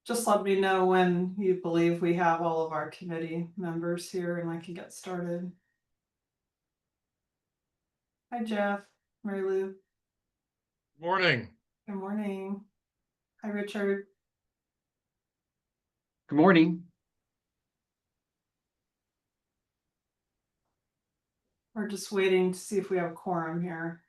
just let me know when you believe we have all of our committee members here and I can get started. Hi, Jeff, Mary Lou. Morning. Good morning. Hi, Richard. Good morning. We're just waiting to see if we have a quorum here.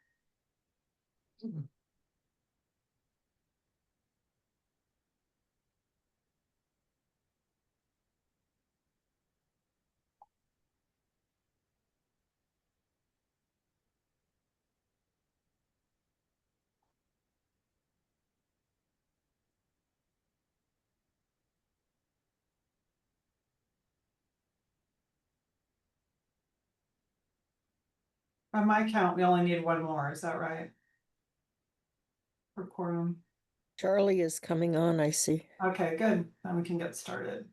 By my count, we only need one more, is that right? For quorum. Charlie is coming on, I see. Okay, good. Then we can get started.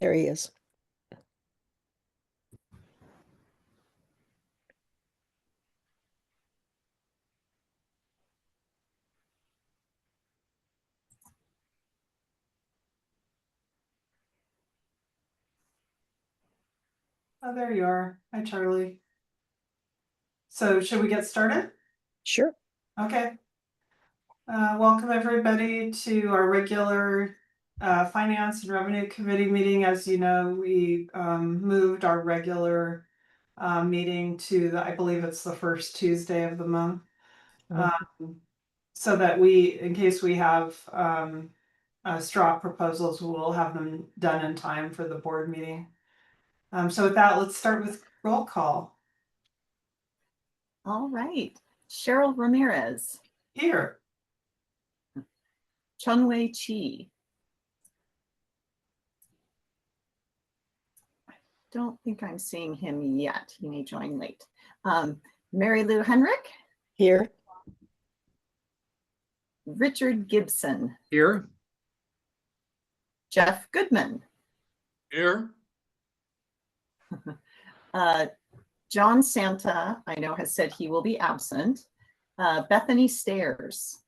There he is. Oh, there you are. Hi, Charlie. So should we get started? Sure. Okay. Welcome everybody to our regular Finance and Revenue Committee meeting. As you know, we moved our regular meeting to I believe it's the first Tuesday of the month. So that in case we have straw proposals, we'll have them done in time for the board meeting. So with that, let's start with roll call. All right. Cheryl Ramirez. Here. Chunwei Chi. I don't think I'm seeing him yet. He may join late. Mary Lou Henrik. Here. Richard Gibson. Here. Jeff Goodman. Here. John Santa, I know, has said he will be absent. Bethany Stairs.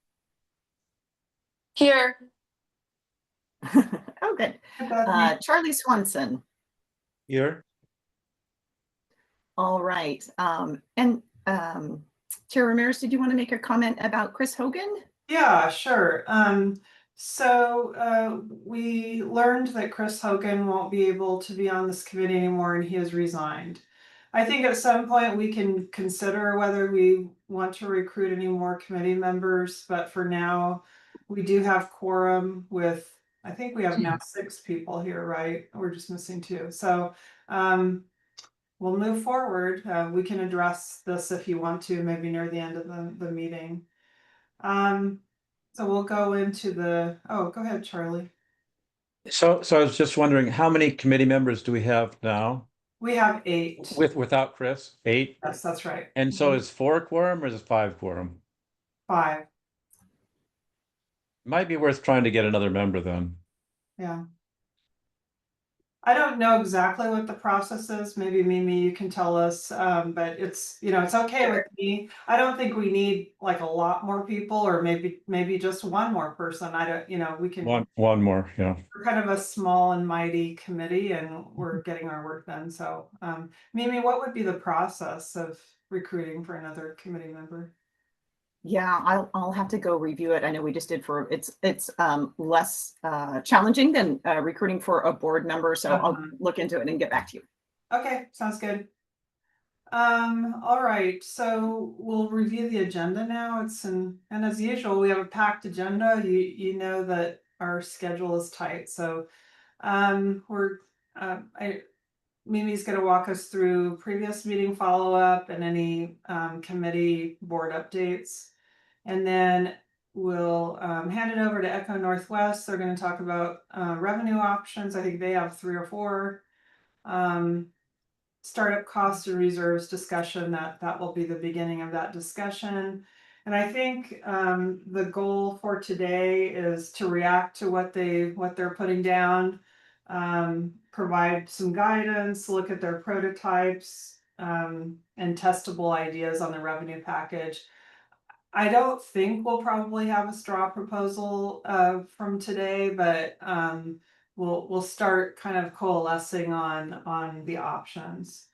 Here. Oh, good. Charlie Swanson. Here. All right. Chair Ramirez, did you want to make a comment about Chris Hogan? Yeah, sure. So we learned that Chris Hogan won't be able to be on this committee anymore and he has resigned. I think at some point we can consider whether we want to recruit any more committee members, but for now we do have quorum with, I think we have now 6 people here, right? We're just missing 2. So we'll move forward. We can address this if you want to, maybe near the end of the meeting. So we'll go into go ahead, Charlie. So I was just wondering, how many committee members do we have now? We have 8. Without Chris? 8? Yes, that's right. And so is 4 quorum or is it 5 quorum? 5. Might be worth trying to get another member then. Yeah. I don't know exactly what the process is. Maybe Mimi, you can tell us. But it's, it's okay with me. I don't think we need like a lot more people, or maybe just one more person. I don't, we can. One more, yeah. We're kind of a small and mighty committee, and we're getting our work done. So, Mimi, what would be the process of recruiting for another committee member? Yeah, I'll have to go review it. I know we just did for it's less challenging than recruiting for a board member. So I'll look into it and get back to you. Okay, sounds good. All right, so we'll review the agenda now. And as usual, we have a packed agenda. You know that our schedule is tight. So Mimi's going to walk us through previous meeting follow-up and any committee board updates. And then we'll hand it over to Echo Northwest. They're going to talk about revenue options. I think they have 3 or 4. Startup costs and reserves discussion, that will be the beginning of that discussion. And I think the goal for today is to react to what they're putting down, provide some guidance, look at their prototypes, and testable ideas on the revenue package. I don't think we'll probably have a straw proposal from today, but we'll start kind of coalescing on the options.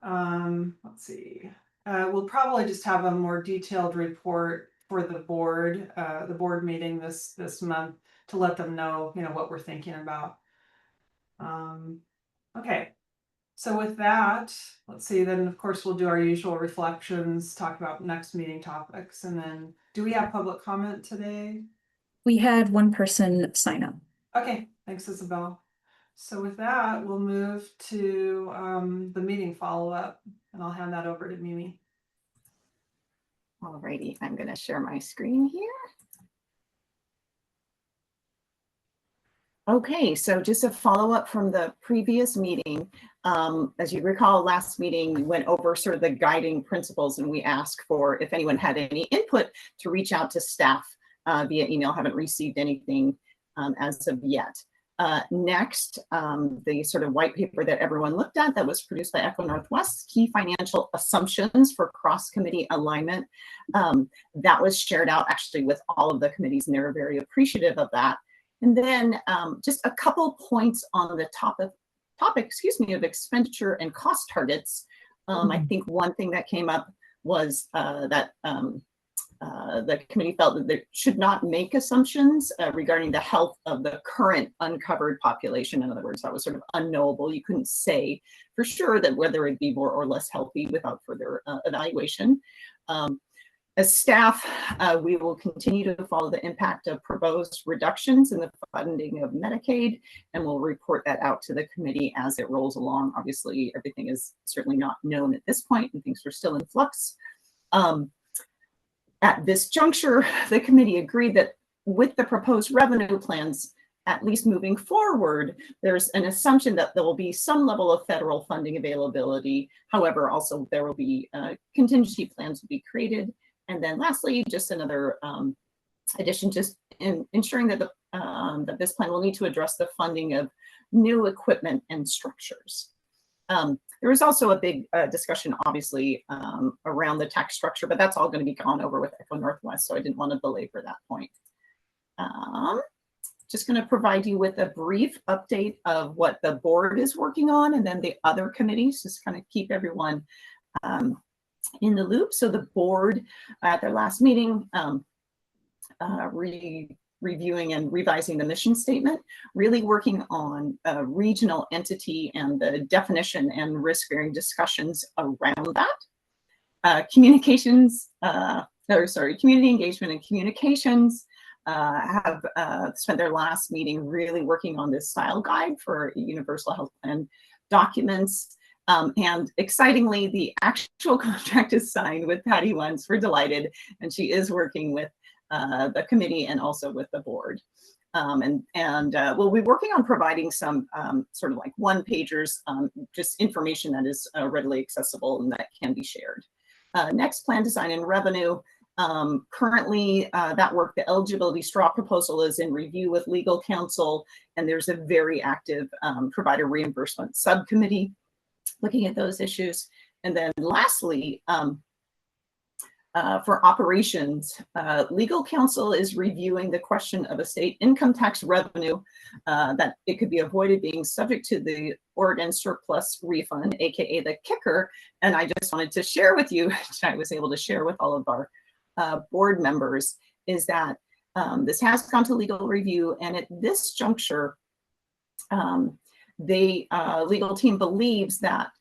Let's see. We'll probably just have a more detailed report for the board meeting this month to let them know, what we're thinking about. Okay. So with that, let's see, then of course we'll do our usual reflections, talk about next meeting topics, and then do we have public comment today? We had one person sign up. Okay, thanks, Isabel. So with that, we'll move to the meeting follow-up, and I'll hand that over to Mimi. Alrighty, I'm going to share my screen here. Okay, so just a follow-up from the previous meeting. As you recall, last meeting we went over sort of the guiding principles, and we asked for if anyone had any input to reach out to staff via email. Haven't received anything as of yet. Next, the sort of white paper that everyone looked at that was produced by Echo Northwest, Key Financial Assumptions for Cross-Committee Alignment. That was shared out actually with all of the committees, and they were very appreciative of that. And then just a couple points on the topic, of expenditure and cost targets. I think one thing that came up was that the committee felt that they should not make assumptions regarding the health of the current uncovered population. In other words, that was sort of unknowable. You couldn't say for sure that whether it'd be more or less healthy without further evaluation. As staff, we will continue to follow the impact of proposed reductions in the funding of Medicaid, and we'll report that out to the committee as it rolls along. Obviously, everything is certainly not known at this point, and things are still in flux. At this juncture, the committee agreed that with the proposed revenue plans, at least moving forward, there's an assumption that there will be some level of federal funding availability. However, also there will be contingency plans will be created. And then lastly, just another addition, just in ensuring that that this plan will need to address the funding of new equipment and structures. There was also a big discussion, obviously, around the tax structure, but that's all going to be gone over with Echo Northwest, so I didn't want to belabor that point. Just going to provide you with a brief update of what the board is working on, and then the other committees, just kind of keep everyone in the loop. So the board at their last meeting reviewing and revising the mission statement, really working on a regional entity and the definition and risk-bearing discussions around that. Community engagement and communications have spent their last meeting really working on this style guide for Universal Health Plan documents. And excitingly, the actual contract is signed with Patty once. We're delighted, and she is working with the committee and also with the board. We'll be working on providing some sort of like one-pagers, just information that is readily accessible and that can be shared. Next, plan design and revenue. Currently, that work, the eligibility straw proposal is in review with legal counsel, and there's a very active provider reimbursement subcommittee looking at those issues. And then lastly, for operations, legal counsel is reviewing the question of a state income tax revenue that it could be avoided being subject to the Oregon surplus refund, aka the kicker. And I just wanted to share with you, which I was able to share with all of our board members, is that this has gone to legal review, and at this juncture, the legal team believes that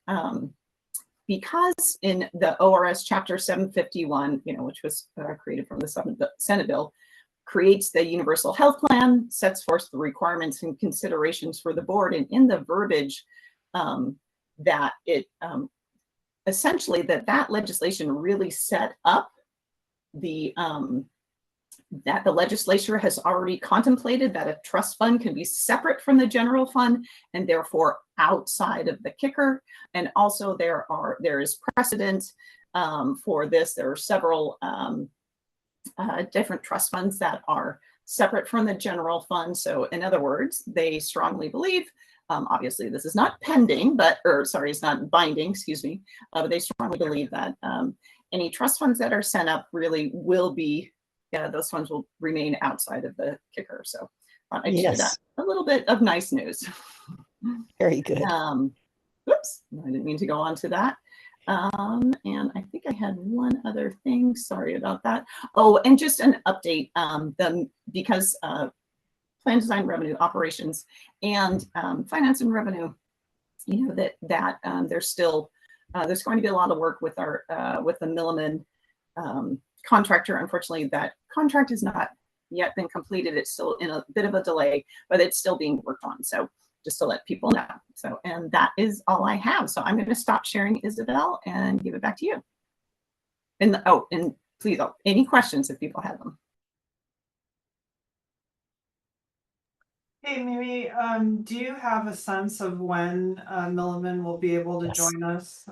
because in the ORS Chapter 751, which was created from the Senate bill, creates the Universal Health Plan, sets forth the requirements and considerations for the board, and in the verbiage that it essentially that legislation really set up the that the legislature has already contemplated that a trust fund can be separate from the general fund and therefore outside of the kicker. And also there is precedent for this. There are several different trust funds that are separate from the general fund. So in other words, they strongly believe Obviously, this is not pending, it's not binding, excuse me, but they strongly believe that any trust funds that are sent up really will be, those funds will remain outside of the kicker. So I just did that. Yes, A little bit of nice news. very good. Oops, I didn't mean to go on to that. And I think I had one other thing. Sorry about that. Oh, and just an update. Because plan design, revenue, operations, and finance and revenue, you know, there's still there's going to be a lot of work with our with the Milliman contractor. Unfortunately, that contract has not yet been completed. It's still in a bit of a delay, but it's still being worked on. So just to let people know. So, and that is all I have. So I'm going to stop sharing, Isabel, and give it back to you. And and please, any questions if people have them. Hey, Mimi, do you have a sense of when Milliman will be able to Yes. join us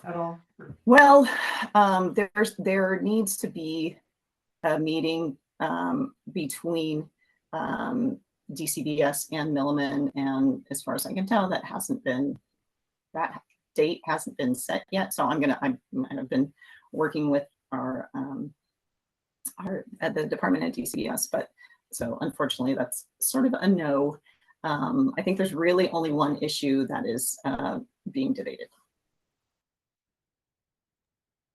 at all? Well, there needs to be a meeting between DCBS and Milliman, and as far as I can tell, that date hasn't been set yet. So I might have been working with our at the department at DCBS, but so unfortunately that's sort of a no. I think there's really only one issue that is being debated.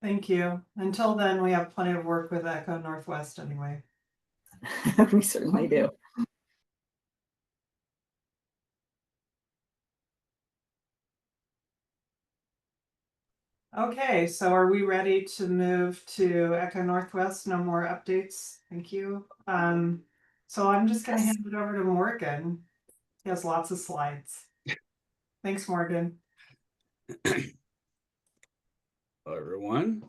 Thank you. Until then, we have plenty of work with Echo Northwest anyway. We certainly do. Okay, so are we ready to move to Echo Northwest? No more updates. Thank you. So I'm just going to hand it over to Morgan. He has lots of slides. Thanks, Morgan. Hello, everyone.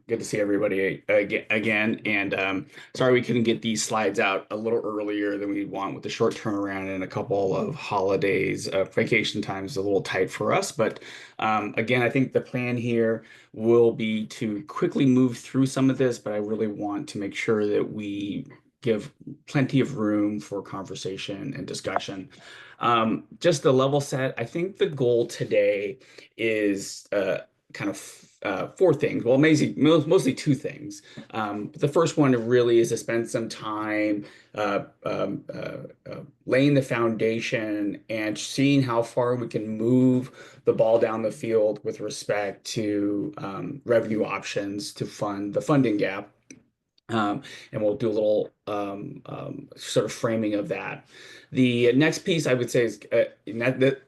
Good to see everybody again. And sorry we couldn't get these slides out a little earlier than we want with the short turnaround and a couple of holidays. Vacation time is a little tight for us. But again, I think the plan here will be to quickly move through some of this, but I really want to make sure that we give plenty of room for conversation and discussion. Just the level set, I think the goal today is kind of four things. Well, mostly two things. The first one really is to spend some time laying the foundation and seeing how far we can move the ball down the field with respect to revenue options to fund the funding gap. And we'll do a little sort of framing of that. The next piece I would say is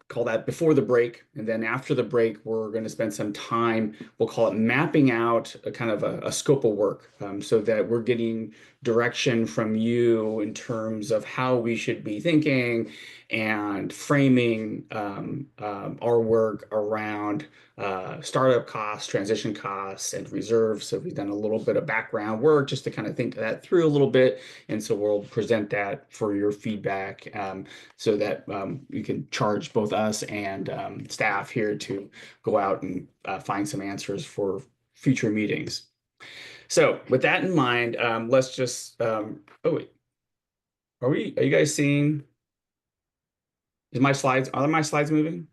call that before the break, and then after the break we're going to spend some time, we'll call it mapping out a kind of a scope of work, so that we're getting direction from you in terms of how we should be thinking and framing our work around startup costs, transition costs, and reserves. So we've done a little bit of background work just to kind of think that through a little bit. And so we'll present that for your feedback, so that you can charge both us and staff here to go out and find some answers for future meetings. So with that in mind, let's just, oh wait, are you guys seeing, are my slides moving?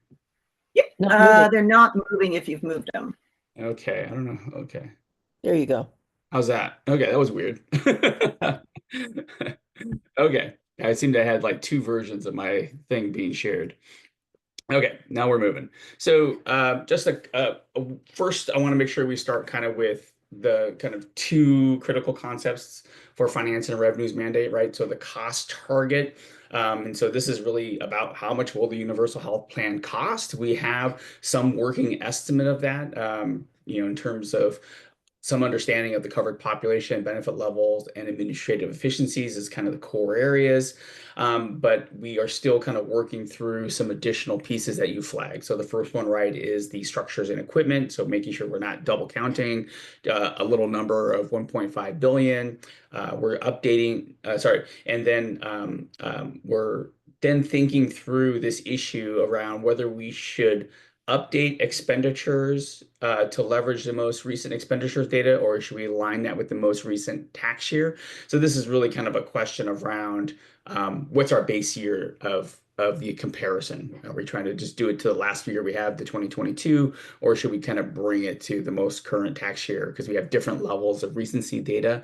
Yeah, Not moving. they're not moving if you've moved them. Okay, I don't know. Okay. There you go. How's that? Okay, that was weird. Okay, I seem to have had like two versions of my thing being shared. Okay, now we're moving. So just first, I want to make sure we start kind of with the kind of two critical concepts for finance and revenues mandate, right? So the cost target. And so this is really about how much will the universal health plan cost. We have some working estimate of that, in terms of some understanding of the covered population, benefit levels, and administrative efficiencies is kind of the core areas. But we are still kind of working through some additional pieces that you flag. So the first one, right, is the structures and equipment. So making sure we're not double counting a little number of 1.5 billion. We're updating, and then we're then thinking through this issue around whether we should update expenditures to leverage the most recent expenditures data, or should we align that with the most recent tax year? So this is really kind of a question around what's our base year of the comparison? Are we trying to just do it to the last year we have, the 2022, or should we kind of bring it to the most current tax year because we have different levels of recency data?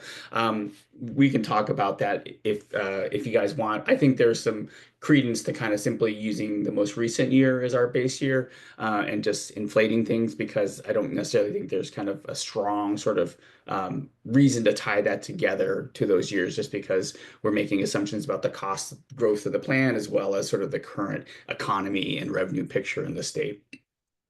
We can talk about that if you guys want. I think there's some credence to kind of simply using the most recent year as our base year and just inflating things, because I don't necessarily think there's kind of a strong sort of reason to tie that together to those years, just because we're making assumptions about the cost growth of the plan as well as sort of the current economy and revenue picture in the state.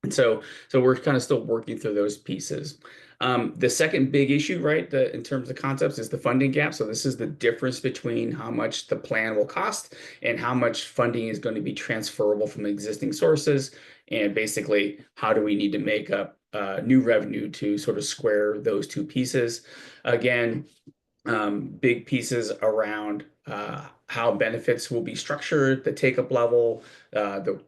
And so we're kind of still working through those pieces. The second big issue, right, in terms of concepts, is the funding gap. So this is the difference between how much the plan will cost and how much funding is going to be transferable from existing sources. And basically, how do we need to make up new revenue to sort of square those two pieces? Again, big pieces around how benefits will be structured, the take-up level, the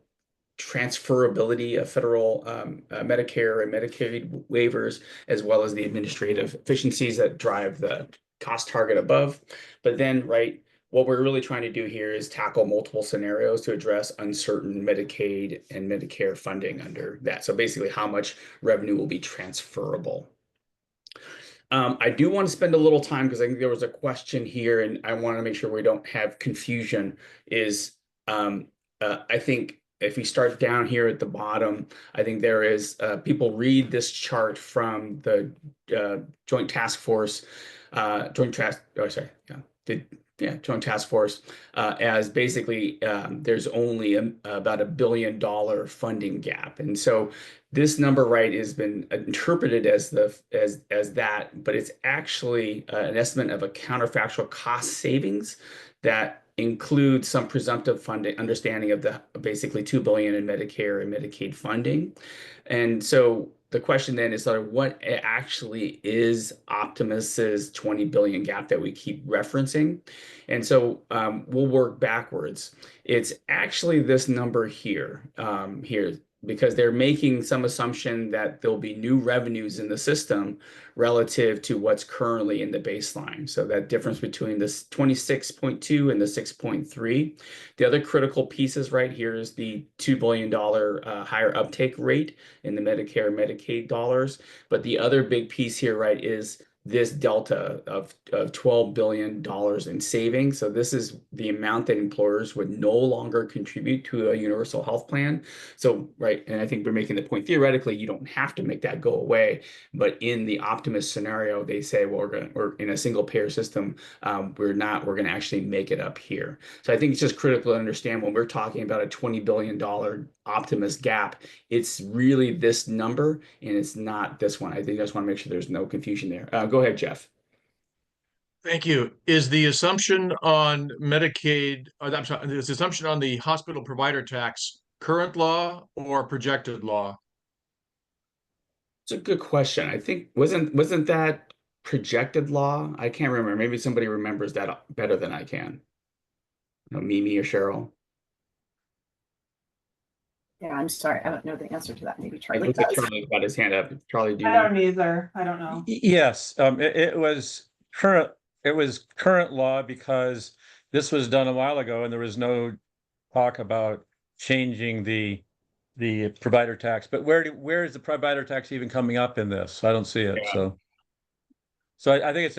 transferability of federal Medicare and Medicaid waivers, as well as the administrative efficiencies that drive the cost target above. But then, right, what we're really trying to do here is tackle multiple scenarios to address uncertain Medicaid and Medicare funding under that. So basically, how much revenue will be transferable. I do want to spend a little time, because I think there was a question here, and I want to make sure we don't have confusion, is I think if we start down here at the bottom, I think there is, people read this chart from the Joint Task Force, Joint Task Force, as basically there's only about $1 billion funding gap. And so this number, right, has been interpreted as that, but it's actually an estimate of a counterfactual cost savings that includes some presumptive funding understanding of the basically $2 billion in Medicare and Medicaid funding. And so the question then is sort of what actually is Optimus's 20 billion gap that we keep referencing. And so we'll work backwards. It's actually this number here, because they're making some assumption that there'll be new revenues in the system relative to what's currently in the baseline. So that difference between this 26.2 and the 6.3. The other critical pieces right here is the $2 billion higher uptake rate in the Medicare and Medicaid dollars. But the other big piece here, right, is this delta of $12 billion in savings. So this is the amount that employers would no longer contribute to a universal health plan. So, right, and I think we're making the point, theoretically, you don't have to make that go away. But in the Optimus scenario, they say, well, we're in a single payer system, we're going to actually make it up here. So I think it's just critical to understand when we're talking about a $20 billion Optimus gap, it's really this number and it's not this one. I think I just want to make sure there's no confusion there. Go ahead, Jeff. Thank you. Is the assumption on Medicaid, I'm sorry, is the assumption on the hospital provider tax current law or projected law? It's a good question. I think wasn't that projected law? I can't remember. Maybe somebody remembers that better than I can. Mimi or Cheryl. Yeah, I'm sorry. I don't know the answer to that. Maybe I Charlie looked at does. Charlie got his hand up. Charlie, do you I know? don't either. I don't know. Yes, it was current. It was current law because this was done a while ago, and there was no talk about changing the provider tax. But where is the provider tax even coming up in this? I don't see it. Yeah. So I think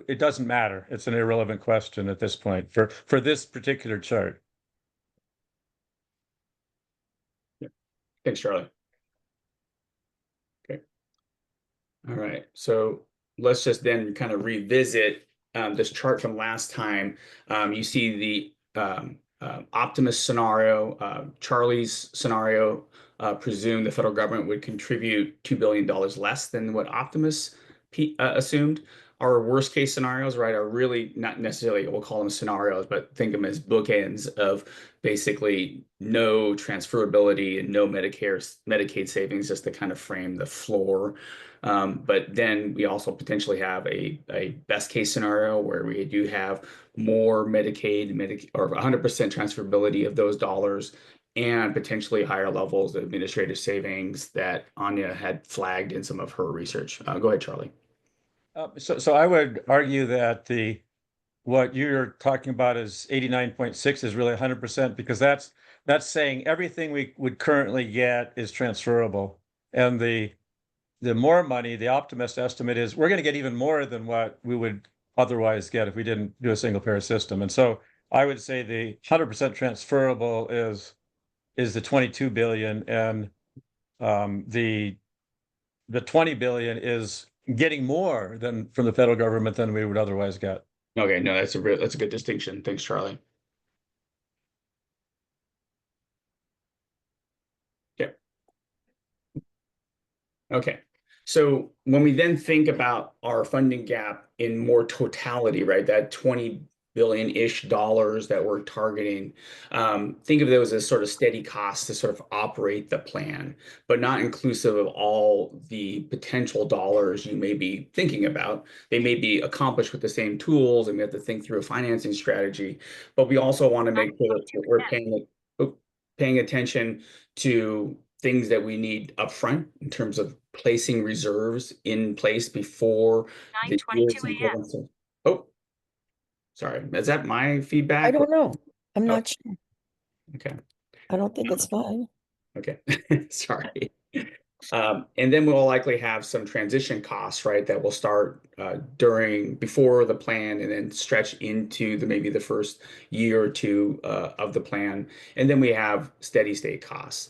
it doesn't matter. It's an irrelevant question at this point for this particular chart. Thanks, Charlie. Okay. All right. So let's just then kind of revisit this chart from last time. You see the Optimus scenario, Charlie's scenario, presumed the federal government would contribute $2 billion less than what Optimus assumed. Our worst case scenarios, right, are really not necessarily, we'll call them scenarios, but think of them as bookends of basically no transferability and no Medicaid savings, just to kind of frame the floor. But then we also potentially have a best case scenario where we do have more Medicaid, or 100% transferability of those dollars, and potentially higher levels of administrative savings that Anya had flagged in some of her research. Go ahead, Charlie. So I would argue that what you're talking about is 89.6 is really 100%, because that's that's saying everything we would currently get is transferable. And the more money, the optimist estimate is we're going to get even more than what we would otherwise get if we didn't do a single payer system. And so I would say the 100% transferable is the 22 billion, and the 20 billion is getting more than from the federal government than we would otherwise get. Okay, no, that's a good distinction. Thanks, Charlie. Yeah. Okay. So when we then think about our funding gap in more totality, right, that 20 billion-ish dollars that we're targeting, think of those as sort of steady costs to sort of operate the plan, but not inclusive of all the potential dollars you may be thinking about. They may be accomplished with the same tools, and we have to think through a financing strategy, but we also want to make sure that we're paying attention to things that we need upfront in terms of placing reserves in place before the year. Oh, sorry. Is that my feedback? I don't know. I'm Oh. not sure. Okay. I don't think it's fine. Okay. Sorry. And then we'll likely have some transition costs, right, that will start before the plan and then stretch into maybe the first year or two of the plan. And then we have steady state costs.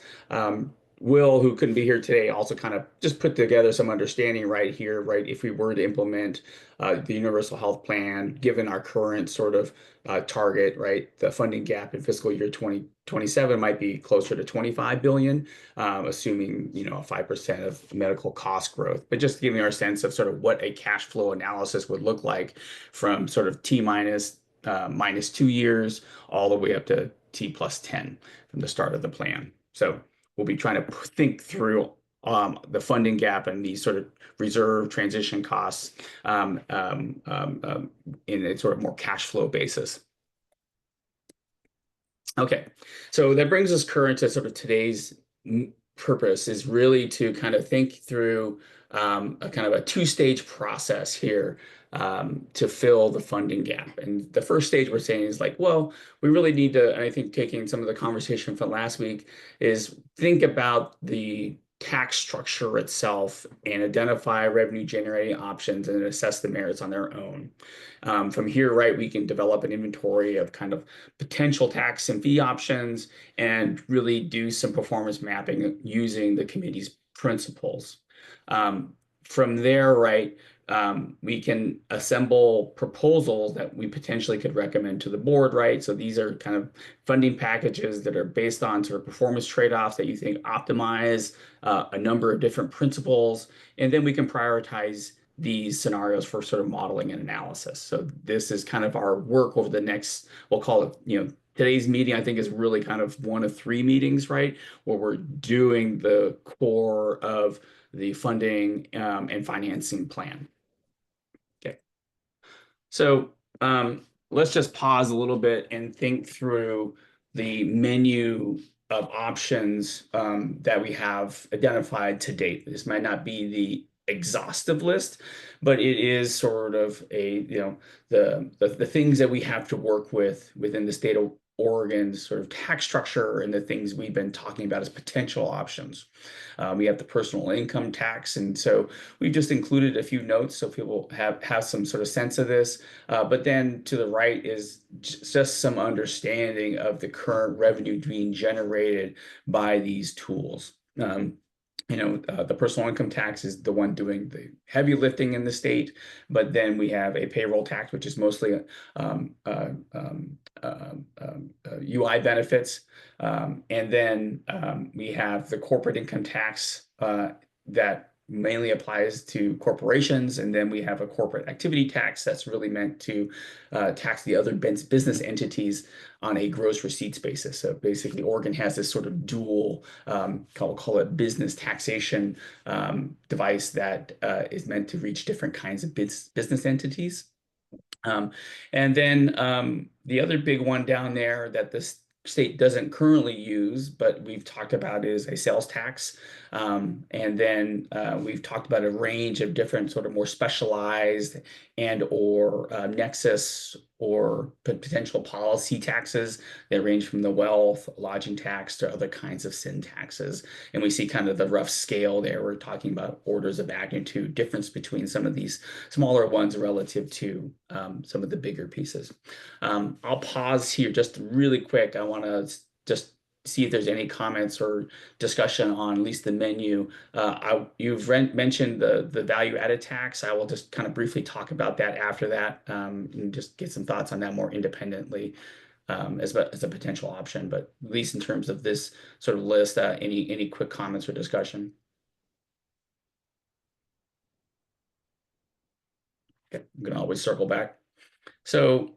Will, who couldn't be here today, also kind of just put together some understanding right here, right? If we were to implement the universal health plan, given our current sort of target, right? The funding gap in fiscal year 2027 might be closer to 25 billion, assuming, a 5% of medical cost growth. But just giving our sense of sort of what a cash flow analysis would look like from sort of T minus 2 years all the way up to T plus 10 from the start of the plan. So we'll be trying to think through the funding gap and these sort of reserve transition costs in a sort of more cash flow basis. Okay, so that brings us current to sort of today's purpose is really to kind of think through a kind of a two-stage process here to fill the funding gap. And the first stage we're saying is like, well, we really need to, and I think taking some of the conversation from last week is think about the tax structure itself and identify revenue generating options and assess the merits on their own. From here, right, we can develop an inventory of kind of potential tax and fee options and really do some performance mapping using the committee's principles. From there, right, we can assemble proposals that we potentially could recommend to the board, right? So these are kind of funding packages that are based on sort of performance trade-offs that you think optimize a number of different principles. And then we can prioritize these scenarios for sort of modeling and analysis. So this is kind of our work over the next, we'll call it, today's meeting, I think, is really kind of one of 3 meetings, right? Where we're doing the core of the funding and financing plan. Okay. So let's just pause a little bit and think through the menu of options that we have identified to date. This might not be the exhaustive list, but it is sort of the things that we have to work with within the state of Oregon's sort of tax structure and the things we've been talking about as potential options. We have the personal income tax, and so we just included a few notes so people have some sort of sense of this. But then to the right is just some understanding of the current revenue being generated by these tools. The personal income tax is the one doing the heavy lifting in the state, but then we have a payroll tax, which is mostly UI benefits. And then we have the corporate income tax that mainly applies to corporations. And then we have a corporate activity tax that's really meant to tax the other business entities on a gross receipts basis. So basically, Oregon has this sort of dual, call it business taxation device that is meant to reach different kinds of business entities. And then the other big one down there that state doesn't currently use, but we've talked about is a sales tax. And then we've talked about a range of different sort of more specialized and or nexus or potential policy taxes that range from the wealth, lodging tax to other kinds of sin taxes. And we see kind of the rough scale there. We're talking about orders of magnitude difference between some of these smaller ones relative to some of the bigger pieces. I'll pause here just really quick. I want to just see if there's any comments or discussion on at least the menu. You've mentioned the value added tax. I will just kind of briefly talk about that after that and just get some thoughts on that more independently as a potential option. But at least in terms of this sort of list, any quick comments or discussion? Okay, I'm going to always circle back. So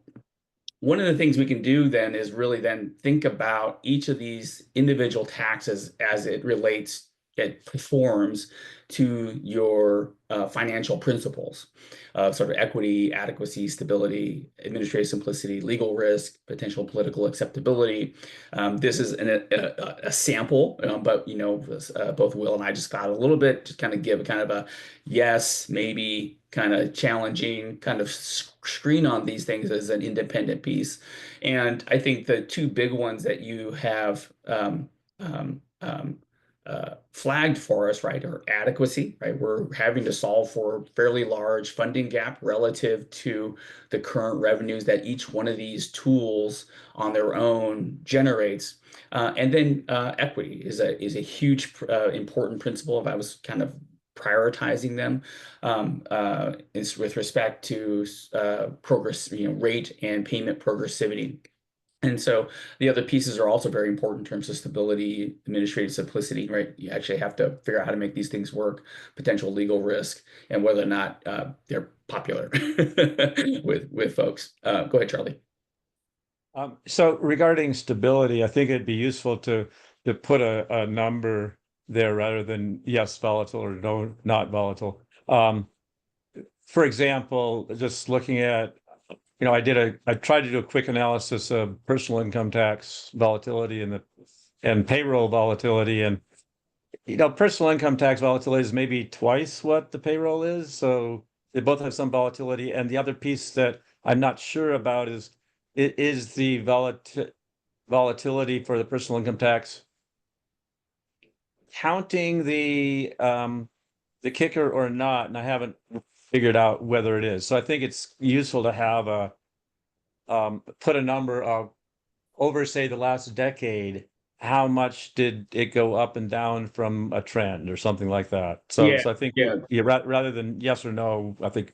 one of the things we can do then is really then think about each of these individual taxes as it relates, it performs to your financial principles of sort of equity, adequacy, stability, administrative simplicity, legal risk, potential political acceptability. This is a sample, but both Will and I just got a little bit, just kind of give kind of a yes, maybe, kind of challenging, kind of screen on these things as an independent piece. And I think the two big ones that you have flagged for us, right, are adequacy, right? We're having to solve for a fairly large funding gap relative to the current revenues that each one of these tools on their own generates. And then equity is a huge important principle. If I was kind of prioritizing them is with respect to progress, rate and payment progressivity. And so the other pieces are also very important in terms of stability, administrative simplicity, right? You actually have to figure out how to make these things work, potential legal risk, and whether or not they're popular with folks. Go ahead, Charlie. So regarding stability, I think it'd be useful to put a number there rather than yes, volatile or no, not volatile. For example, just looking at, I tried to do a quick analysis of personal income tax volatility and payroll volatility, and personal income tax volatility is maybe twice what the payroll is, so they both have some volatility. And the other piece that I'm not sure about is the volatility for the personal income tax counting the kicker or not, and I haven't figured out whether it is. So I think it's useful to have a put a number of over, say, the last decade, how much did it go up and down from a trend or something like that. So I think rather than yes or no, I think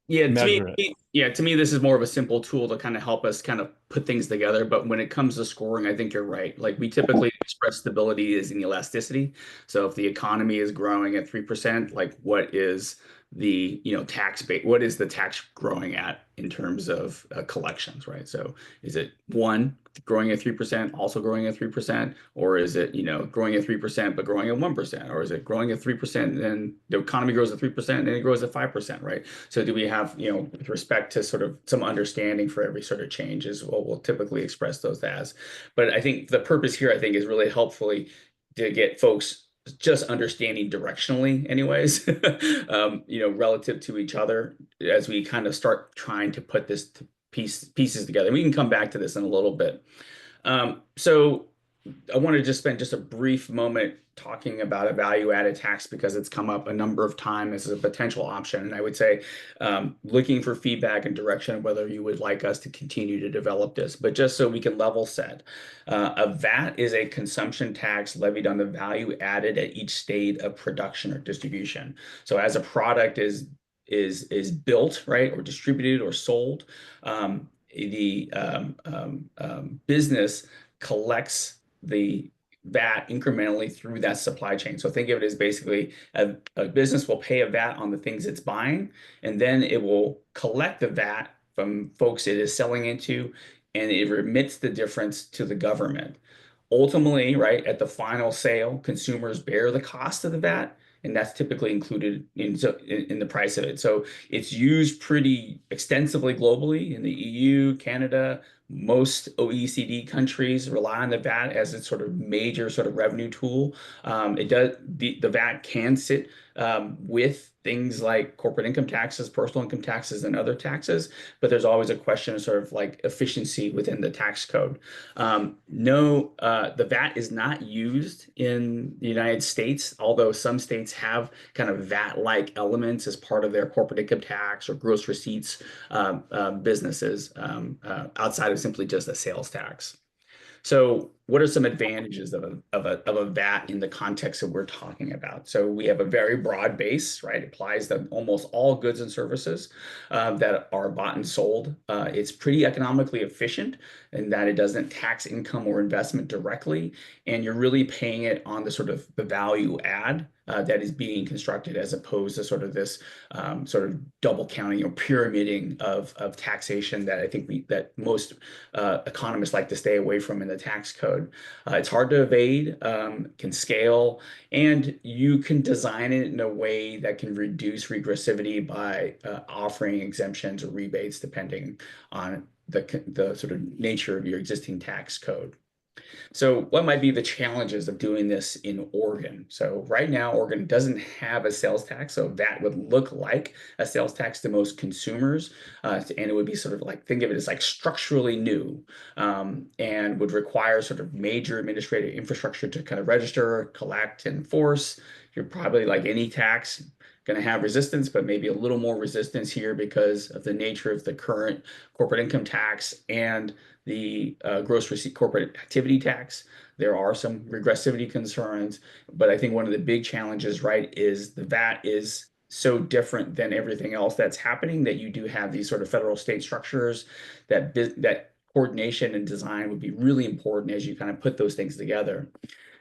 to me, this is more of a simple tool to kind of help us kind of put things together. But when it comes to scoring, I think you're right. Like we typically express stability as in elasticity. So if the economy is growing at 3%, like what is the tax base? What is the tax growing at in terms of collections, right? So is it one growing at 3%, also growing at 3%, or is it growing at 3% but growing at 1%, or is it growing at 3% and then the economy grows at 3% and then it grows at 5%, right? So do we have with respect to sort of some understanding for every sort of change is what we'll typically express those as. But I think the purpose here is really helpfully to get folks just understanding directionally anyways, relative to each other as we kind of start trying to put this pieces together. We can come back to this in a little bit. So I want to just spend just a brief moment talking about a value-added tax because it's come up a number of times as a potential option. And I would say looking for feedback and direction of whether you would like us to continue to develop this. But just so we can level set, a VAT is a consumption tax levied on the value added at each state of production or distribution. So as a product is built, right, or distributed or sold, the business collects the VAT incrementally through that supply chain. So think of it as basically a business will pay a VAT on the things it's buying, and then it will collect the VAT from folks it is selling into, and it remits the difference to the government. Ultimately, right, at the final sale, consumers bear the cost of the VAT, and that's typically included in the price of it. So it's used pretty extensively globally in the EU, Canada, Most OECD countries rely on the VAT as its sort of major sort of revenue tool. The VAT can sit with things like corporate income taxes, personal income taxes, and other taxes, but there's always a question of sort of like efficiency within the tax code. The VAT is not used in the United States, although some states have kind of VAT-like elements as part of their corporate income tax or gross receipts businesses outside of simply just a sales tax. So what are some advantages of a VAT in the context that we're talking about? So we have a very broad base, right? It applies to almost all goods and services that are bought and sold. It's pretty economically efficient in that it doesn't tax income or investment directly, and you're really paying it on the sort of the value add that is being constructed, as opposed to sort of this sort of double counting or pyramiding of taxation that I think that most economists like to stay away from in the tax code. It's hard to evade, can scale, and you can design it in a way that can reduce regressivity by offering exemptions or rebates depending on the sort of nature of your existing tax code. So what might be the challenges of doing this in Oregon? So right now, Oregon doesn't have a sales tax, so that would look like a sales tax to most consumers, and it would be sort of like, think of it as like structurally new, and would require sort of major administrative infrastructure to kind of register, collect, and enforce. You're probably, like any tax, going to have resistance, but maybe a little more resistance here because of the nature of the current corporate income tax and the gross receipt corporate activity tax. There are some regressivity concerns, but I think one of the big challenges, right, is the VAT is so different than everything else that's happening that you do have these sort of federal state structures that coordination and design would be really important as you kind of put those things together.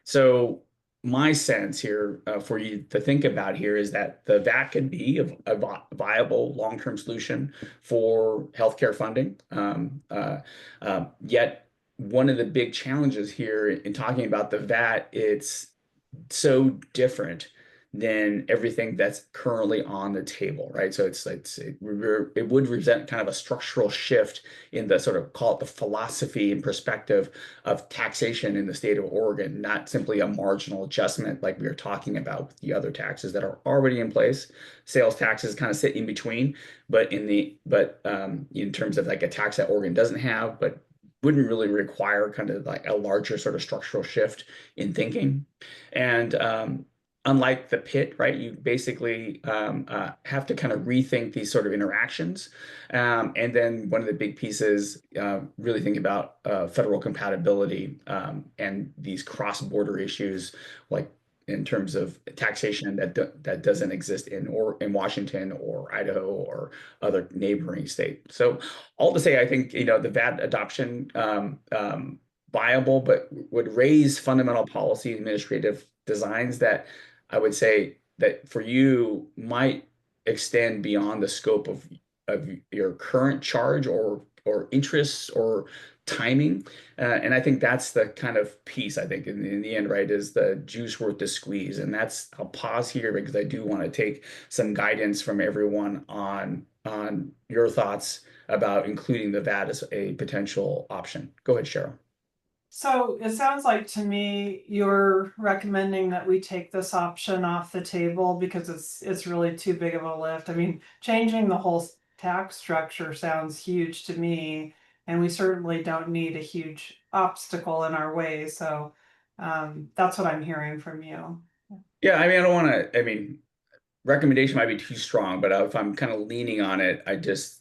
So my sense here for you to think about here is that the VAT can be a viable long-term solution for healthcare funding. Yet one of the big challenges here in talking about the VAT, it's so different than everything that's currently on the table, right? So it would represent kind of a structural shift in the sort of, call it the philosophy and perspective of taxation in the state of Oregon, not simply a marginal adjustment like we were talking about with the other taxes that are already in place. Sales taxes kind of sit in between, but in terms of like a tax that Oregon doesn't have, but wouldn't really require kind of like a larger sort of structural shift in thinking. And unlike the pit, right, you basically have to kind of rethink these sort of interactions. And then one of the big pieces, really think about federal compatibility and these cross-border issues, like in terms of taxation that doesn't exist in Washington or Idaho or other neighboring states. So all to say, I think the VAT adoption viable, but would raise fundamental policy administrative designs that I would say that for you might extend beyond the scope of your current charge or interests or timing. And I think that's the kind of piece, I think, in the end, right, is the juice worth the squeeze. And I'll pause here because I do want to take some guidance from everyone on your thoughts about including the VAT as a potential option. Go ahead, Cheryl. So it sounds like to me, you're recommending that we take this option off the table because it's really too big of a lift. I mean, changing the whole tax structure sounds huge to me, and we certainly don't need a huge obstacle in our way. So that's what I'm hearing from you. Yeah, I mean, I don't want to, I mean, recommendation might be too strong, but if I'm kind of leaning on it, I just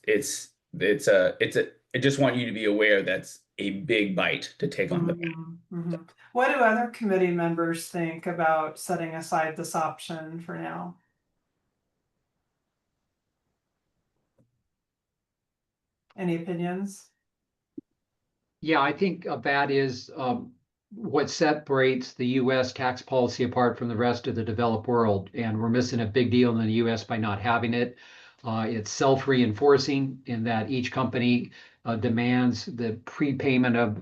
want you to be aware that's a big bite to take on the back. What do other committee members think about setting aside this option for now? Any opinions? Yeah, I think that is what separates the U.S. tax policy apart from the rest of the developed world. And we're missing a big deal in the U.S. by not having it. It's self-reinforcing in that each company demands the prepayment of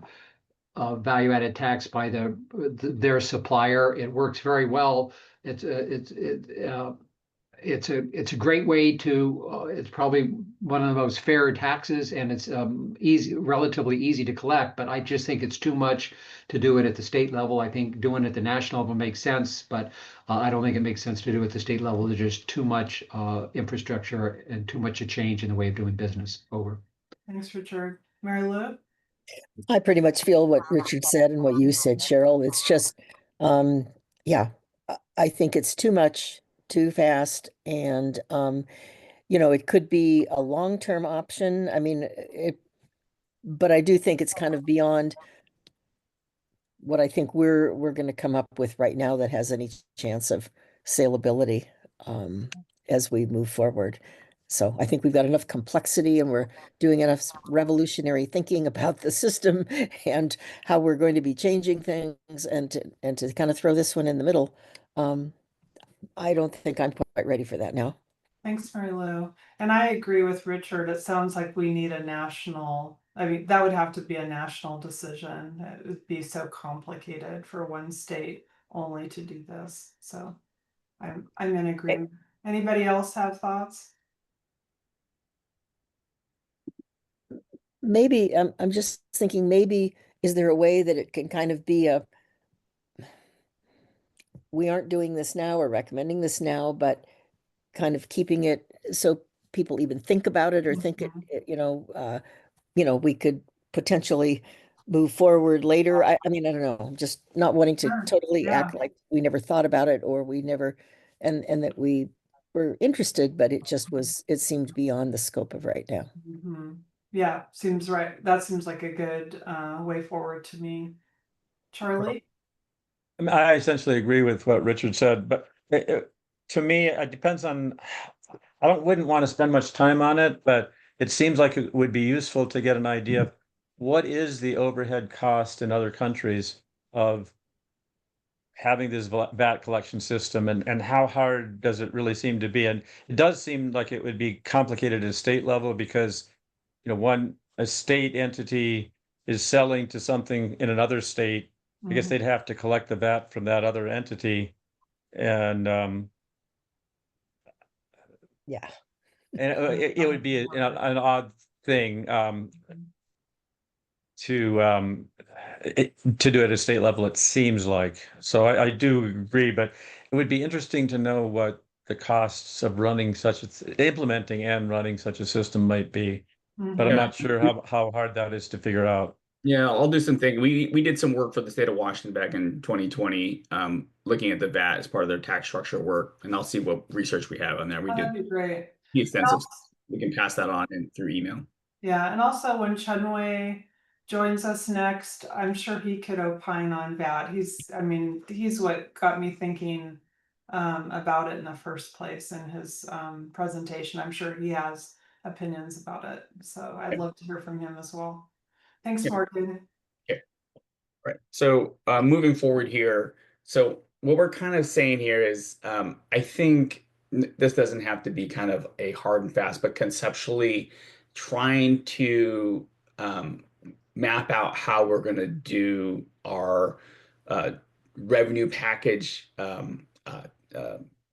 value-added tax by their supplier. It works very well. it's a great way to, it's probably one of the most fair taxes, and it's relatively easy to collect, but I just think it's too much to do it at the state level. I think doing it at the national level makes sense, but I don't think it makes sense to do it at the state level. There's just too much infrastructure and too much a change in the way of doing business. Over. Thanks, Richard. Mary Lou? I pretty much feel what Richard said and what you said, Cheryl. It's just, yeah, I think it's too much, too fast, and it could be a long-term option. I mean, but I do think it's kind of beyond what I think we're going to come up with right now that has any chance of saleability as we move forward. So I think we've got enough complexity and we're doing enough revolutionary thinking about the system and how we're going to be changing things, and to kind of throw this one in the middle. I don't think I'm quite ready for that now. Thanks, Mary Lou. And I agree with Richard. It sounds like we need a national, I mean, that would have to be a national decision. It would be so complicated for one state only to do this. So I'm in agreement. Anybody else have thoughts? Maybe I'm just thinking, maybe is there a way that it can kind of be we aren't doing this now or recommending this now, but kind of keeping it so people even think about it or think we could potentially move forward later. I mean, I don't know, I'm just not wanting to Sure. totally Yeah. act like we never thought about it, or we never, and that we were interested, but it seemed beyond the scope of right now. Mhm. Yeah, seems right. That seems like a good way forward to me. Charlie? I mean, I essentially agree with what Richard said, but to me, it depends on, wouldn't want to spend much time on it, but it seems like it would be useful to get an idea of what is the overhead cost in other countries of having this VAT collection system, and how hard does it really seem to be? And it does seem like it would be complicated at a state level because, a state entity is selling to something in another state. I guess Mhm. they'd have to collect the VAT from that other entity. And Yeah. it would be an odd thing to to do at a state level, it seems like. So I do agree, but it would be interesting to know what the costs of implementing and running such a system might be. But I'm Mhm. not sure how hard that is to figure out. Yeah, I'll do some thinking. We did some work for the state of Washington back in 2020, looking at the VAT as part of their tax structure work, and I'll see what research we have on there. We Oh, did that'd be great. the extensive. We can pass that on through email. Yeah, and also when Chunwei joins us next, I'm sure he could opine on that. He's what got me thinking about it in the first place in his presentation. I'm sure he has opinions about it. So I'd love to hear from him as well. Thanks, Yeah. Morgan. Right. So moving forward here, so what we're kind of saying here is, I think this doesn't have to be kind of a hard and fast, but conceptually trying to map out how we're going to do our revenue package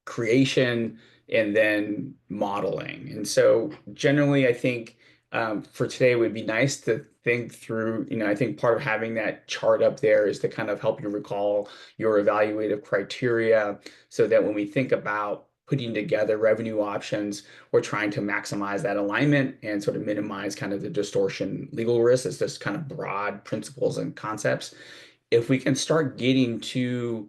creation and then modeling. And so generally, I think for today, it would be nice to think through, I think part of having that chart up there is to kind of help you recall your evaluative criteria so that when we think about putting together revenue options, we're trying to maximize that alignment and sort of minimize kind of the distortion legal risk. It's just kind of broad principles and concepts. If we can start getting to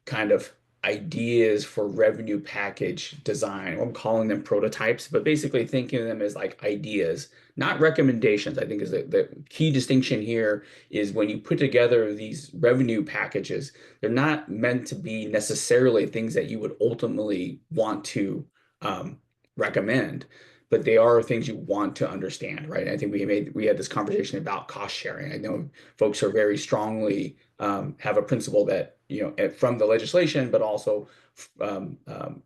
kind of ideas for revenue package design, I'm calling them prototypes, but basically thinking of them as like ideas, not recommendations. I think is the key distinction here is when you put together these revenue packages, they're not meant to be necessarily things that you would ultimately want to recommend, but they are things you want to understand, right? I think we had this conversation about cost sharing. I know folks are very strongly have a principle that, from the legislation, but also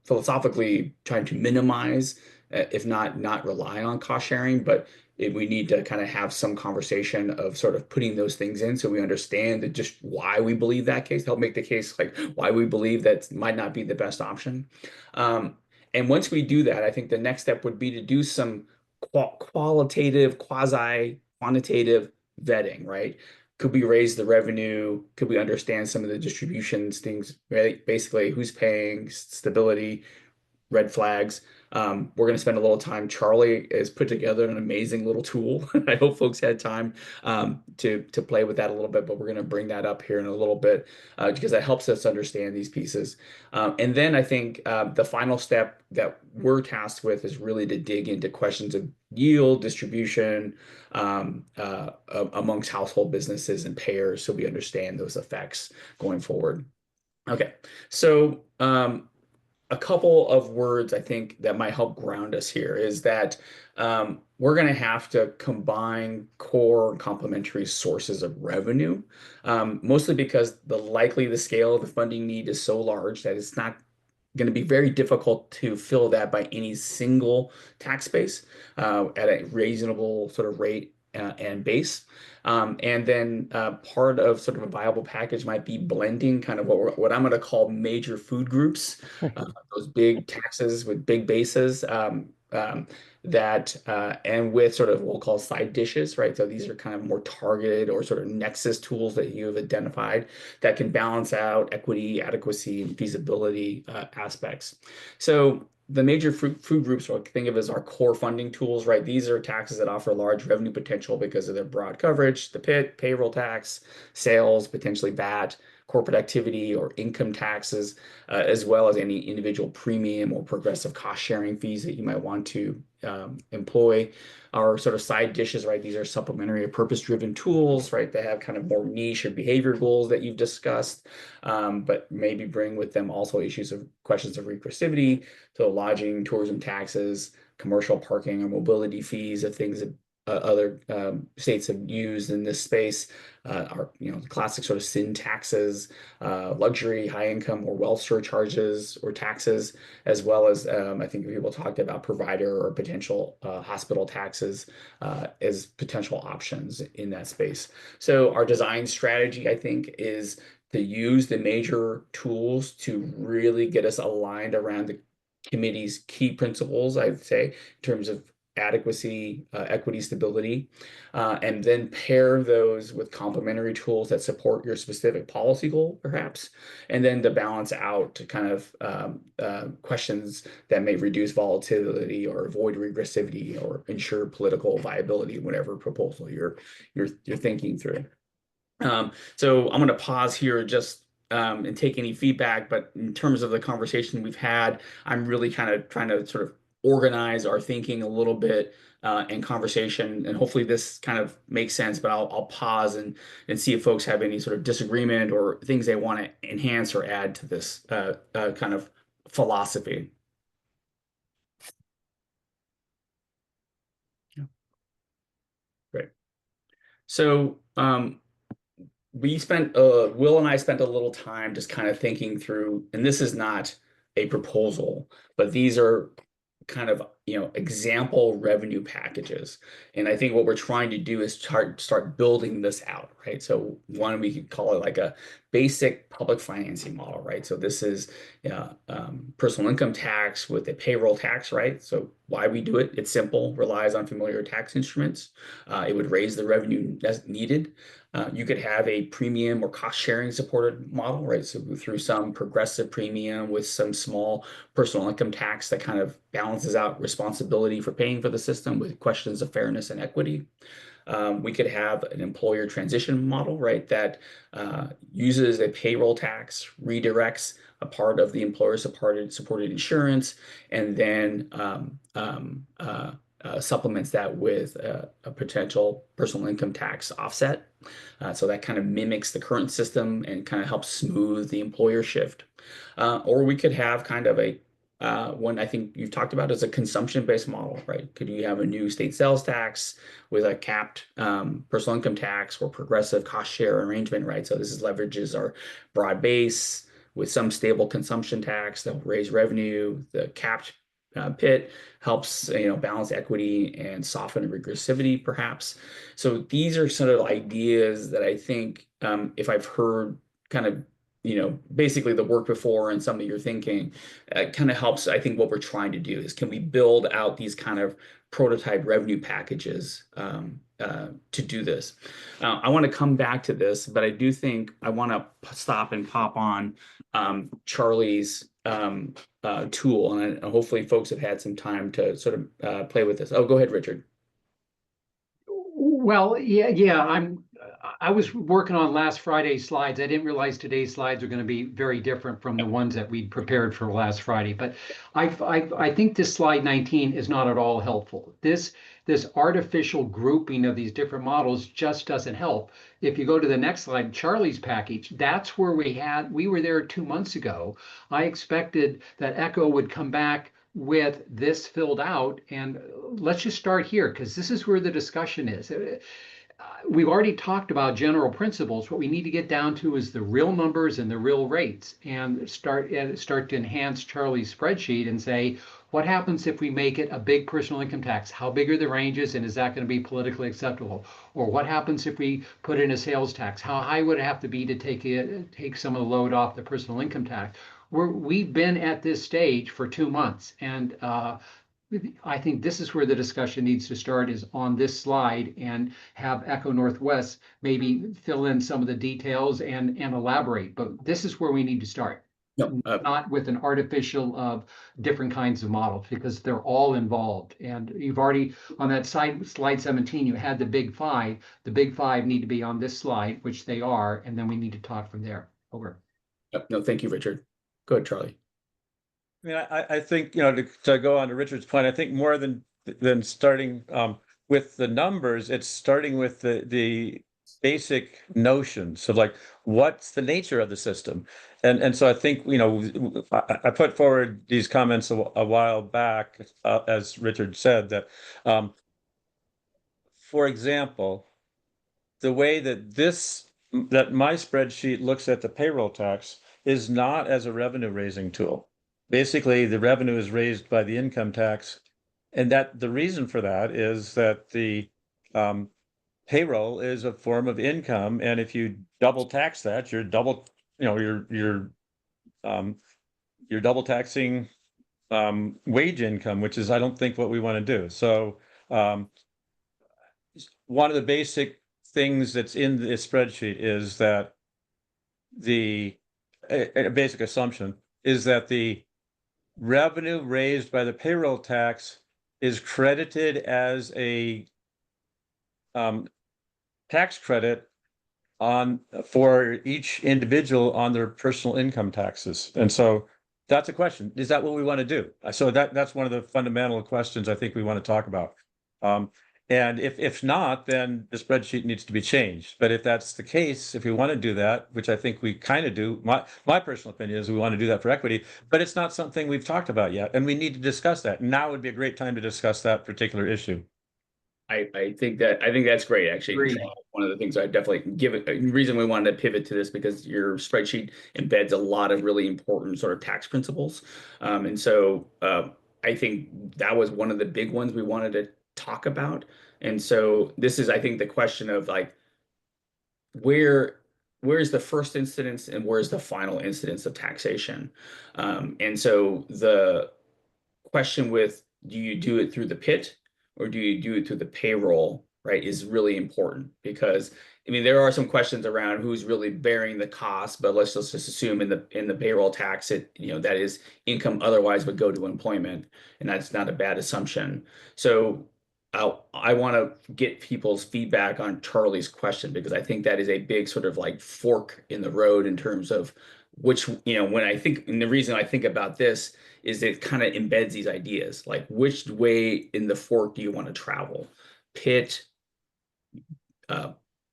philosophically trying to minimize, if not rely on cost sharing, but we need to kind of have some conversation of sort of putting those things in so we understand that just why we believe that case, help make the case like why we believe that might not be the best option. And once we do that, I think the next step would be to do some qualitative, quasi-quantitative vetting, right? Could we raise the revenue? Could we understand some of the distributions, things, right? Basically, who's paying, stability, red flags. We're going to spend a little time. Charlie has put together an amazing little tool. I hope folks had time to play with that a little bit, but we're going to bring that up here in a little bit because that helps us understand these pieces. And then I think the final step that we're tasked with is really to dig into questions of yield, distribution amongst household businesses and payers, so we understand those effects going forward. Okay, so a couple of words I think that might help ground us here is that we're going to have to combine core and complementary sources of revenue, mostly because the scale of the funding need is so large that it's not going to be very difficult to fill that by any single tax base at a reasonable sort of rate and base. And then part of sort of a viable package might be blending kind of what I'm going to call major food groups, those big taxes with big bases that and with sort of what we'll call side dishes, right? So these are kind of more targeted or sort of nexus tools that you have identified that can balance out equity, adequacy, and feasibility aspects. So the major food groups, or think of as our core funding tools, right? These are taxes that offer large revenue potential because of their broad coverage, the PIT, payroll tax, sales, potentially VAT, corporate activity or income taxes, as well as any individual premium or progressive cost sharing fees that you might want to employ. Our sort of side dishes, right? These are supplementary or purpose-driven tools, right? They have kind of more niche or behavior goals that you've discussed, but maybe bring with them also questions of regressivity, so lodging, tourism taxes, commercial parking or mobility fees, of things that other states have used in this space are, the classic sort of sin taxes, luxury, high income or wealth surcharges or taxes, as well as I think people talked about provider or potential hospital taxes as potential options in that space. So our design strategy, I think, is to use the major tools to really get us aligned around the committee's key principles, I'd say, in terms of adequacy, equity, stability, and then pair those with complementary tools that support your specific policy goal, perhaps, and then to balance out to kind of questions that may reduce volatility or avoid regressivity or ensure political viability, whatever proposal you're thinking through. So I'm going to pause here just and take any feedback, but in terms of the conversation we've had, I'm really kind of trying to sort of organize our thinking a little bit in conversation, and hopefully this kind of makes sense, but I'll pause and see if folks have any sort of disagreement or things they want to enhance or add to this kind of philosophy. Yeah. Great. So Will and I spent a little time just kind of thinking through, and this is not a proposal, but these are kind of, example revenue packages. And I think what we're trying to do is start building this out, right? So one, we could call it like a basic public financing model, right? So this is personal income tax with a payroll tax, right? So why we do it, it's simple, relies on familiar tax instruments. It would raise the revenue as needed. You could have a premium or cost sharing supported model, right? So through some progressive premium with some small personal income tax that kind of balances out responsibility for paying for the system with questions of fairness and equity. We could have an employer transition model, right, that uses a payroll tax, redirects a part of the employer supported insurance, and then supplements that with a potential personal income tax offset. So that kind of mimics the current system and kind of helps smooth the employer shift. Or we could have kind of a one I think you've talked about is a consumption-based model, right? Could you have a new state sales tax with a capped personal income tax or progressive cost share arrangement, right? So this leverages our broad base with some stable consumption tax that will raise revenue. The capped PIT helps balance equity and soften regressivity, perhaps. So these are sort of ideas that I think if I've heard kind of basically the work before and some of your thinking, kind of helps. I think what we're trying to do is, can we build out these kind of prototype revenue packages to do this? I want to come back to this, but I do think I want to stop and pop on Charlie's tool, and hopefully folks have had some time to sort of play with this. Oh, go ahead, Richard. Well, yeah, I was working on last Friday's slides. I didn't realize today's slides are going to be very different from the ones that we prepared for last Friday. But I think this slide 19 is not at all helpful. This artificial grouping of these different models just doesn't help. If you go to the next slide, Charlie's package, that's where we were there 2 months ago. I expected that Echo would come back with this filled out, and let's just start here, because this is where the discussion is. We've already talked about general principles. What we need to get down to is the real numbers and the real rates, and start to enhance Charlie's spreadsheet and say, what happens if we make it a big personal income tax? How big are the ranges, and is that going to be politically acceptable? Or what happens if we put in a sales tax? How high would it have to be to take some of the load off the personal income tax? We've been at this stage for 2 months, and I think this is where the discussion needs to start, is on this slide, and have Echo Northwest maybe fill in some of the details and elaborate. But this is where we need to start. No, Not with an artificial of different kinds of models, because they're all involved. And you've already, on that slide 17, you had the big five. The big five need to be on this slide, which they are, and then we need to talk from there. Over. no, thank you, Richard. Go ahead, Charlie. I mean, I think, to go on to Richard's point, I think more than starting with the numbers, it's starting with the basic notions of, like, what's the nature of the system. And so I think, I put forward these comments a while back, as Richard said, that, for example, the way that my spreadsheet looks at the payroll tax is not as a revenue raising tool. Basically, the revenue is raised by the income tax, and that the reason for that is that the payroll is a form of income, and if you double tax that, you're double taxing wage income, which is, I don't think, what we want to do. So one of the basic things that's in this spreadsheet is that a basic assumption is that the revenue raised by the payroll tax is credited as a tax credit for each individual on their personal income taxes. And so that's a question. Is that what we want to do? So that's one of the fundamental questions I think we want to talk about. And if not, then the spreadsheet needs to be changed. But if that's the case, if we want to do that, which I think we kind of do, my personal opinion is we want to do that for equity, but it's not something we've talked about yet, and we need to discuss that. Now would be a great time to discuss that particular issue. I think that's great, actually. Agreed. One of the things I definitely give it a reason we wanted to pivot to this, because your spreadsheet embeds a lot of really important sort of tax principles. And so I think that was one of the big ones we wanted to talk about. And so this is, I think, the question of, like, where's the first incidence and where's the final incidence of taxation? And so the question with, do you do it through the PIT or do you do it through the payroll, right, is really important, because I mean, there are some questions around who's really bearing the cost, but let's just assume in the payroll tax, that is income otherwise would go to employment, and that's not a bad assumption. So I want to get people's feedback on Charlie's question, because I think that is a big sort of like fork in the road in terms of which, when I think, and the reason I think about this is it kind of embeds these ideas, like which way in the fork do you want to travel? PIT,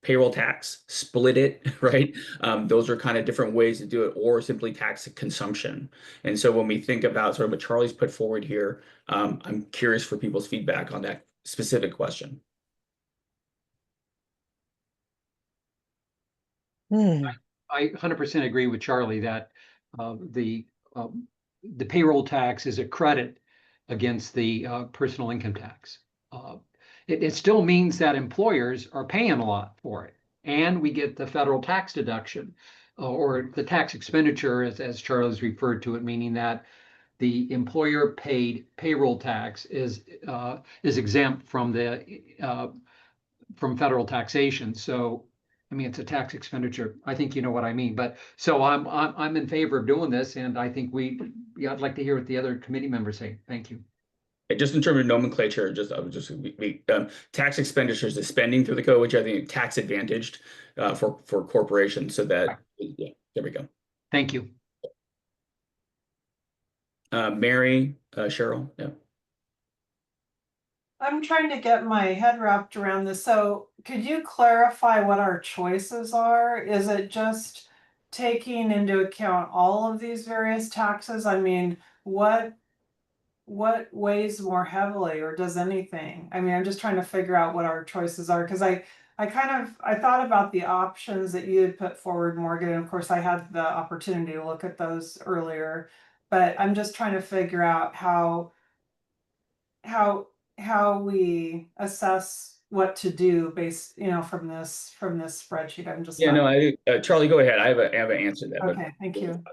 payroll tax, split it, right? Those are kind of different ways to do it, or simply tax consumption. And so when we think about sort of what Charlie's put forward here, I'm curious for people's feedback on that specific question. I 100% agree with Charlie that the payroll tax is a credit against the personal income tax. It still means that employers are paying a lot for it, and we get the federal tax deduction. or the tax expenditure, as Charlie's referred to it, meaning that the employer paid payroll tax is exempt from from federal taxation. So, I mean, it's a tax expenditure. I think you know what I mean. But so I'm in favor of doing this, and I think I'd like to hear what the other committee members say. Thank you. Just in terms of nomenclature, tax expenditures is spending through the code, which I think tax advantaged for corporations. So that, yeah, there we go. Thank you. Mary, Cheryl, yeah. I'm trying to get my head wrapped around this. So could you clarify what our choices are? Is it just taking into account all of these various taxes? I mean, what weighs more heavily, or does anything? I mean, I'm just trying to figure out what our choices are, because I thought about the options that you had put forward, Morgan, and of course I had the opportunity to look at those earlier, but I'm just trying to figure out how we assess what to do based, from this spreadsheet. I'm just Yeah, not. no, Charlie, go ahead. I have an answer to that. Okay, thank you.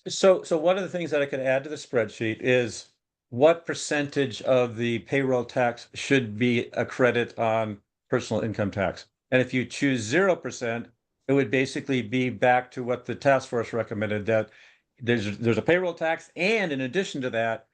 So one of the things that I could add to the spreadsheet is what percentage of the payroll tax should be a credit on personal income tax? And if you choose 0%, it would basically be back to what the task force recommended, that there's a payroll tax, and in addition to that,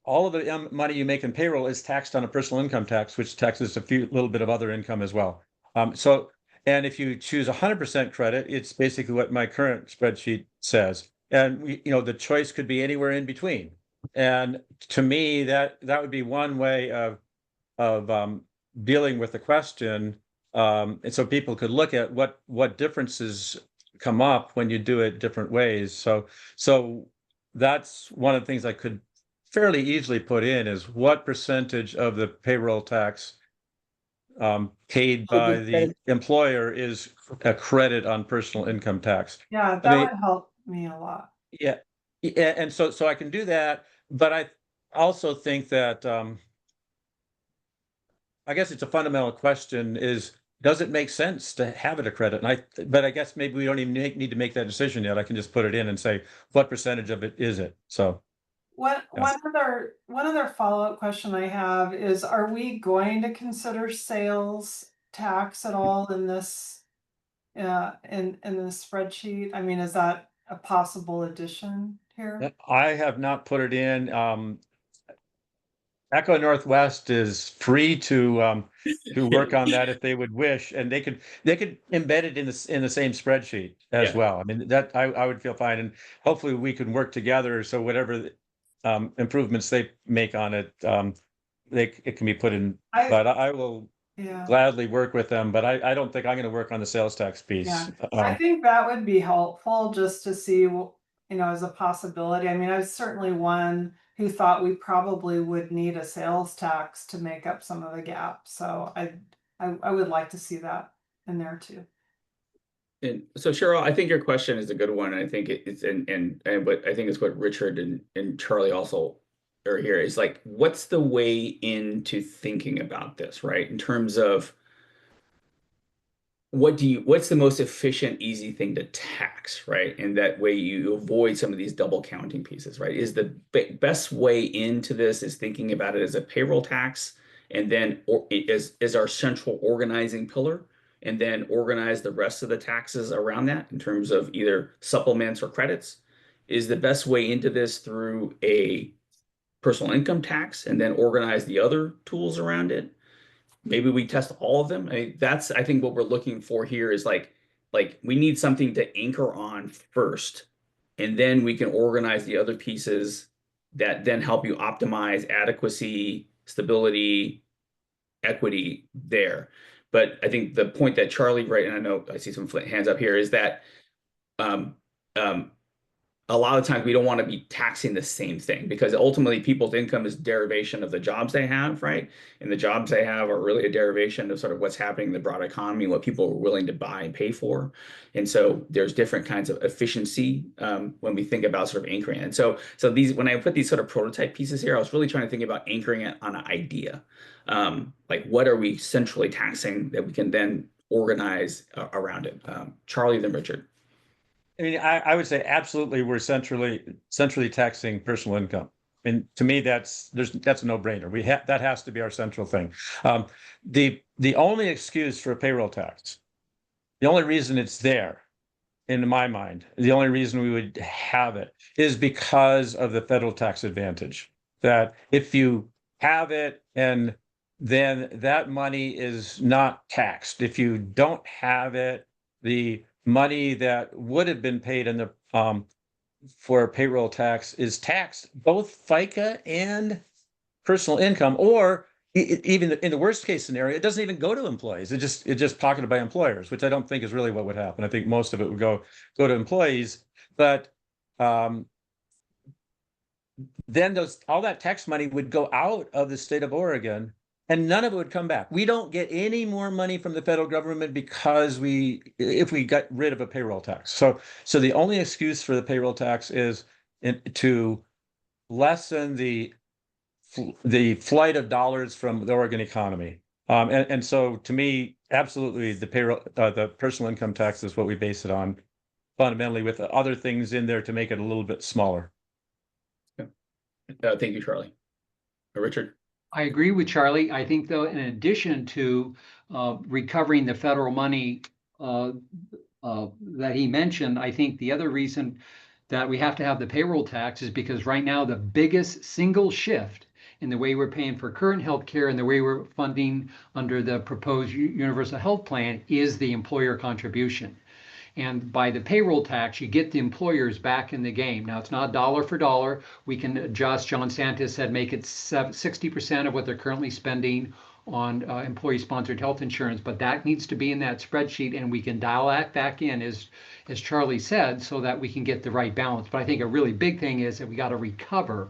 all of the money you make in payroll is taxed on a personal income tax, which taxes a little bit of other income as well. And if you choose 100% credit, it's basically what my current spreadsheet says. And the choice could be anywhere in between. And to me, that would be one way of dealing with the question. And so people could look at what differences come up when you do it different ways. So that's one of the things I could fairly easily put in, is what percentage of the payroll tax paid by the employer is a credit on personal income tax. Yeah, that would help me a lot. Yeah, and so I can do that, but I also think that I guess it's a fundamental question: is does it make sense to have it a credit? But I guess maybe we don't even need to make that decision yet. I can just put it in and say what percentage of it is it. So. One other follow-up question I have is, are we going to consider sales tax at all in this in this spreadsheet? I mean, is that a possible addition here? I have not put it in. Echo Northwest is free to work on that if they would wish, and they could embed it in the same spreadsheet as well. I mean, that I would feel fine, and hopefully we can work together. So whatever improvements they make on it, it can be put in. But I will gladly work with them. But I don't think I'm going to work on the sales tax piece. Yeah, I think that would be helpful, just to see, as a possibility. I mean, I was certainly one who thought we probably would need a sales tax to make up some of the gap. So I would like to see that in there too. And so, Cheryl, I think your question is a good one. I think it's and what I think is what Richard and Charlie also are here is like, what's the way into thinking about this, right? In terms of what's the most efficient, easy thing to tax, right? And that way you avoid some of these double counting pieces, right? Is the best way into this is thinking about it as a payroll tax, and then is our central organizing pillar, and then organize the rest of the taxes around that in terms of either supplements or credits? Is the best way into this through a personal income tax and then organize the other tools around it? Maybe we test all of them. I think what we're looking for here is like we need something to anchor on first, and then we can organize the other pieces that then help you optimize adequacy, stability, equity there. But I think the point that Charlie, right, and I know I see some hands up here, is that a lot of times we don't want to be taxing the same thing, because ultimately people's income is derivation of the jobs they have, right? And the jobs they have are really a derivation of sort of what's happening in the broad economy, what people are willing to buy and pay for. And so there's different kinds of efficiency when we think about sort of anchoring. And so when I put these sort of prototype pieces here, I was really trying to think about anchoring it on an idea. Like, what are we centrally taxing that we can then organize around it? Charlie, then Richard. I mean, I would say absolutely we're centrally taxing personal income. And to me, that's a no-brainer. That has to be our central thing. The only excuse for a payroll tax, the only reason it's there, in my mind, the only reason we would have it is because of the federal tax advantage. That if you have it and then that money is not taxed. If you don't have it, the money that would have been paid in the for payroll tax is taxed, both FICA and personal income, or even in the worst case scenario, it doesn't even go to employees. It's just pocketed by employers, which I don't think is really what would happen. I think most of it would go to employees, but then all that tax money would go out of the state of Oregon and none of it would come back. We don't get any more money from the federal government because if we got rid of a payroll tax. So the only excuse for the payroll tax is to lessen the flight of dollars from the Oregon economy. And so to me, absolutely, the personal income tax is what we base it on, fundamentally, with other things in there to make it a little bit smaller. Thank you, Charlie. Richard? I agree with Charlie. I think, though, in addition to recovering the federal money that he mentioned, I think the other reason that we have to have the payroll tax is because right now the biggest single shift in the way we're paying for current health care and the way we're funding under the proposed universal health plan is the employer contribution. And by the payroll tax, you get the employers back in the game. Now, it's not dollar for dollar. We can adjust. John Santis said make it 60% of what they're currently spending on employee-sponsored health insurance, but that needs to be in that spreadsheet, and we can dial that back in, as Charlie said, so that we can get the right balance. But I think a really big thing is that we got to recover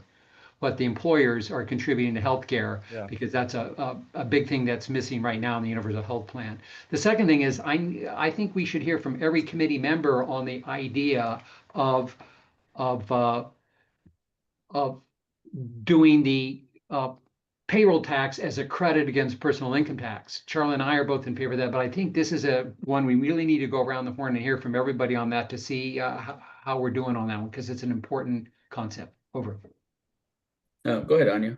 what the employers are contributing to healthcare, because that's a big thing that's missing right now in the universal health plan. The second thing is I think we should hear from every committee member on the idea of doing the payroll tax as a credit against personal income tax. Charlie and I are both in favor of that, but I think this is one we really need to go around the horn and hear from everybody on that to see how we're doing on that one, because it's an important concept. Over. Go ahead, Anya.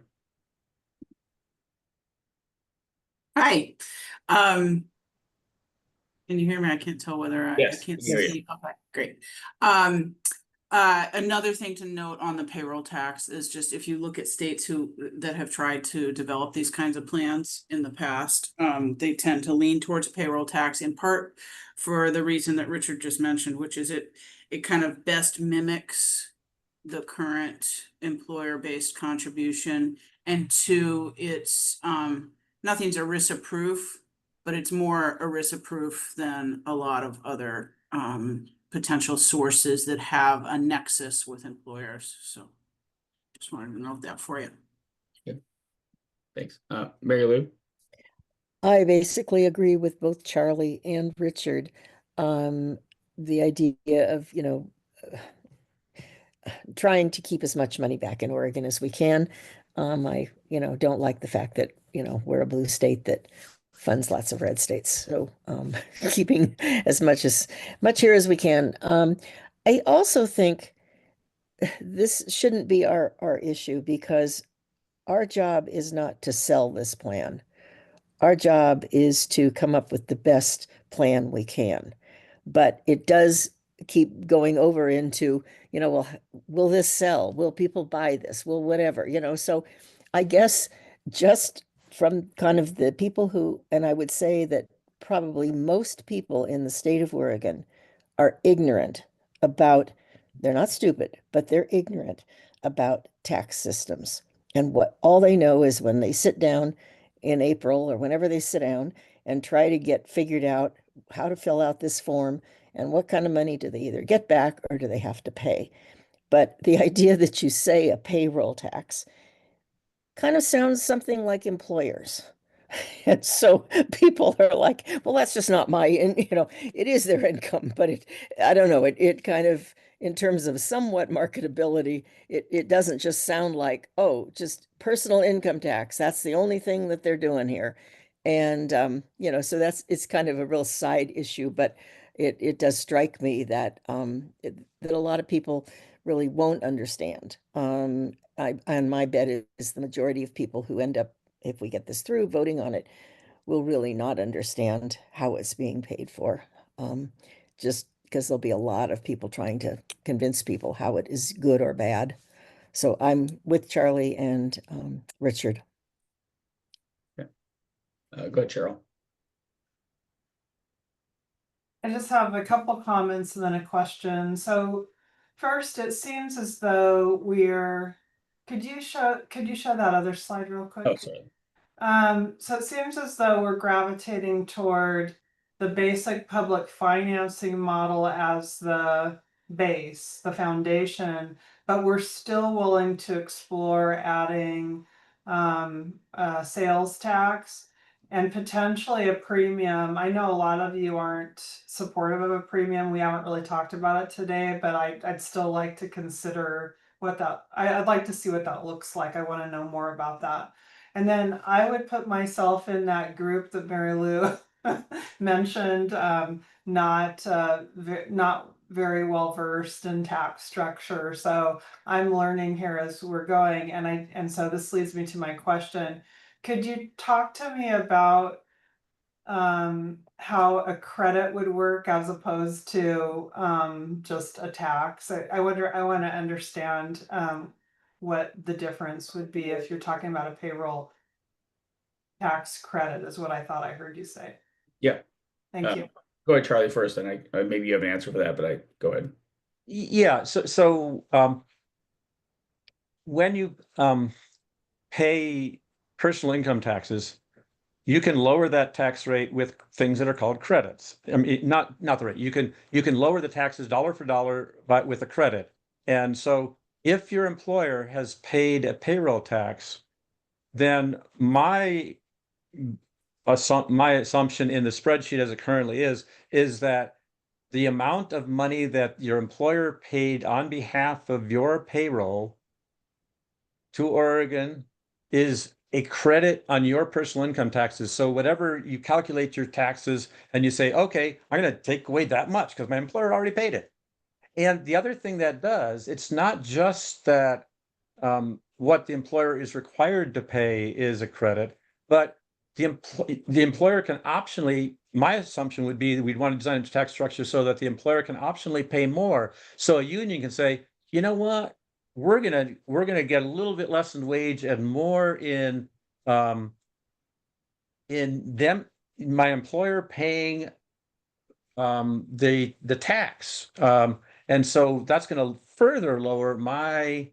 Hi. Can you hear me? I can't tell whether I Yes, can't we can hear see. Okay, great. Another thing to note on the payroll tax is just if you look at states that have tried to develop these kinds of plans in the past, they tend to lean towards payroll tax, in part for the reason that Richard just mentioned, which is it kind of best mimics the current employer-based contribution, and two, it's nothing's ERISA proof, but it's more ERISA proof than a lot of other potential sources that have a nexus with employers. So just wanted to note that for you. Yeah. Thanks. Mary Lou? I basically agree with both Charlie and Richard. The idea of, trying to keep as much money back in Oregon as we can. I, don't like the fact that, we're a blue state that funds lots of red states. So keeping as much here as we can. I also think this shouldn't be our issue, because our job is not to sell this plan. Our job is to come up with the best plan we can. But it does keep going over into, well, will this sell? Will people buy this? Will whatever, so I guess just from kind of the people who, and I would say that probably most people in the state of Oregon are ignorant about, they're not stupid, but they're ignorant about tax systems. And all they know is when they sit down in April or whenever they sit down and try to get figured out how to fill out this form and what kind of money do they either get back or do they have to pay. But the idea that you say a payroll tax kind of sounds something like employers. And so people are like, well, that's just not it is their income, but I don't know, it kind of, in terms of somewhat marketability, it doesn't just sound like, oh, just personal income tax. That's the only thing that they're doing here. And, so it's kind of a real side issue, but it does strike me that that a lot of people really won't understand. And my bet is the majority of people who end up, if we get this through, voting on it, will really not understand how it's being paid for. Just because there'll be a lot of people trying to convince people how it is good or bad. So I'm with Charlie and Richard. Go ahead, Cheryl. I just have a couple comments and then a question. So first, it seems as though could you show that other slide real quick? Oh, sorry. So it seems as though we're gravitating toward the basic public financing model as the base, the foundation, but we're still willing to explore adding sales tax and potentially a premium. I know a lot of you aren't supportive of a premium. We haven't really talked about it today, but I'd still like to consider what that, I'd like to see what that looks like. I want to know more about that. And then I would put myself in that group that Mary Lou mentioned, not very well versed in tax structure. So I'm learning here as we're going. And so this leads me to my question. Could you talk to me about how a credit would work as opposed to just a tax? I want to understand what the difference would be if you're talking about a payroll tax credit is what I thought I heard you say. Yeah. Thank you. Go ahead, Charlie, first, and I maybe you have an answer for that, but go ahead. Yeah, so when you pay personal income taxes, you can lower that tax rate with things that are called credits. I mean, not the rate. You can lower the taxes dollar for dollar, but with a credit. And so if your employer has paid a payroll tax, then my assumption in the spreadsheet as it currently is that the amount of money that your employer paid on behalf of your payroll to Oregon is a credit on your personal income taxes. So whatever you calculate your taxes and you say, okay, I'm going to take away that much because my employer already paid it. And the other thing that does, it's not just that what the employer is required to pay is a credit, but the employer can optionally, my assumption would be that we'd want to design a tax structure so that the employer can optionally pay more. So a union can say, you know what, we're gonna get a little bit less in wage and more in my employer paying the tax. And so that's going to further lower my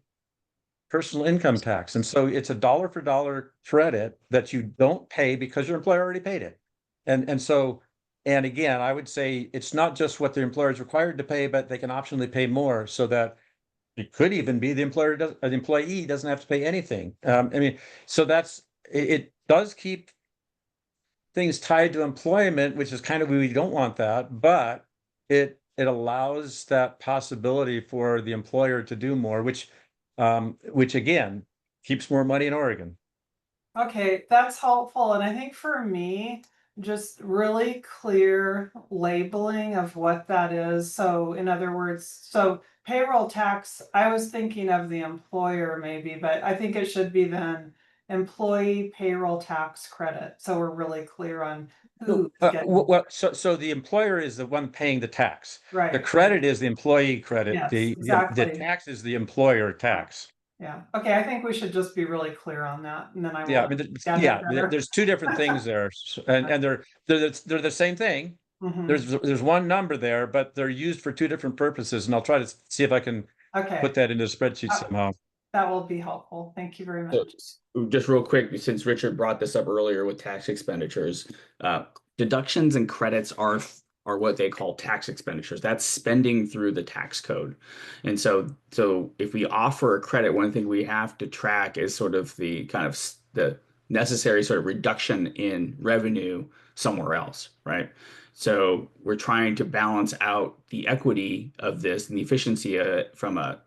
personal income tax. And so it's a dollar for dollar credit that you don't pay because your employer already paid it. And again, I would say it's not just what the employer is required to pay, but they can optionally pay more so that it could even be the employee doesn't have to pay anything. I mean, so it does keep things tied to employment, which is kind of, we don't want that, but it allows that possibility for the employer to do more, which again keeps more money in Oregon. Okay, that's helpful. And I think for me, just really clear labeling of what that is. So in other words, so payroll tax, I was thinking of the employer maybe, but I think it should be then employee payroll tax credit. So we're really clear on who. Well, so the employer is the one paying the tax. Right. The credit is the employee credit. Yes, the exactly. tax is the employer tax. Yeah. Okay. I think we should just be really clear on that, and then I will. Yeah, I mean, there's two different things there, and they're the same thing. Mhm. There's one number there, but they're used for two different purposes, and I'll try to see if I can put that into a spreadsheet somehow. That will be helpful. Thank you very much. Just real quick, since Richard brought this up earlier with tax expenditures, deductions and credits are what they call tax expenditures. That's spending through the tax code. And so if we offer a credit, one thing we have to track is sort of the kind of the necessary sort of reduction in revenue somewhere else, right? So we're trying to balance out the equity of this and the efficiency from a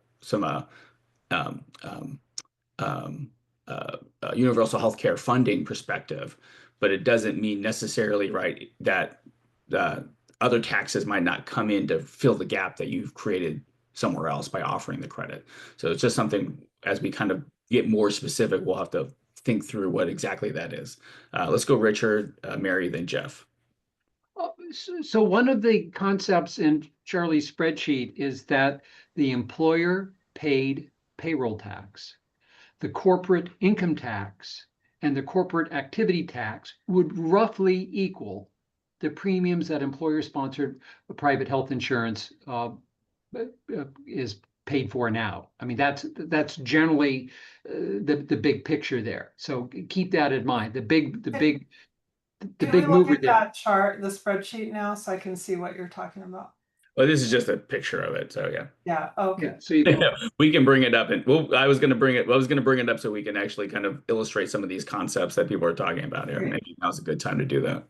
universal healthcare funding perspective, but it doesn't mean necessarily, right, that other taxes might not come in to fill the gap that you've created somewhere else by offering the credit. So it's just something, as we kind of get more specific, we'll have to think through what exactly that is. Let's go Richard, Mary, then Jeff. So one of the concepts in Charlie's spreadsheet is that the employer paid payroll tax. The corporate income tax and the corporate activity tax would roughly equal the premiums that employer-sponsored private health insurance is paid for now. I mean, that's generally the big picture there. So keep that in mind. The big Can we look mover at there. that chart, the spreadsheet now, so I can see what you're talking about? Well, this is just a picture of it, so yeah. Yeah, okay. Yeah, so you We can bring it up, and well, I was going to bring it up so we can actually kind of illustrate some of these concepts that people are talking about here. Great. Maybe now's a good time to do that.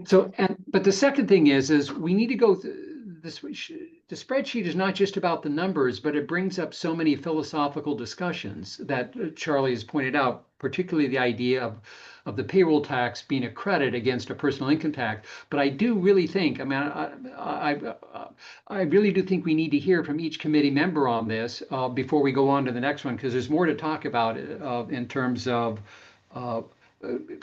So, but the second thing is we need to go the spreadsheet is not just about the numbers, but it brings up so many philosophical discussions that Charlie has pointed out, particularly the idea of the payroll tax being a credit against a personal income tax. But I do really think, I mean, I really do think we need to hear from each committee member on this before we go on to the next one, because there's more to talk about in terms of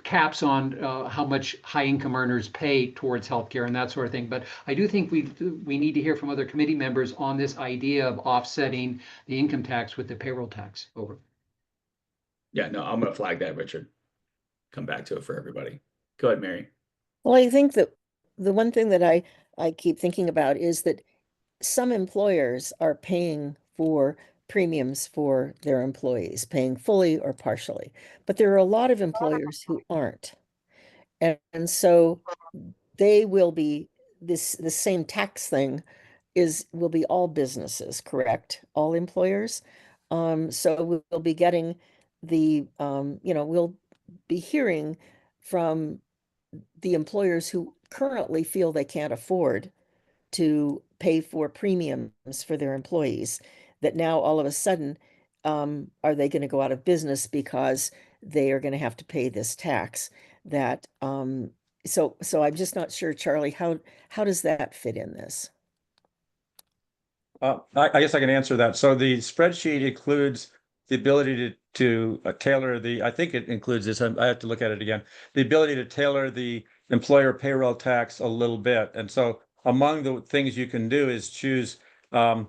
caps on how much high income earners pay towards healthcare and that sort of thing. But I do think we need to hear from other committee members on this idea of offsetting the income tax with the payroll tax. Over. Yeah, no, I'm going to flag that, Richard. Come back to it for everybody. Go ahead, Mary. Well, I think that the one thing that I keep thinking about is that some employers are paying for premiums for their employees, paying fully or partially. But there are a lot of employers who aren't. And so they will be the same tax thing will be all businesses, correct? All employers. So we'll be getting we'll be hearing from the employers who currently feel they can't afford to pay for premiums for their employees, that now all of a sudden, are they going to go out of business because they are going to have to pay this tax? That so I'm just not sure, Charlie, how does that fit in this? I guess I can answer that. So the spreadsheet includes the ability to tailor I think it includes this, I have to look at it again, the ability to tailor the employer payroll tax a little bit. And so among the things you can do is choose how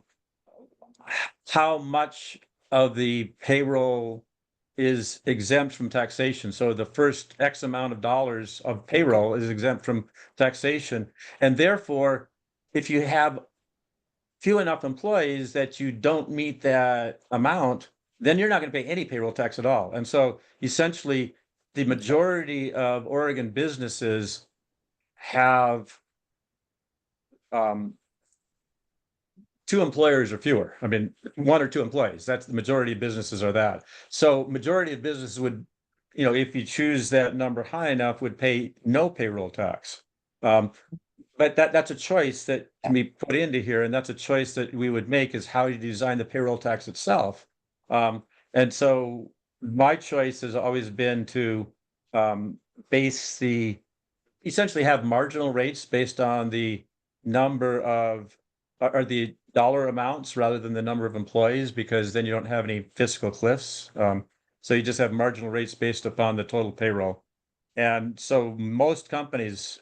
much of the payroll is exempt from taxation. So the first X amount of dollars of payroll is exempt from taxation. And therefore, if you have few enough employees that you don't meet that amount, then you're not going to pay any payroll tax at all. And so essentially, the majority of Oregon businesses have 2 employers or fewer. I mean, 1 or 2 employees. That's the majority of businesses are that. So majority of businesses would, if you choose that number high enough, would pay no payroll tax. But that's a choice that can be put into here, and that's a choice that we would make, is how you design the payroll tax itself. And so my choice has always been to essentially have marginal rates based on the number of or the dollar amounts rather than the number of employees, because then you don't have any fiscal cliffs. So you just have marginal rates based upon the total payroll. And so most companies,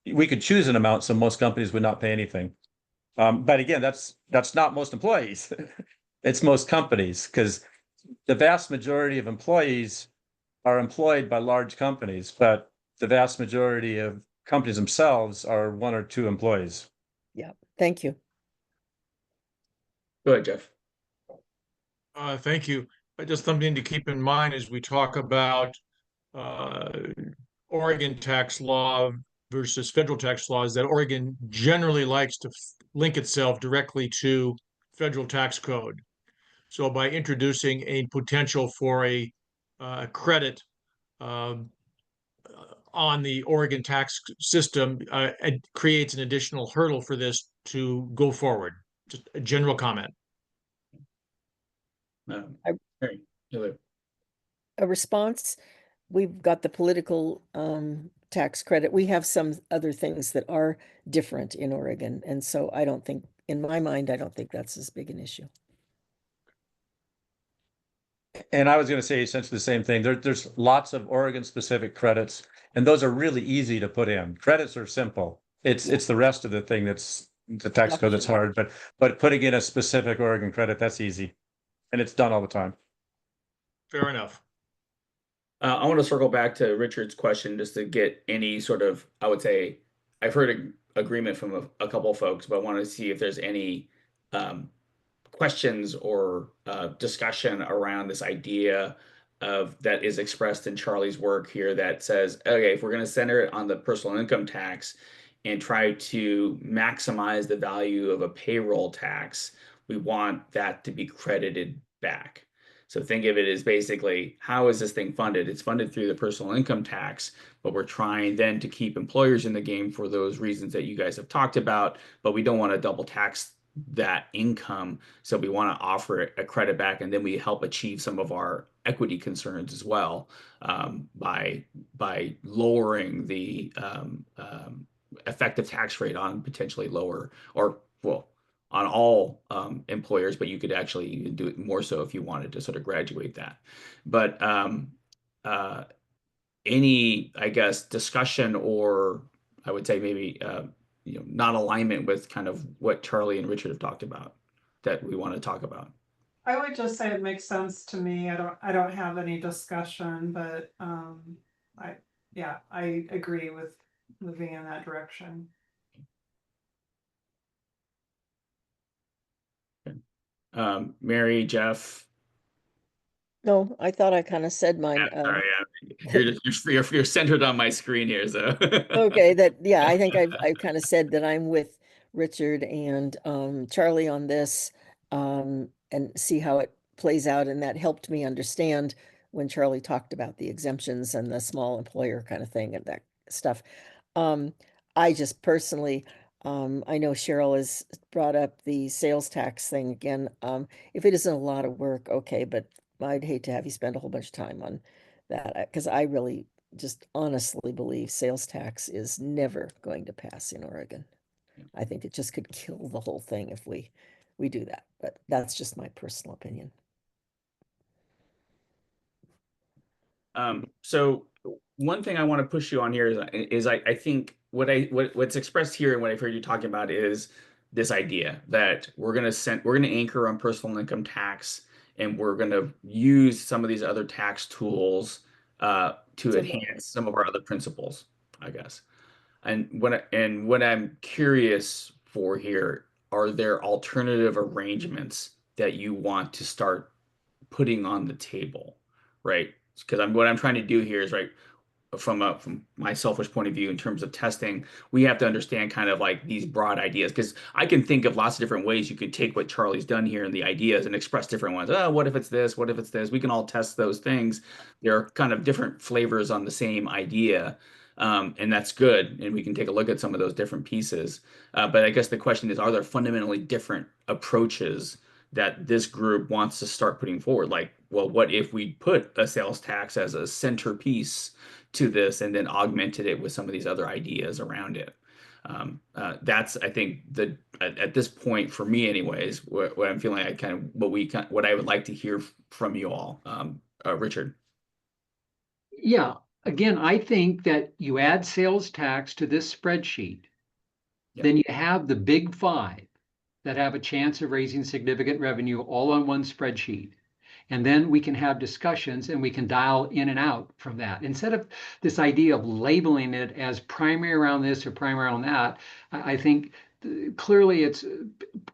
we could choose an amount, so most companies would not pay anything. But again, that's not most employees. It's most companies, because the vast majority of employees are employed by large companies, but the vast majority of companies themselves are 1 or 2 employees. Yeah, thank you. Go ahead, Jeff. Thank you. Just something to keep in mind as we talk about Oregon tax law versus federal tax laws, that Oregon generally likes to link itself directly to federal tax code. So by introducing a potential for a credit on the Oregon tax system, it creates an additional hurdle for this to go forward. Just a general comment. Mary, A response we've got the political tax credit. We have some other things that are different in Oregon. And so I don't think, in my mind, I don't think that's as big an issue. And I was going to say essentially the same thing. There's lots of Oregon specific credits, and those are really easy to put in. Credits are simple. It's the rest of the thing that's the tax code that's hard, but putting in a specific Oregon credit, that's easy. And it's done all the time. Fair enough. I want to circle back to Richard's question just to get any sort of, I would say, I've heard agreement from a couple of folks, but I want to see if there's any questions or discussion around this idea of that is expressed in Charlie's work here that says, okay, if we're going to center it on the personal income tax and try to maximize the value of a payroll tax, we want that to be credited back. So think of it as basically, how is this thing funded? It's funded through the personal income tax, but we're trying then to keep employers in the game for those reasons that you guys have talked about, but we don't want to double tax that income. So we want to offer a credit back, and then we help achieve some of our equity concerns as well by lowering the effective tax rate on potentially lower, or well, on all employers, but you could actually even do it more so if you wanted to sort of graduate that. But any, I guess, discussion, or I would say maybe not alignment with kind of what Charlie and Richard have talked about that we want to talk about. I would just say it makes sense to me. I don't have any discussion, but I agree with moving in that direction. Mary, Jeff. No, I thought I kind of said mine. Sorry, you're centered on my screen here, so. Okay, I think I've kind of said that I'm with Richard and Charlie on this, and see how it plays out. And that helped me understand when Charlie talked about the exemptions and the small employer kind of thing and that stuff. I just personally, I know Cheryl has brought up the sales tax thing again. If it isn't a lot of work, okay, but I'd hate to have you spend a whole bunch of time on that, because I really just honestly believe sales tax is never going to pass in Oregon. I think it just could kill the whole thing if we do that, but that's just my personal opinion. So one thing I want to push you on here is I think what's expressed here and what I've heard you talking about is this idea that we're gonna anchor on personal income tax, and we're gonna use some of these other tax tools to enhance some of our other principles, I guess. And what I'm curious for here, are there alternative arrangements that you want to start putting on the table, right? Because what I'm trying to do here is, right, from my selfish point of view in terms of testing, we have to understand kind of like these broad ideas, because I can think of lots of different ways you could take what Charlie's done here and the ideas and express different ones. Oh, what if it's this? What if it's this? We can all test those things. There are kind of different flavors on the same idea. And that's good. And we can take a look at some of those different pieces. But I guess the question is, are there fundamentally different approaches that this group wants to start putting forward? Like, well, what if we put a sales tax as a centerpiece to this and then augmented it with some of these other ideas around it? That's, I think, at this point for me anyways, what I'm feeling like what I would like to hear from you all. Richard. Yeah, again, I think that you add sales tax to this spreadsheet, then you have the big five that have a chance of raising significant revenue all on one spreadsheet. And then we can have discussions and we can dial in and out from that. Instead of this idea of labeling it as primary around this or primary around that, I think clearly it's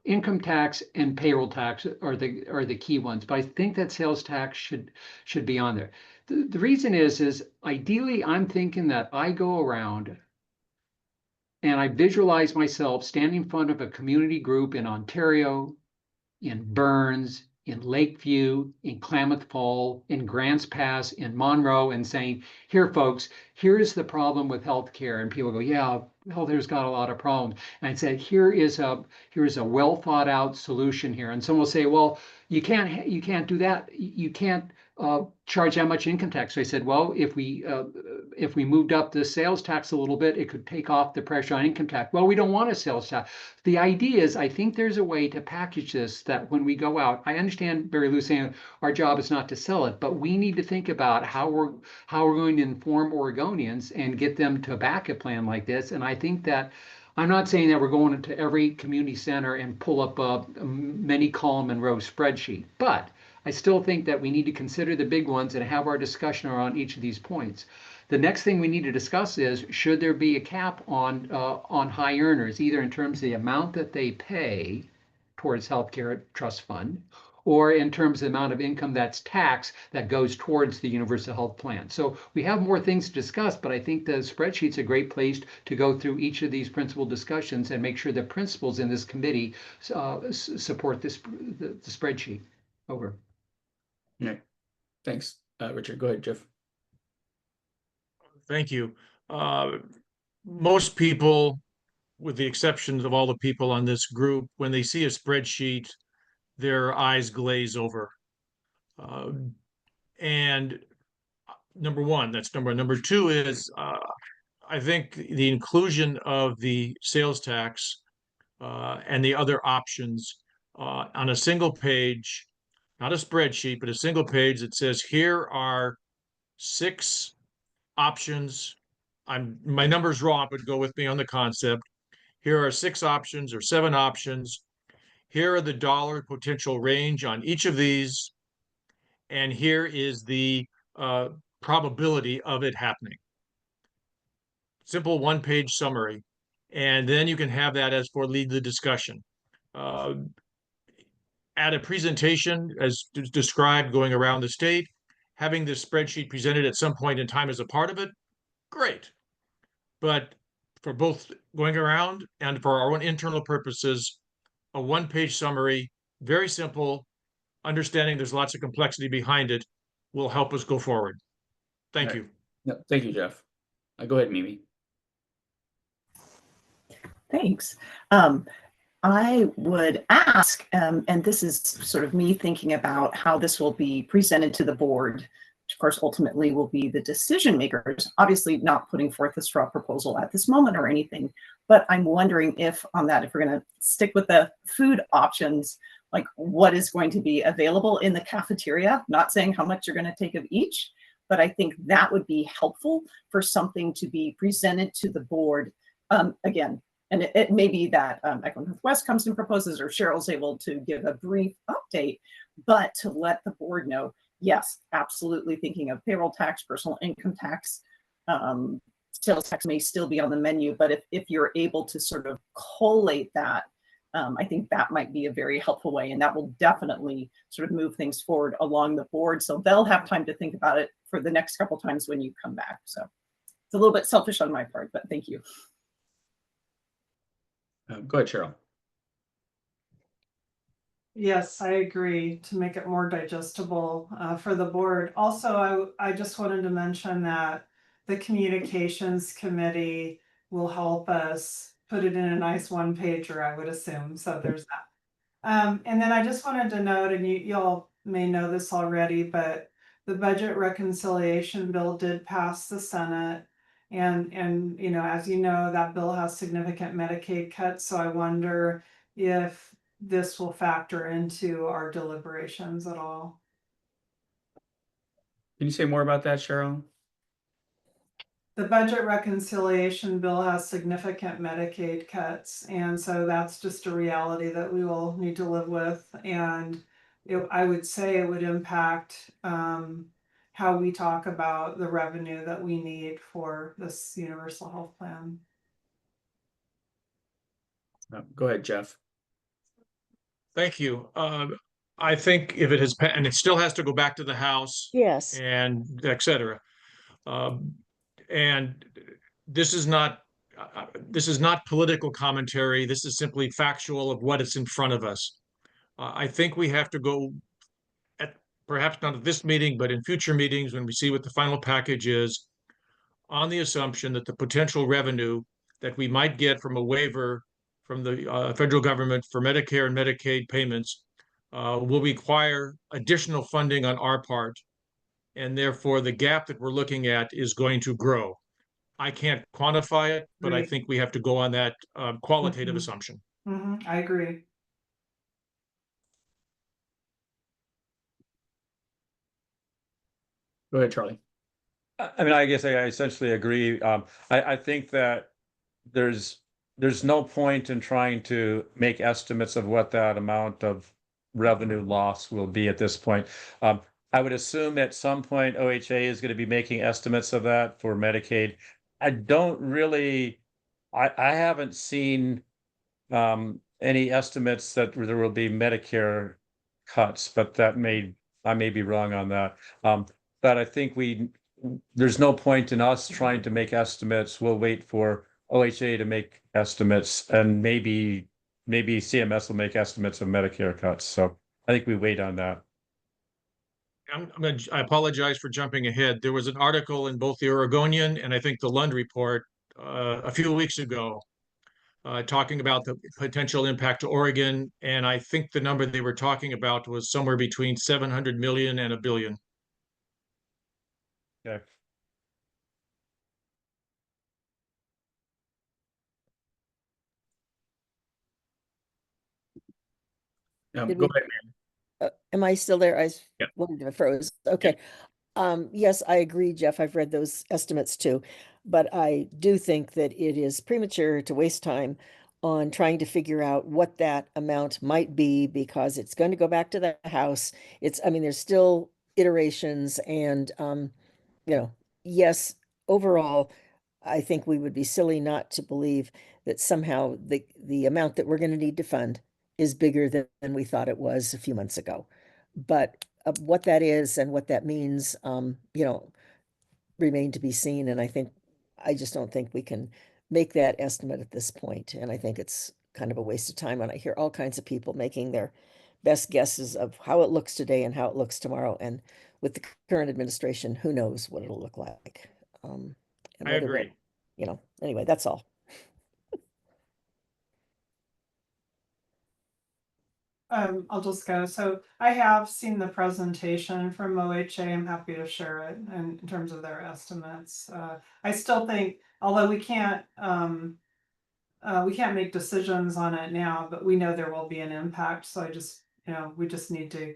income tax and payroll tax are the key ones. But I think that sales tax should be on there. The reason is ideally I'm thinking that I go around and I visualize myself standing in front of a community group in Ontario, in Burns, in Lakeview, in Klamath Fall, in Grants Pass, in Monroe, and saying, here, folks, here's the problem with healthcare. And people go, yeah, there's got a lot of problems. And I said, here's a well thought out solution here. And someone will say, well, you can't do that. You can't charge that much income tax. So I said, well, if we moved up the sales tax a little bit, it could take off the pressure on income tax. Well, we don't want a sales tax. The idea is, I think there's a way to package this that when we go out, I understand Barry Lou saying our job is not to sell it, but we need to think about how we're going to inform Oregonians and get them to back a plan like this. And I think that I'm not saying that we're going into every community center and pull up a many column and row spreadsheet, but I still think that we need to consider the big ones and have our discussion around each of these points. The next thing we need to discuss is, should there be a cap on high earners, either in terms of the amount that they pay towards healthcare trust fund, or in terms of the amount of income that's taxed that goes towards the universal health plan. So we have more things to discuss, but I think the spreadsheet's a great place to go through each of these principal discussions and make sure the principals in this committee support the spreadsheet. Over. Yeah, thanks, Richard. Go ahead, Jeff. Thank you. Most people, with the exceptions of all the people on this group, when they see a spreadsheet, their eyes glaze over. And number one, that's number one. Number two is, I think the inclusion of the sales tax and the other options on a single page, not a spreadsheet, but a single page that says, here are 6 options. My number's wrong, but go with me on the concept. Here are 6 options or 7 options. Here are the dollar potential range on each of these. And here is the probability of it happening. Simple one-page summary. And then you can have that as for lead the discussion. At a presentation, as described, going around the state, having this spreadsheet presented at some point in time as a part of it, great. But for both going around and for our own internal purposes, a one-page summary, very simple, understanding there's lots of complexity behind it, will help us go forward. Thank you. No, thank you, Jeff. Go ahead, Mimi. Thanks. I would ask, and this is sort of me thinking about how this will be presented to the board, which of course ultimately will be the decision makers, obviously not putting forth a straw proposal at this moment or anything, but I'm wondering if on that, if we're going to stick with the food options, like what is going to be available in the cafeteria, not saying how much you're going to take of each, but I think that would be helpful for something to be presented to the board. Again, and it may be that Echo Northwest comes and proposes, or Cheryl's able to give a brief update, but to let the board know, yes, absolutely thinking of payroll tax, personal income tax, sales tax may still be on the menu, but if you're able to sort of collate that, I think that might be a very helpful way, and that will definitely sort of move things forward along the board. So they'll have time to think about it for the next couple times when you come back. So it's a little bit selfish on my part, but thank you. Go ahead, Cheryl. Yes, I agree, to make it more digestible for the board. Also, I just wanted to mention that the communications committee will help us put it in a nice one pager, I would assume. So there's that. And then I just wanted to note, and y'all may know this already, but the budget reconciliation bill did pass the Senate. And you know, as you know, that bill has significant Medicaid cuts. So I wonder if this will factor into our deliberations at all. Can you say more about that, Cheryl? The budget reconciliation bill has significant Medicaid cuts, and so that's just a reality that we will need to live with. And I would say it would impact how we talk about the revenue that we need for this universal health plan. Go ahead, Jeff. Thank you. I think if it has, and it still has to go back to the House. Yes. And et cetera. And this is not political commentary. This is simply factual of what is in front of us. I think we have to go perhaps not at this meeting, but in future meetings when we see what the final package is, on the assumption that the potential revenue that we might get from a waiver from the federal government for Medicare and Medicaid payments will require additional funding on our part, and therefore the gap that we're looking at is going to grow. I can't quantify it, but I Right. think we have to go on that qualitative Mhm. assumption. I agree. Go ahead, Charlie. I mean, I guess I essentially agree. I think that there's no point in trying to make estimates of what that amount of revenue loss will be at this point. I would assume at some point OHA is going to be making estimates of that for Medicaid. I don't really, I haven't seen any estimates that there will be Medicare cuts, but I may be wrong on that. But I think there's no point in us trying to make estimates. We'll wait for OHA to make estimates, and maybe CMS will make estimates of Medicare cuts. So I think we wait on that. I apologize for jumping ahead. There was an article in both the Oregonian and I think the Lund Report a few weeks ago talking about the potential impact to Oregon, and I think the number they were talking about was somewhere between 700 million and $1 billion. Okay. Did Go we- ahead. Am I still there? Yeah. Wondered if I froze. Okay. Yes, I agree, Jeff. I've read those estimates too, but I do think that it is premature to waste time on trying to figure out what that amount might be because it's going to go back to the House. I mean, there's still iterations and, yes, overall, I think we would be silly not to believe that somehow the amount that we're going to need to fund is bigger than we thought it was a few months ago. But what that is and what that means, remain to be seen. And I just don't think we can make that estimate at this point. And I think it's kind of a waste of time when I hear all kinds of people making their best guesses of how it looks today and how it looks tomorrow. And with the current administration, who knows what it'll look like. And I whether agree. anyway, that's all. I'll just go. So I have seen the presentation from OHA. I'm happy to share it in terms of their estimates. I still think, although we can't make decisions on it now, but we know there will be an impact. So we just need to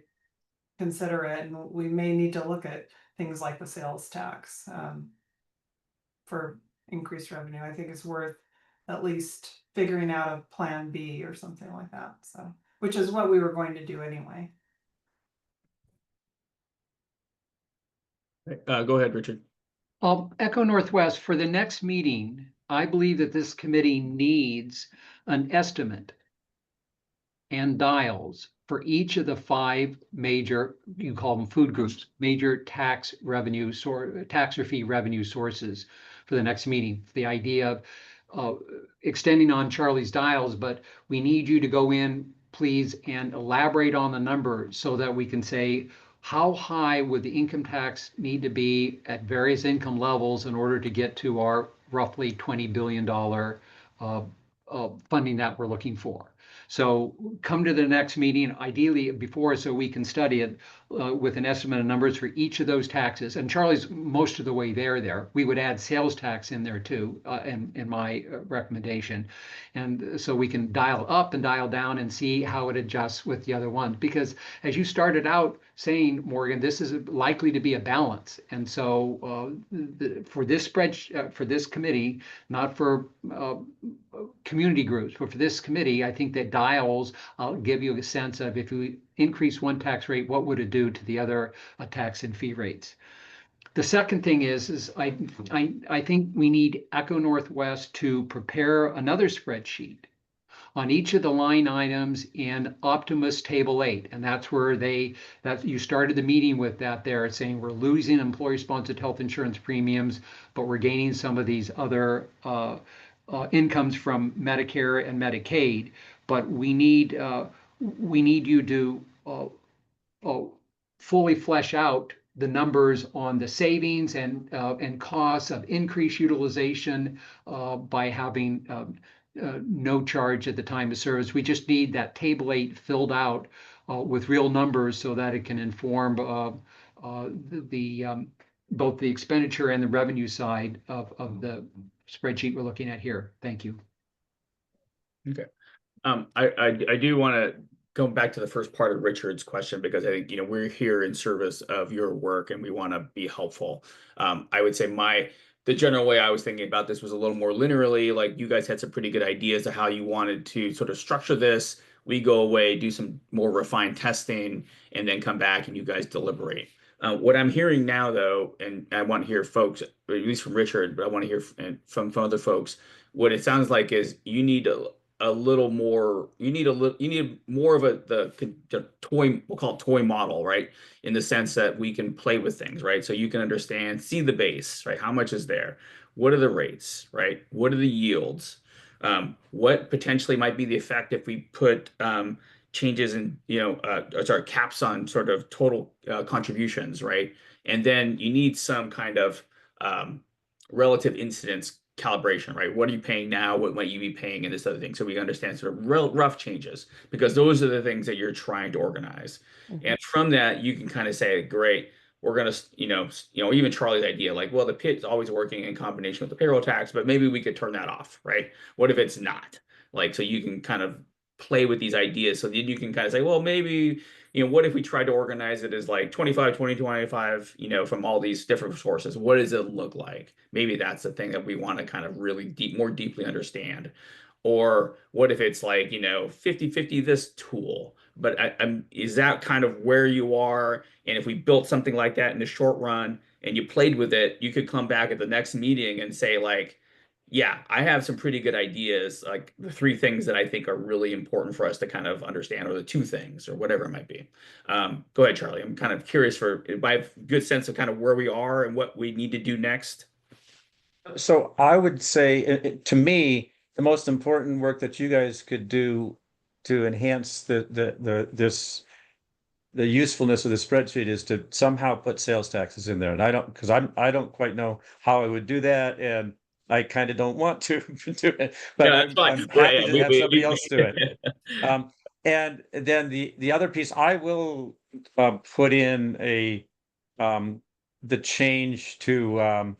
consider it, and we may need to look at things like the sales tax for increased revenue. I think it's worth at least figuring out a plan B or something like that. So, which is what we were going to do anyway. Go ahead, Richard. Echo Northwest, for the next meeting, I believe that this committee needs an estimate and dials for each of the 5 major, you call them food groups, major tax or fee revenue sources for the next meeting. The idea of extending on Charlie's dials, but we need you to go in, please, and elaborate on the number so that we can say, how high would the income tax need to be at various income levels in order to get to our roughly $20 billion funding that we're looking for? So come to the next meeting, ideally before, so we can study it with an estimate of numbers for each of those taxes. And Charlie's most of the way there. We would add sales tax in there too, in my recommendation. And so we can dial up and dial down and see how it adjusts with the other ones. Because as you started out saying, Morgan, this is likely to be a balance. And so for this for this committee, not for community groups, but for this committee, I think that dials give you a sense of if you increase one tax rate, what would it do to the other tax and fee rates? The second thing is I think we need Echo Northwest to prepare another spreadsheet on each of the line items in Optimus Table 8. And that's where you started the meeting with that there, saying we're losing employer-sponsored health insurance premiums, but we're gaining some of these other incomes from Medicare and Medicaid. But we need you to fully flesh out the numbers on the savings and costs of increased utilization by having no charge at the time of service. We just need that table 8 filled out with real numbers so that it can inform both the expenditure and the revenue side of the spreadsheet we're looking at here. Thank you. Okay. I do want to go back to the first part of Richard's question, because I think, we're here in service of your work and we want to be helpful. I would say the general way I was thinking about this was a little more linearly, like you guys had some pretty good ideas of how you wanted to sort of structure this. We go away, do some more refined testing, and then come back and you guys deliberate. What I'm hearing now, though, and I want to hear folks, at least from Richard, but I want to hear from other folks, what it sounds like is you need a little more, you need more of the toy, we'll call it toy model, right? In the sense that we can play with things, right? So you can understand, see the base, right? How much is there? What are the rates, right? What are the yields? What potentially might be the effect if we put changes in, caps on sort of total contributions, right? And then you need some kind of relative incidence calibration, right? What are you paying now? What might you be paying and this other thing? So we understand sort of rough changes, because those are the things that you're trying to organize. Mhm. And from that, you can kind of say, great, we're going to, even Charlie's idea, like, well, the PIT is always working in combination with the payroll tax, but maybe we could turn that off, right? What if it's not? Like, so you can kind of play with these ideas. So then you can kind of say, well, maybe, what if we tried to organize it as like 25, 20, 25, from all these different sources? What does it look like? Maybe that's the thing that we want to kind of really more deeply understand. Or what if it's like, 50-50 this tool? But is that kind of where you are? And if we built something like that in the short run and you played with it, you could come back at the next meeting and say, like, yeah, I have some pretty good ideas, like the 3 things that I think are really important for us to kind of understand, or the 2 things, or whatever it might be. Go ahead, Charlie. I'm kind of curious if I have a good sense of kind of where we are and what we need to do next. So I would say, to me, the most important work that you guys could do to enhance the usefulness of the spreadsheet is to somehow put sales taxes in there. And I don't quite know how I would do that, and I kind of don't want to do it, but Yeah, that's fine. I'm happy to have somebody else do it. And then the other piece, I will put in the change to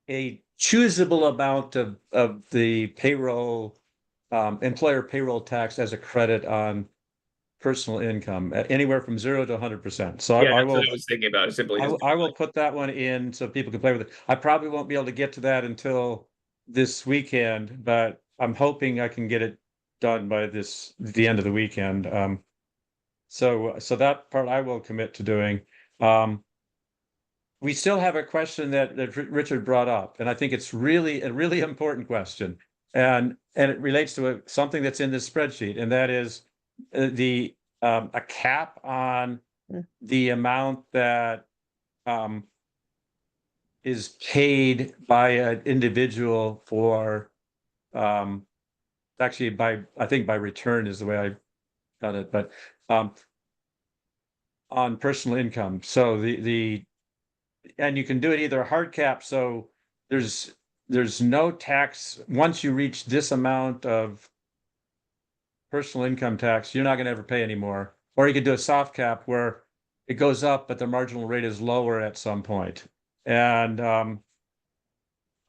a choosable amount of the payroll, employer payroll tax as a credit on personal income, anywhere from 0 to 100%. So Yeah, I that's will, what I was thinking about. Simply, I will put that one in so people can play with it. I probably won't be able to get to that until this weekend, but I'm hoping I can get it done by the end of the weekend. So that part I will commit to doing. We still have a question that Richard brought up, and I think it's really a really important question, and it relates to something that's in this spreadsheet, and that is a cap on the amount that is paid by an individual for actually I think by return is the way I got it, but on personal income. So and you can do it either a hard cap, so there's no tax once you reach this amount of personal income tax, you're not going to ever pay anymore. Or you could do a soft cap where it goes up, but the marginal rate is lower at some point. And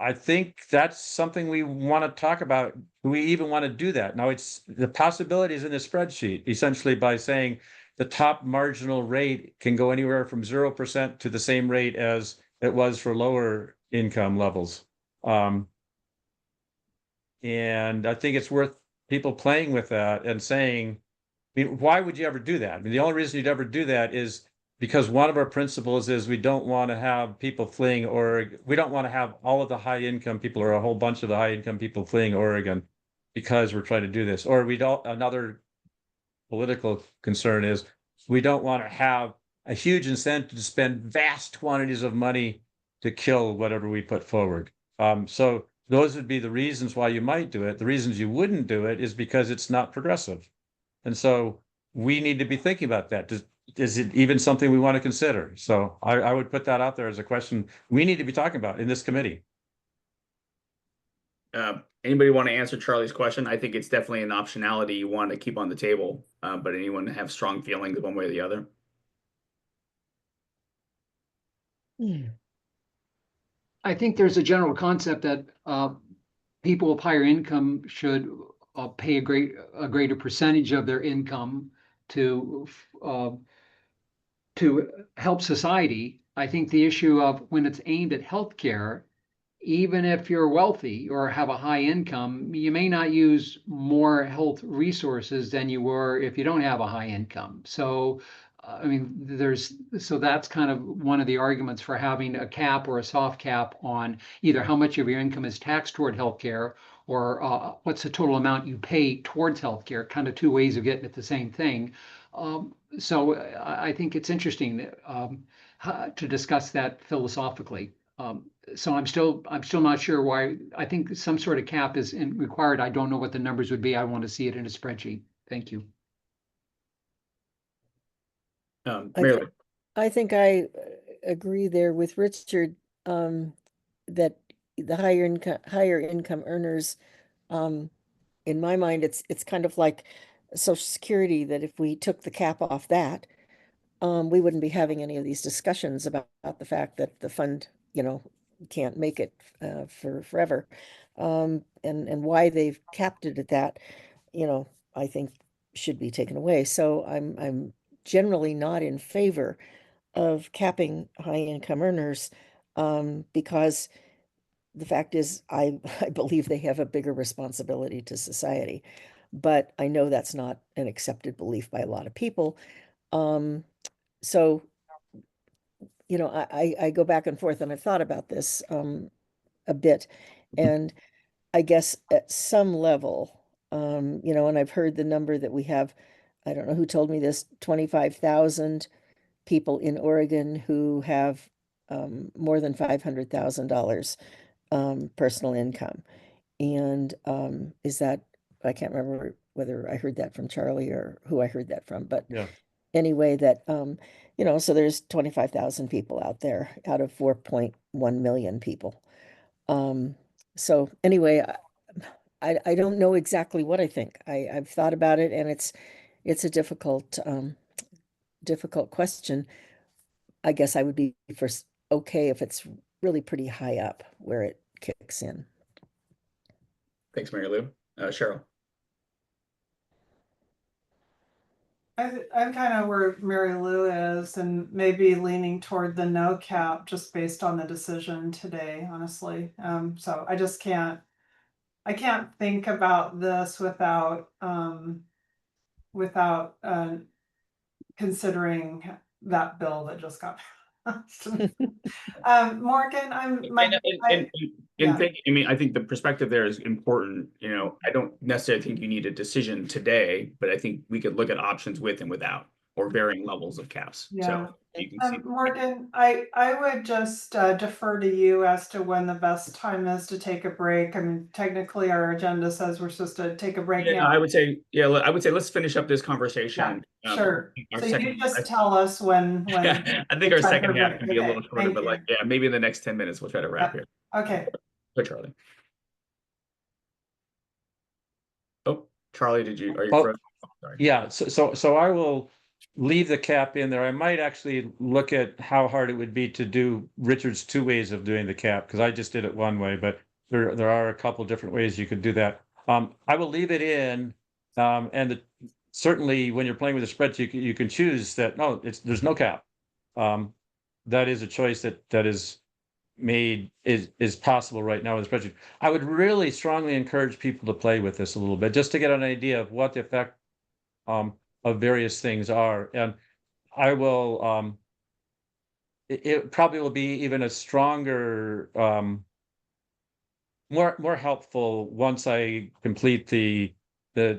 I think that's something we want to talk about. Do we even want to do that? Now, it's the possibilities in the spreadsheet, essentially by saying the top marginal rate can go anywhere from 0% to the same rate as it was for lower income levels. And I think it's worth people playing with that and saying, I mean, why would you ever do that? I mean, the only reason you'd ever do that is because one of our principles is we don't want to have people fleeing, or we don't want to have all of the high income people or a whole bunch of the high income people fleeing Oregon because we're trying to do this. Or another political concern is we don't want to have a huge incentive to spend vast quantities of money to kill whatever we put forward. So those would be the reasons why you might do it. The reasons you wouldn't do it is because it's not progressive. And so we need to be thinking about that. is it even something we want to consider? So I would put that out there as a question we need to be talking about in this committee. Anybody want to answer Charlie's question? I think it's definitely an optionality you want to keep on the table, but anyone have strong feelings one way or the other? I think there's a general concept that people of higher income should pay a greater percentage of their income to help society. I think the issue of when it's aimed at healthcare, even if you're wealthy or have a high income, you may not use more health resources than you were if you don't have a high income. So, I mean, so that's kind of one of the arguments for having a cap or a soft cap on either how much of your income is taxed toward healthcare or what's the total amount you pay towards healthcare, kind of two ways of getting at the same thing. So I think it's interesting to discuss that philosophically. So I'm still not sure why. I think some sort of cap is required. I don't know what the numbers would be. I want to see it in a spreadsheet. Thank you. Mary I think I agree there with Richard, that the higher income earners, in my mind, it's kind of like Social Security, that if we took the cap off that, we wouldn't be having any of these discussions about the fact that the fund, can't make it for forever. And why they've capped it at that, I think should be taken away. So I'm generally not in favor of capping high income earners, because the fact is, I believe they have a bigger responsibility to society. But I know that's not an accepted belief by a lot of people. So, I go back and forth, and I've thought about this a bit. And I guess at some level, and I've heard the number that we have, I don't know who told me this, 25,000 people in Oregon who have more than $500,000 personal income. And is that, I can't remember whether I heard that from Charlie or who I heard that from, but Yeah. anyway, that, so there's 25,000 people out there out of 4.1 million people. So anyway, I don't know exactly what I think. I've thought about it, and it's a difficult question. I guess I would be okay if it's really pretty high up where it kicks in. Thanks, Mary Lou. Cheryl. I'm kind of where Mary Lou is, and maybe leaning toward the no cap just based on the decision today, honestly. So I just can't think about this without considering that bill that just got passed. Morgan, I think the perspective there is important. I don't necessarily think you need a decision today, but I think we could look at options with and without, or varying levels of caps. Yeah. So you can see. Morgan, I would just defer to you as to when the best time is to take a break. I mean, technically our agenda says we're supposed to take a break now. I would say let's finish up this conversation. Sure. So you just tell us when. I think our second half can be a little shorter, but maybe in the next 10 minutes we'll try to wrap here. Okay. Go, Charlie. Oh, Charlie, are you frozen? Sorry. Yeah, so I will leave the cap in there. I might actually look at how hard it would be to do Richard's two ways of doing the cap, because I just did it one way, but there are a couple different ways you could do that. I will leave it in, and certainly when you're playing with a spreadsheet, you can choose that. No, there's no cap. That is a choice that is made is possible right now with the spreadsheet. I would really strongly encourage people to play with this a little bit, just to get an idea of what the effect of various things are. And I will it probably will be even a stronger more helpful once I complete the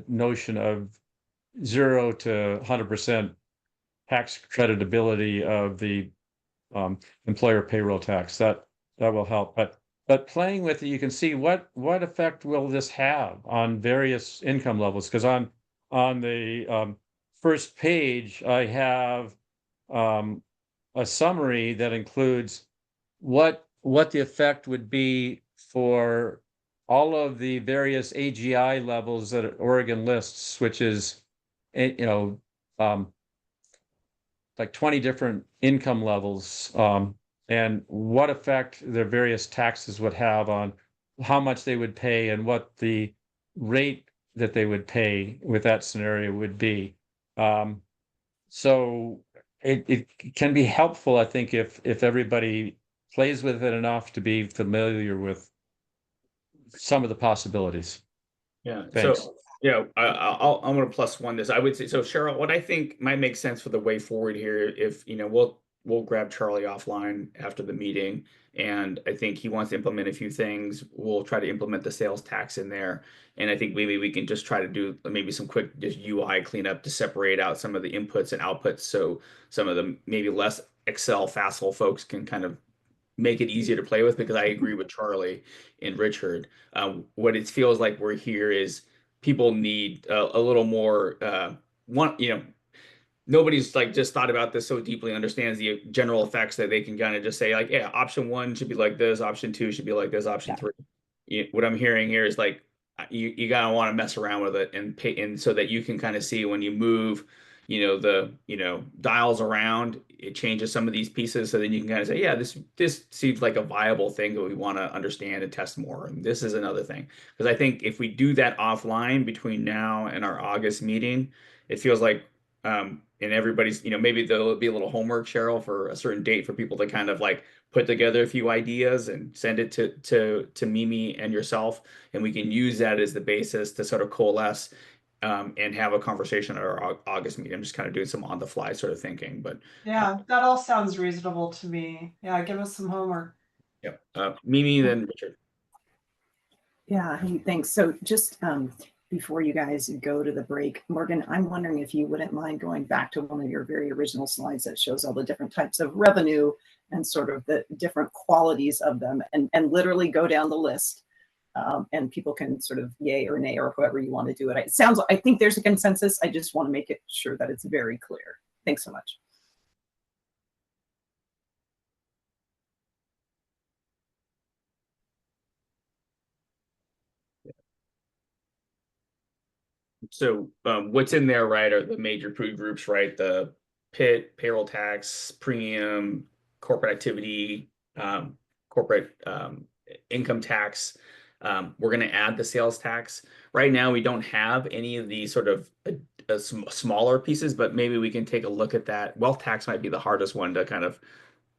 notion of 0 to 100% tax creditability of the employer payroll tax. That will help. But playing with it, you can see what effect will this have on various income levels, because on the first page, I have a summary that includes what the effect would be for all of the various AGI levels that Oregon lists, which is, like 20 different income levels, and what effect their various taxes would have on how much they would pay and what the rate that they would pay with that scenario would be. So it can be helpful, I think, if everybody plays with it enough to be familiar with some of the possibilities. Yeah. Thanks. So, I'm going to +1 this. I would say, so Cheryl, what I think might make sense for the way forward here, if, we'll grab Charlie offline after the meeting. And I think he wants to implement a few things. We'll try to implement the sales tax in there. And I think maybe we can just try to do maybe some quick just UI cleanup to separate out some of the inputs and outputs. So some of the maybe less Excel facile folks can kind of make it easier to play with, because I agree with Charlie and Richard. What it feels like we're here is people need a little more nobody's like just thought about this so deeply, understands the general effects that they can kind of just say like, yeah, option 1 should be like this, option 2 should be like this, option 3. What I'm hearing here is like you gotta want to mess around with it and pay, and so that you can kind of see when you move the dials around, it changes some of these pieces, so then you can kind of say, yeah, this seems like a viable thing that we want to understand and test more, and this is another thing. Because I think if we do that offline between now and our August meeting, it feels like and everybody's, maybe there'll be a little homework, Cheryl, for a certain date for people to kind of like put together a few ideas and send it to Mimi and yourself, and we can use that as the basis to sort of coalesce and have a conversation at our August meeting. I'm just kind of doing some on the fly sort of thinking, but Yeah, that all sounds reasonable to me. Yeah, give us some homework. yeah. Mimi, then Richard. Yeah, hey, thanks. So just before you guys go to the break, Morgan, I'm wondering if you wouldn't mind going back to one of your very original slides that shows all the different types of revenue and sort of the different qualities of them, and literally go down the list. And people can sort of yay or nay or however you want to do it. I think there's a consensus. I just want to make it sure that it's very clear. Thanks so much. So what's in there, right, are the major food groups, right? The PIT, payroll tax, premium, corporate activity, corporate income tax. We're going to add the sales tax. Right now, we don't have any of these sort of smaller pieces, but maybe we can take a look at that. Wealth tax might be the hardest one to kind of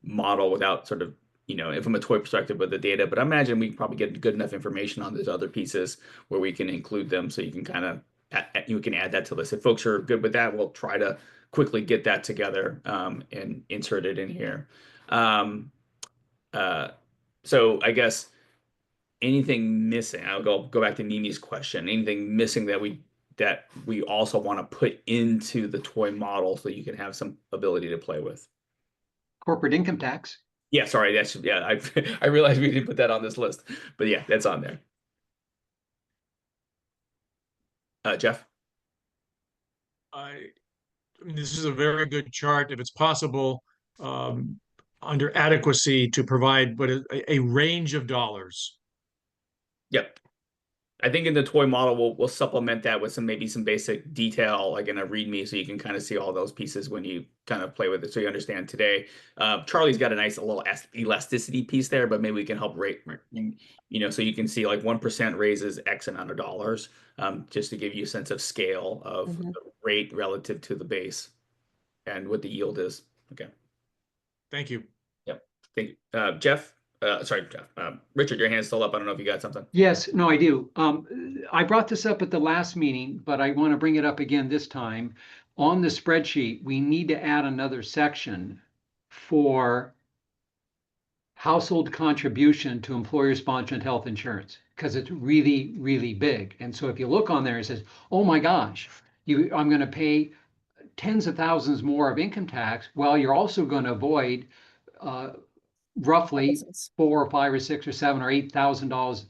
model without sort of, from a toy perspective with the data. But I imagine we can probably get good enough information on those other pieces where we can include them, so you can kind of you can add that to the list. If folks are good with that, we'll try to quickly get that together and insert it in here. So I guess anything missing, I'll go back to Mimi's question, anything missing that we also want to put into the toy model so you can have some ability to play with. Corporate income tax. Yeah, sorry, I realized we didn't put that on this list, but yeah, that's on there. Jeff? This is a very good chart. If it's possible, under adequacy, to provide a range of dollars. Yep. I think in the toy model, we'll supplement that with maybe some basic detail, like in a README, so you can kind of see all those pieces when you kind of play with it, so you understand today. Charlie's got a nice little elasticity piece there, but maybe we can help rate, so you can see like 1% raises X amount of dollars, just to give you a sense of scale of the rate relative to the base and what the yield is. Okay. Thank you. Yep. Thank you. Jeff? Sorry, Jeff. Richard, your hand's still up. I don't know if you got something. Yes, no, I do. I brought this up at the last meeting, but I want to bring it up again this time. On the spreadsheet, we need to add another section for household contribution to employer-sponsored health insurance, because it's really, really big. And so if you look on there, it says, oh my gosh, I'm going to pay tens of thousands more of income tax, while you're also going to avoid roughly $4 or $5 or $6 or $7 or $8,000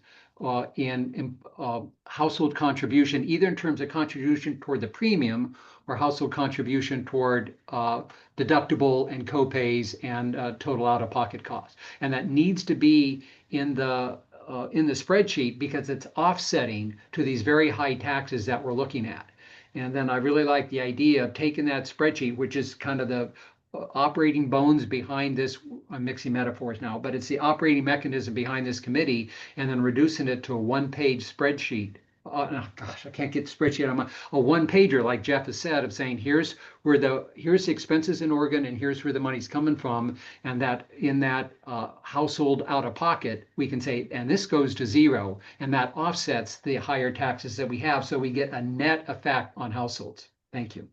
household contribution, either in terms of contribution toward the premium or household contribution toward deductible and copays and total out-of-pocket costs. And that needs to be in the spreadsheet because it's offsetting to these very high taxes that we're looking at. And then I really like the idea of taking that spreadsheet, which is kind of the operating bones behind this. I'm mixing metaphors now, but it's the operating mechanism behind this committee, and then reducing it to a one-page spreadsheet. Oh, gosh, I can't get spreadsheet on a one-pager, like Jeff has said, of saying here's the expenses in Oregon and here's where the money's coming from, and that in that household out of pocket we can say, and this goes to zero, and that offsets the higher taxes that we have, so we get a net effect on households. Thank you.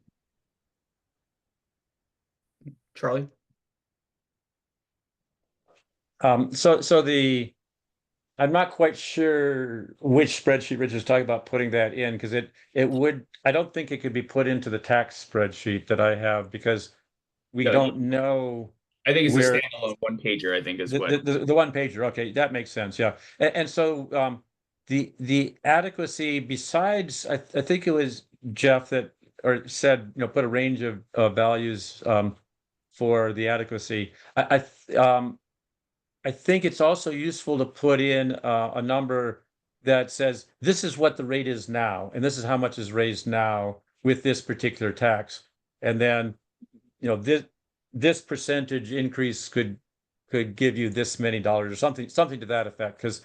Charlie? I'm not quite sure which spreadsheet Rich is talking about putting that in, because I don't think it could be put into the tax spreadsheet that I have, because we No, don't know. I think it's where a standalone one pager, I think is what. The one pager. Okay, that makes sense. Yeah. And so the adequacy, besides, I think it was Jeff that or said, put a range of values for the adequacy. I think it's also useful to put in a number that says this is what the rate is now, and this is how much is raised now with this particular tax. And then, this percentage increase could give you this many dollars or something to that effect, because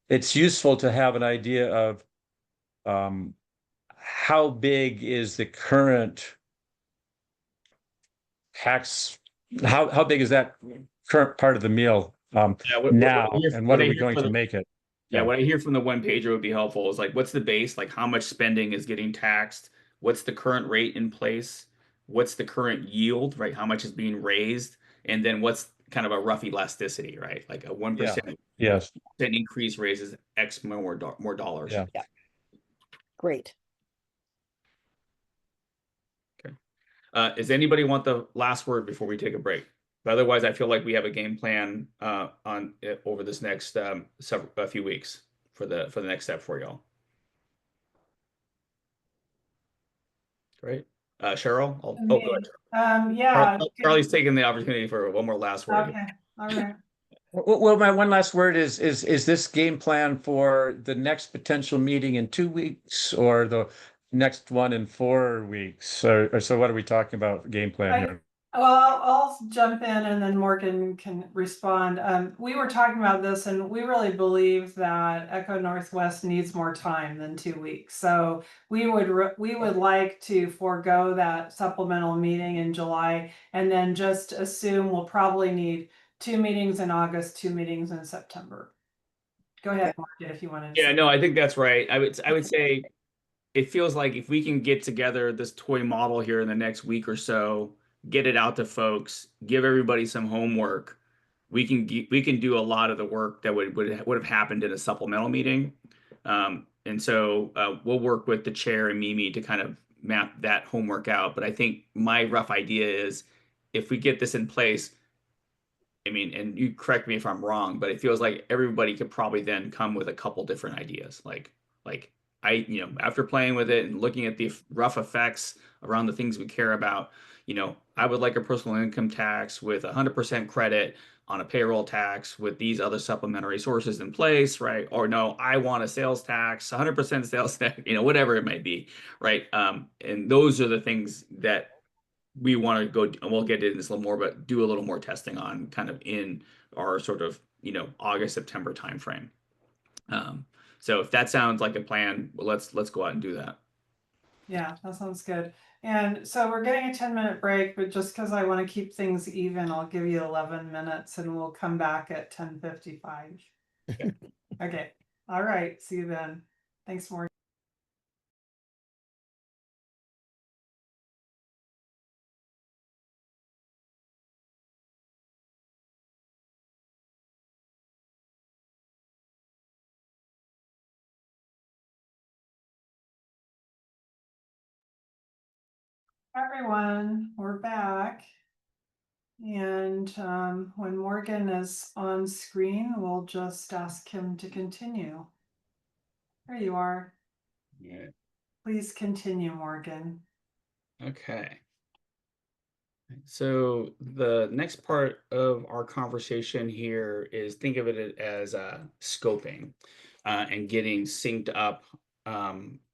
it's useful to have an idea of how big is the current tax, how big is that current part of the meal now, and what are we going to make it? Yeah, what I hear from the one pager would be helpful is like, what's the base? Like, how much spending is getting taxed? What's the current rate in place? What's the current yield, right? How much is being raised? And then what's kind of a rough elasticity, right? Like a 1% Yes. increase raises X more dollars. Yeah. Great. Okay. Does anybody want the last word before we take a break? But otherwise, I feel like we have a game plan on over this next a few weeks for the next step for y'all. Great. Cheryl? Go ahead. Yeah. Charlie's taking the opportunity for one more last word. Okay, all right. Well, my one last word is this game plan for the next potential meeting in 2 weeks or the next one in 4 weeks? Or so what are we talking about game plan here? Well, I'll jump in and then Morgan can respond. We were talking about this and we really believe that Echo Northwest needs more time than 2 weeks. So we would like to forego that supplemental meeting in July and then just assume we'll probably need 2 meetings in August, 2 meetings in September. Go ahead, Morgan, if you want to. Yeah, no, I think that's right. I would say it feels like if we can get together this toy model here in the next week or so, get it out to folks, give everybody some homework, we can do a lot of the work that would have happened in a supplemental meeting. And so we'll work with the chair and Mimi to kind of map that homework out. But I think my rough idea is if we get this in place, I mean, and you correct me if I'm wrong, but it feels like everybody could probably then come with a couple different ideas. Like after playing with it and looking at the rough effects around the things we care about, I would like a personal income tax with 100% credit on a payroll tax with these other supplementary sources in place, right? Or no, I want a sales tax, 100% sales tax, whatever it might be, right? And those are the things that we want to go, and we'll get into this a little more, but do a little more testing on kind of in our sort of, August, September timeframe. So if that sounds like a plan, well, let's go out and do that. Yeah, that sounds good. And so we're getting a 10-minute break, but just because I want to keep things even, I'll give you 11 minutes and we'll come back at 10:55. Okay. All right. See you then. Thanks, Morgan. Everyone, we're back. And when Morgan is on screen, we'll just ask him to continue. There you are. Yeah. Please continue, Morgan. Okay. So the next part of our conversation here is think of it as scoping and getting synced up.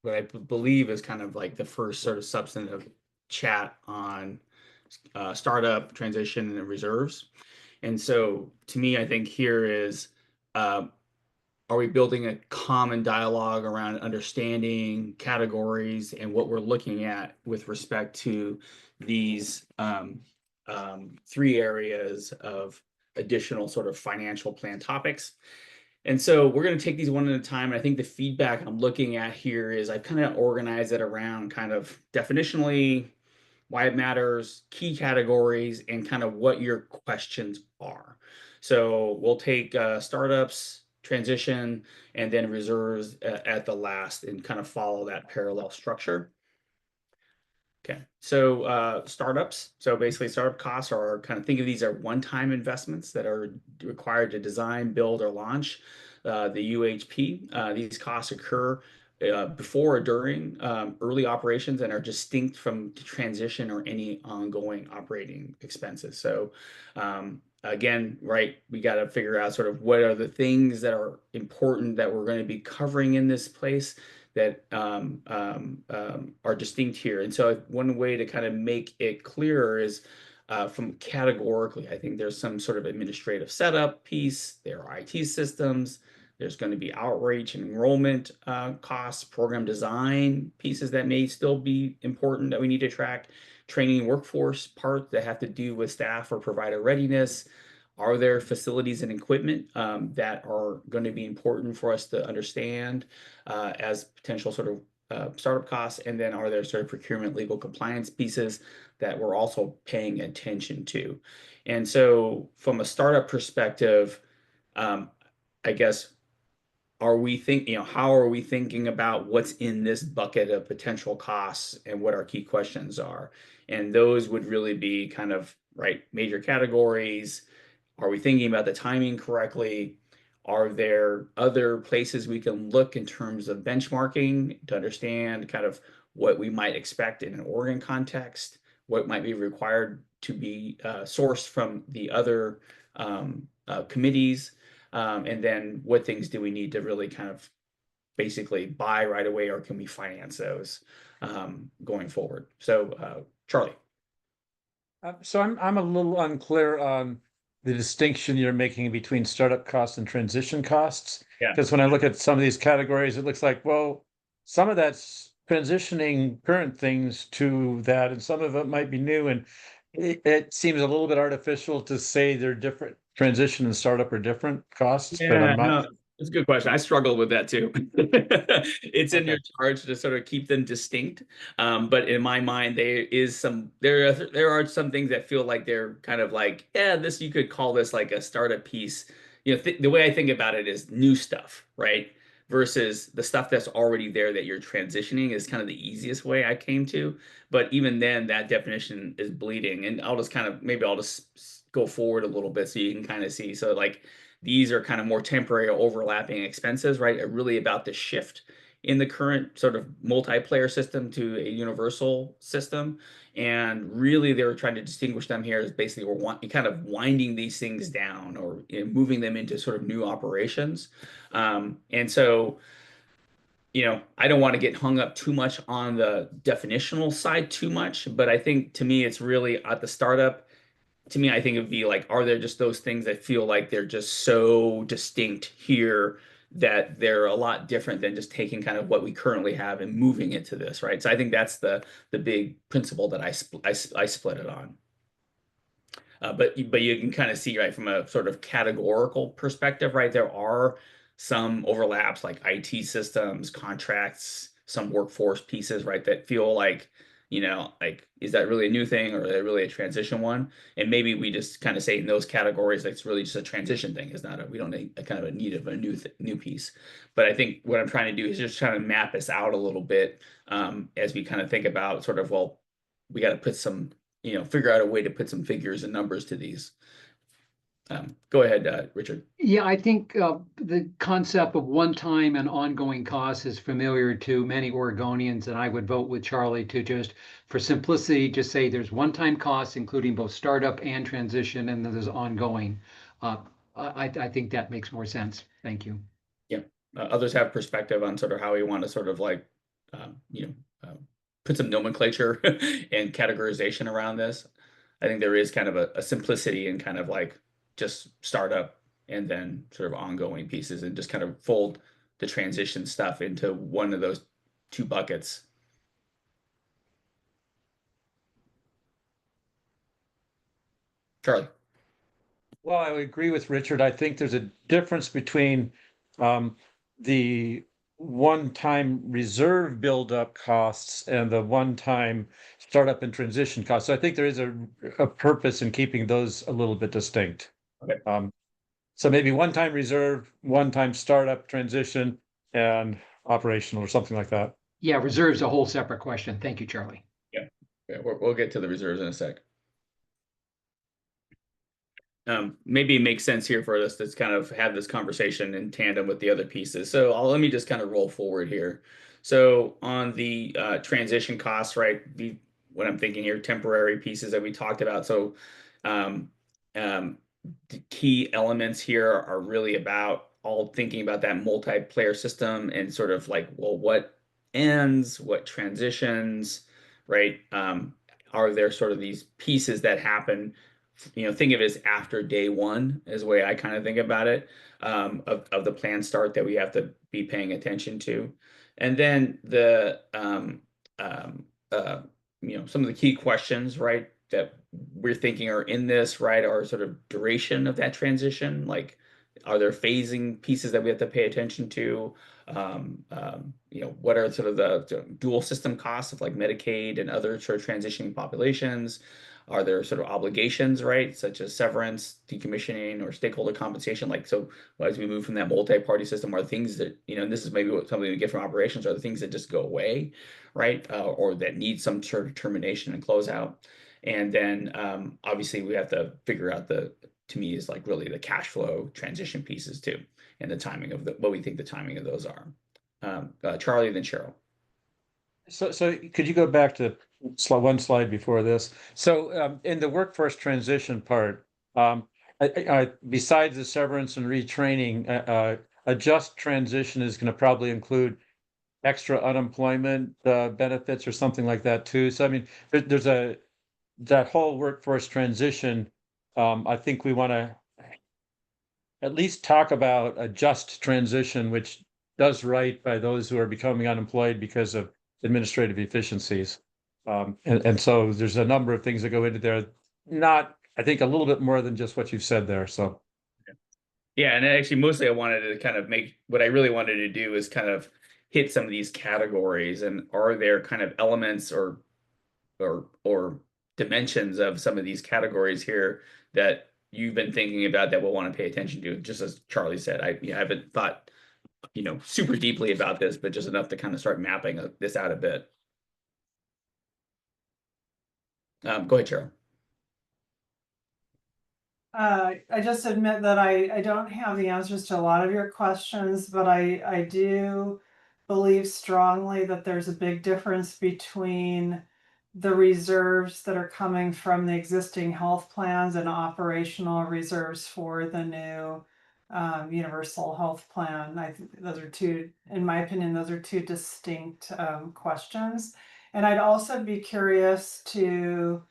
What I believe is kind of like the first sort of substantive chat on startup, transition, and reserves. And so to me, I think here is are we building a common dialogue around understanding categories and what we're looking at with respect to these three areas of additional sort of financial plan topics? And so we're going to take these one at a time. And I think the feedback I'm looking at here is I've kind of organized it around kind of definitionally, why it matters, key categories, and kind of what your questions are. So we'll take startups, transition, and then reserves at the last and kind of follow that parallel structure. Okay, so startups. So basically startup costs are kind of think of these are one-time investments that are required to design, build, or launch the UHP. These costs occur before or during early operations and are distinct from transition or any ongoing operating expenses. So again, right, we got to figure out sort of what are the things that are important that we're going to be covering in this place that are distinct here. And so one way to kind of make it clearer is from categorically, I think there's some sort of administrative setup piece, there are IT systems, there's going to be outreach and enrollment costs, program design pieces that may still be important that we need to track, training workforce parts that have to do with staff or provider readiness. Are there facilities and equipment that are going to be important for us to understand as potential sort of startup costs? And then are there sort of procurement, legal compliance pieces that we're also paying attention to? And so from a startup perspective, I guess, are we how are we thinking about what's in this bucket of potential costs and what our key questions are? And those would really be kind of, right, major categories. Are we thinking about the timing correctly? Are there other places we can look in terms of benchmarking to understand kind of what we might expect in an Oregon context? What might be required to be sourced from the other committees? And then what things do we need to really kind of basically buy right away, or can we finance those going forward? So Charlie. So I'm a little unclear on the distinction you're making between startup costs and transition costs. Yeah. Because when I look at some of these categories, it looks like, well, some of that's transitioning current things to that, and some of it might be new. And it seems a little bit artificial to say they're different. Transition and startup are different costs, but Yeah, I'm not. no, it's a good question. I struggle with that too. It's in Okay. your charge to sort of keep them distinct. But in my mind, there are some things that feel like they're kind of like, yeah, this you could call this like a startup piece. You know, the way I think about it is new stuff, right? Versus the stuff that's already there that you're transitioning is kind of the easiest way I came to. But even then, that definition is bleeding. And I'll just kind of maybe I'll just go forward a little bit so you can kind of see. So like these are kind of more temporary overlapping expenses, right? Really about the shift in the current sort of multiplayer system to a universal system. And really they were trying to distinguish them here as basically we're kind of winding these things down or moving them into sort of new operations. And so, I don't want to get hung up too much on the definitional side too much, but I think to me, it's really at the startup. To me, I think it would be like, are there just those things that feel like they're just so distinct here that they're a lot different than just taking kind of what we currently have and moving it to this, right? So I think that's the big principle that I split it on. But you can kind of see, right, from a sort of categorical perspective, right, there are some overlaps like IT systems, contracts, some workforce pieces, right, that feel like, like, is that really a new thing or is that really a transition one? And maybe we just kind of say in those categories, like, it's really just a transition thing. It's not we don't need a kind of a need of a new piece. But I think what I'm trying to do is just trying to map this out a little bit as we kind of think about sort of, well, we got to put some figure out a way to put some figures and numbers to these. Go ahead, Richard. Yeah, I think the concept of one-time and ongoing costs is familiar to many Oregonians, and I would vote with Charlie to just, for simplicity, just say there's one-time costs, including both startup and transition, and then there's ongoing. I think that makes more sense. Thank you. Yeah. Others have perspective on sort of how we want to sort of like, put some nomenclature and categorization around this. I think there is kind of a simplicity and kind of like just startup and then sort of ongoing pieces, and just kind of fold the transition stuff into one of those two buckets. Charlie. Well, I would agree with Richard. I think there's a difference between the one-time reserve buildup costs and the one-time startup and transition costs. So I think there is a purpose in keeping those a little bit distinct. Okay. So maybe one-time reserve, one-time startup, transition, and operational, or something like that. Yeah, reserve's a whole separate question. Thank you, Charlie. Yeah, we'll get to the reserves in a sec. Maybe it makes sense here for us to kind of have this conversation in tandem with the other pieces. So let me just kind of roll forward here. So on the transition costs, right? What I'm thinking here, temporary pieces that we talked about. So the key elements here are really about all thinking about that multiplayer system and sort of like, well, what ends, what transitions, right? Are there sort of these pieces that happen? Think of it as after day one is the way I kind of think about it, of the plan start that we have to be paying attention to. And then some of the key questions, right, that we're thinking are in this, right, are sort of duration of that transition. Like, are there phasing pieces that we have to pay attention to? What are sort of the dual system costs of like Medicaid and other sort of transitioning populations? Are there sort of obligations, right, such as severance, decommissioning, or stakeholder compensation? Like, so as we move from that multi-party system, are things that, and this is maybe something we get from operations, are the things that just go away, right, or that need some sort of termination and closeout? And then obviously we have to figure out to me is like really the cash flow transition pieces too, and the timing of what we think the timing of those are. Charlie, then Cheryl. So could you go back to one slide before this? So in the workforce transition part, besides the severance and retraining, a just transition is going to probably include extra unemployment benefits or something like that too. So I mean, there's that whole workforce transition. I think we want to at least talk about a just transition, which does right by those who are becoming unemployed because of administrative efficiencies. And so there's a number of things that go into there. Not, I think, a little bit more than just what you've said there. So. Yeah, and actually mostly I wanted to kind of what I really wanted to do is kind of hit some of these categories, and are there kind of elements or dimensions of some of these categories here that you've been thinking about that we'll want to pay attention to? Just as Charlie said, I haven't thought super deeply about this, but just enough to kind of start mapping this out a bit. Go ahead, Cheryl. I just admit that I don't have the answers to a lot of your questions, but I do believe strongly that there's a big difference between the reserves that are coming from the existing health plans and operational reserves for the new universal health plan. I think those are two, in my opinion, those are two distinct questions. And I'd also be curious to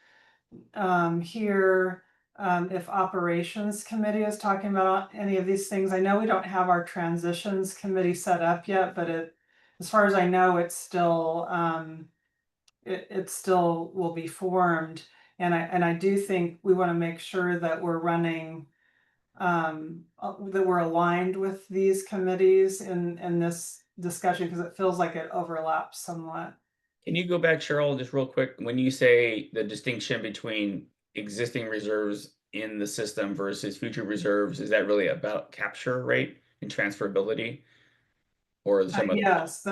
hear if operations committee is talking about any of these things. I know we don't have our transitions committee set up yet, but as far as I know, it's still it still will be formed. And I do think we want to make sure that we're running that we're aligned with these committees in this discussion, because it feels like it overlaps somewhat. Can you go back, Cheryl, just real quick? When you say the distinction between existing reserves in the system versus future reserves, is that really about capture rate and transferability? Or some yes,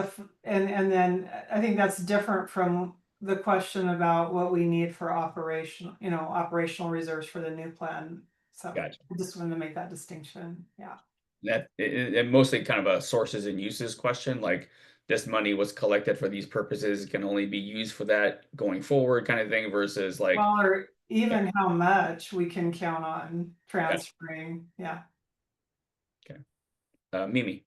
and then I think that's different from the question about what we need for operational reserves for the new plan. So Gotcha. I just wanted to make that distinction. Yeah. That and mostly kind of a sources and uses question, like this money was collected for these purposes, can only be used for that going forward kind of thing versus like, Well, or even how much we can count on transferring. Yeah. Mimi.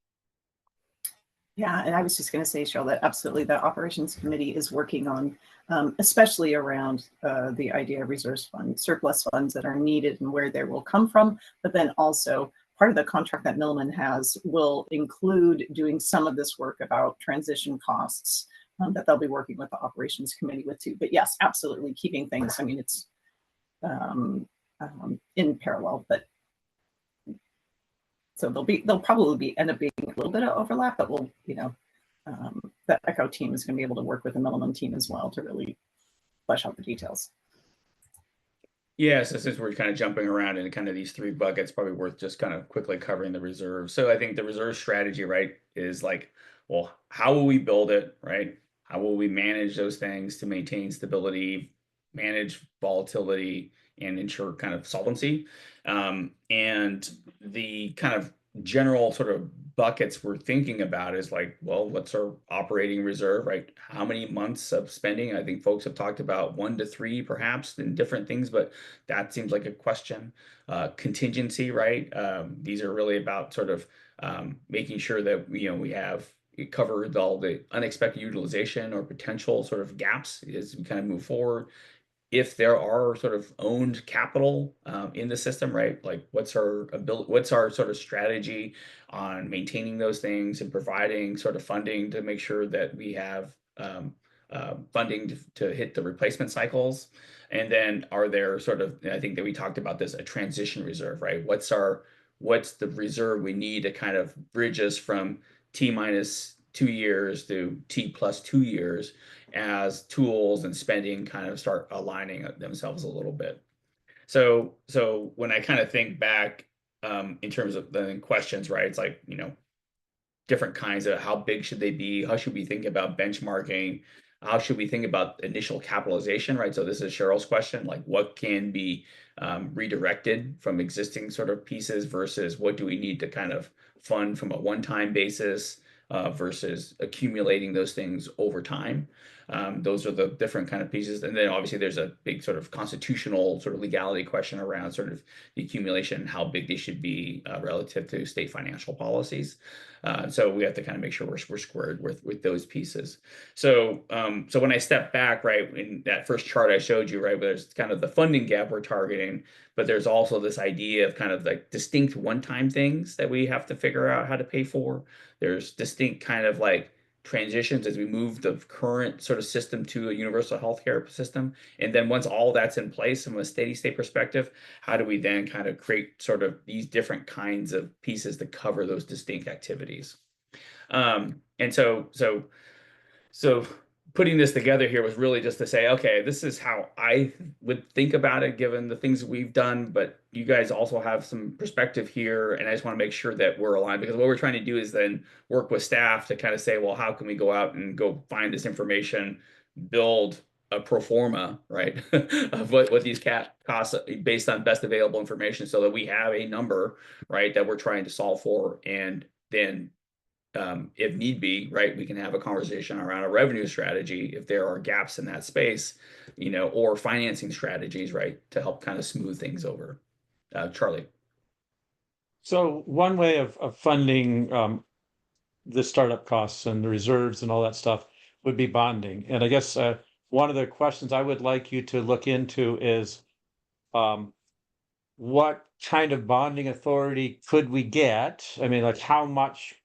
Yeah, and I was just going to say, Cheryl, that absolutely the operations committee is working on, especially around the idea of reserves fund, surplus funds that are needed and where they will come from. But then also part of the contract that Milliman has will include doing some of this work about transition costs that they'll be working with the operations committee with too. But yes, absolutely keeping things. I mean, it's in parallel, but. So they'll probably end up being a little bit of overlap, but we'll, the ECHO team is going to be able to work with the Milliman team as well to really flesh out the details. Yeah, so since we're kind of jumping around into kind of these three buckets, probably worth just kind of quickly covering the reserve. So I think the reserve strategy, right, is like, well, how will we build it, right? How will we manage those things to maintain stability, manage volatility, and ensure kind of solvency? And the kind of general sort of buckets we're thinking about is like, well, what's our operating reserve, right? How many months of spending? I think folks have talked about 1 to 3 perhaps in different things, but that seems like a question. Contingency, right? These are really about sort of making sure that we have covered all the unexpected utilization or potential sort of gaps as we kind of move forward. If there are sort of owned capital in the system, right? Like what's our ability, what's our sort of strategy on maintaining those things and providing sort of funding to make sure that we have funding to hit the replacement cycles. And then are there sort of, I think that we talked about this, a transition reserve, right? What's the reserve we need to kind of bridge us from T minus 2 years to T plus 2 years as tools and spending kind of start aligning themselves a little bit. So when I kind of think back in terms of the questions, right? It's like, different kinds of how big should they be? How should we think about benchmarking? How should we think about initial capitalization, right? So this is Cheryl's question, like what can be redirected from existing sort of pieces versus what do we need to kind of fund from a one-time basis versus accumulating those things over time. Those are the different kind of pieces. And then obviously there's a big sort of constitutional sort of legality question around sort of the accumulation, how big they should be relative to state financial policies. So we have to kind of make sure we're squared with those pieces. So so when I step back, right, in that first chart I showed you, right, there's kind of the funding gap we're targeting, but there's also this idea of kind of like distinct one-time things that we have to figure out how to pay for. There's distinct kind of like transitions as we move the current sort of system to a universal healthcare system. And then once all that's in place from a steady state perspective, how do we then kind of create sort of these different kinds of pieces to cover those distinct activities? And so putting this together here was really just to say, okay, this is how I would think about it, given the things that we've done, but you guys also have some perspective here. And I just want to make sure that we're aligned, because what we're trying to do is then work with staff to kind of say, well, how can we go out and go find this information, build a pro forma, right, of what these costs based on best available information, so that we have a number, right, that we're trying to solve for. And then if need be, right, we can have a conversation around a revenue strategy if there are gaps in that space, or financing strategies, right, to help kind of smooth things over. Charlie. So one way of funding the startup costs and the reserves and all that stuff would be bonding. And I guess one of the questions I would like you to look into is what kind of bonding authority could we get? I mean, like how much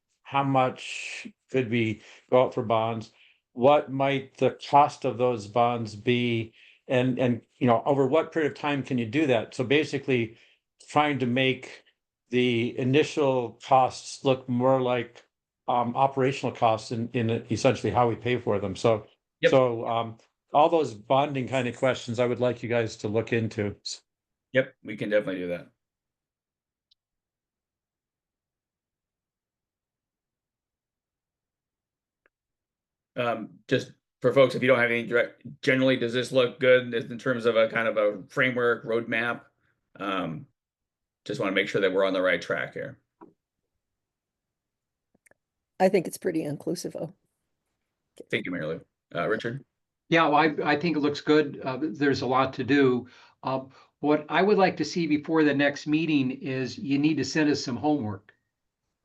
could we go out for bonds? What might the cost of those bonds be? And over what period of time can you do that? So basically trying to make the initial costs look more like operational costs in essentially how we pay for them. So Yep. All those bonding kind of questions I would like you guys to look into. Yep, we can definitely do that. Just for folks, if you don't have any direct, generally, does this look good in terms of a kind of a framework roadmap? Just want to make sure that we're on the right track here. I think it's pretty inclusive. Oh, Thank you, Mary Lou. Richard? Yeah, well, I think it looks good. There's a lot to do. What I would like to see before the next meeting is you need to send us some homework,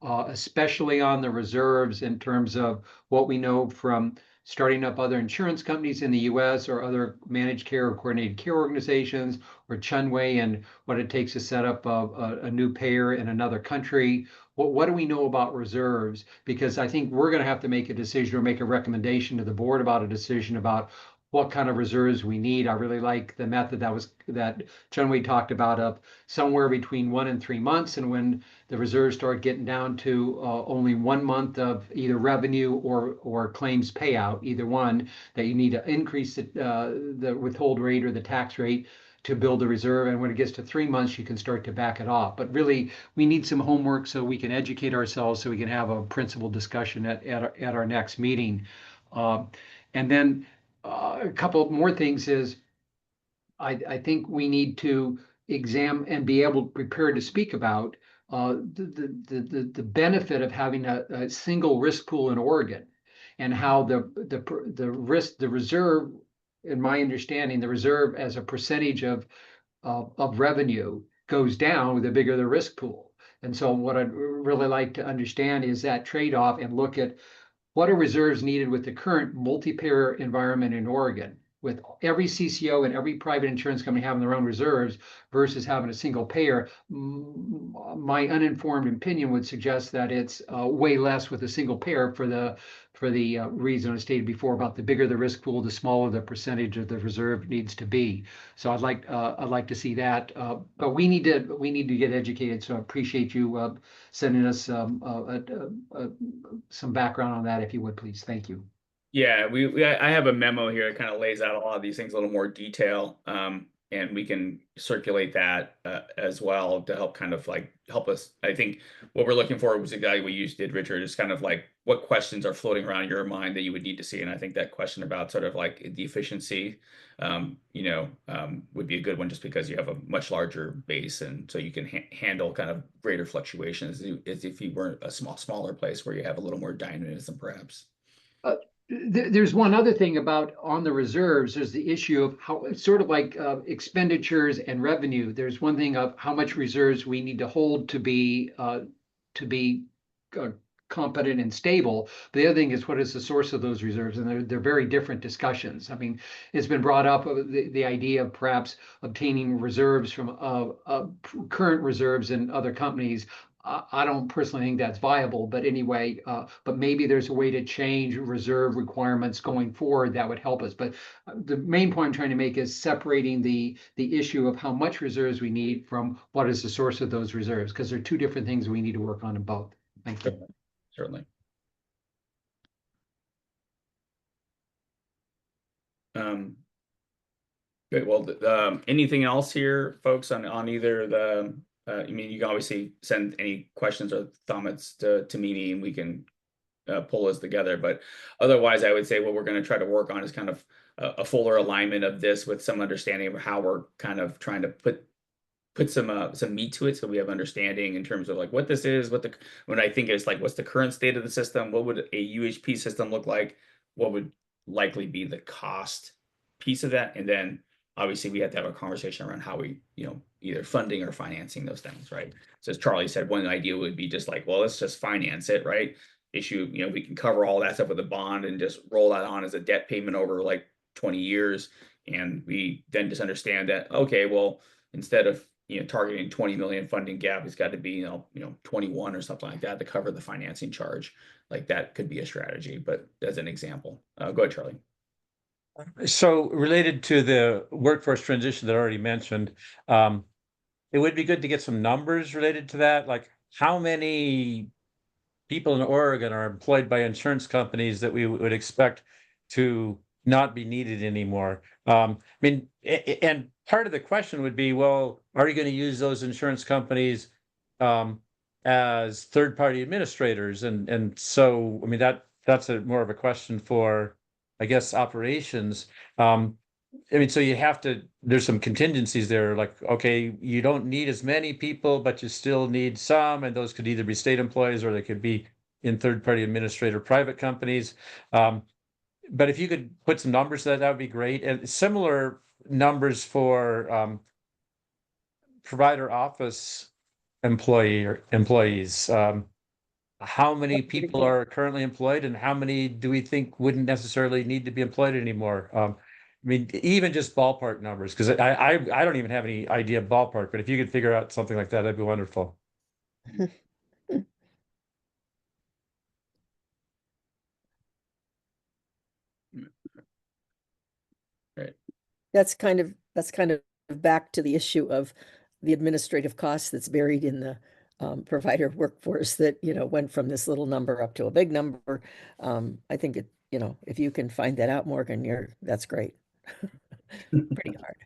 especially on the reserves in terms of what we know from starting up other insurance companies in the US or other managed care or coordinated care organizations, or Chunway and what it takes to set up a new payer in another country. What do we know about reserves? Because I think we're going to have to make a decision or make a recommendation to the board about a decision about what kind of reserves we need. I really like the method that Chunway talked about of somewhere between 1 and 3 months, and when the reserves start getting down to only 1 month of either revenue or claims payout, either one, that you need to increase the withhold rate or the tax rate to build the reserve. And when it gets to 3 months, you can start to back it off. But really, we need some homework so we can educate ourselves, so we can have a principled discussion at our next meeting. And then a couple of more things is I think we need to examine and be able to prepare to speak about the benefit of having a single risk pool in Oregon, and how the reserve, in my understanding, the reserve as a percentage of revenue goes down with the bigger the risk pool. And so what I'd really like to understand is that trade-off, and look at what are reserves needed with the current multi-payer environment in Oregon, with every CCO and every private insurance company having their own reserves versus having a single payer. My uninformed opinion would suggest that it's way less with a single payer for the reason I stated before about the bigger the risk pool, the smaller the percentage of the reserve needs to be. So I'd like to see that, but we need to get educated. So I appreciate you sending us some background on that, if you would, please. Thank you. Yeah, I have a memo here that kind of lays out a lot of these things in a little more detail, and we can circulate that as well to help kind of like help us. I think what we're looking for was exactly what you did, Richard, is kind of like what questions are floating around in your mind that you would need to see. And I think that question about sort of like the efficiency, would be a good one, just because you have a much larger base, and so you can handle kind of greater fluctuations as if you weren't a smaller place where you have a little more dynamism, perhaps. There's one other thing about on the reserves. There's the issue of how it's sort of like expenditures and revenue. There's one thing of how much reserves we need to hold to be competent and stable. The other thing is, what is the source of those reserves? And they're very different discussions. I mean, it's been brought up the idea of perhaps obtaining reserves from current reserves in other companies. I don't personally think that's viable, but anyway, but maybe there's a way to change reserve requirements going forward that would help us. But the main point I'm trying to make is separating the issue of how much reserves we need from what is the source of those reserves, because they're two different things we need to work on in both. Thank you. Certainly. Good. Well, anything else here, folks, on either the? I mean, you can obviously send any questions or comments to me, and we can pull this together. But otherwise, I would say what we're going to try to work on is kind of a fuller alignment of this with some understanding of how we're kind of trying to put some meat to it, so we have understanding in terms of like what this is, when I think it's like, what's the current state of the system, what would a UHP system look like, what would likely be the cost piece of that, and then obviously we have to have a conversation around how we, either funding or financing those things, right? So as Charlie said, one idea would be just like, well, let's just finance it, right? Issue, we can cover all that stuff with a bond and just roll that on as a debt payment over like 20 years. And we then just understand that, okay, well, instead of, targeting 20 million funding gap, it's got to be, 21 or something like that to cover the financing charge. Like that could be a strategy, but as an example. Go ahead, Charlie. So related to the workforce transition that I already mentioned, it would be good to get some numbers related to that, like how many people in Oregon are employed by insurance companies that we would expect to not be needed anymore. I mean, and part of the question would be, well, are you going to use those insurance companies as third-party administrators? And so, I mean, that's more of a question for I guess, operations. I mean, so you have to, there's some contingencies there, like, okay, you don't need as many people, but you still need some, and those could either be state employees or they could be in third-party administrator private companies. But if you could put some numbers to that, that would be great. And similar numbers for provider office employees. How many people are currently employed and how many do we think wouldn't necessarily need to be employed anymore? I mean, even just ballpark numbers, because I don't even have any idea of ballpark, but if you could figure out something like that, that'd be wonderful. Right. That's kind of back to the issue of the administrative costs that's buried in the provider workforce that, you know, went from this little number up to a big number. I think it, you know, if you can find that out, Morgan, that's great. Pretty hard.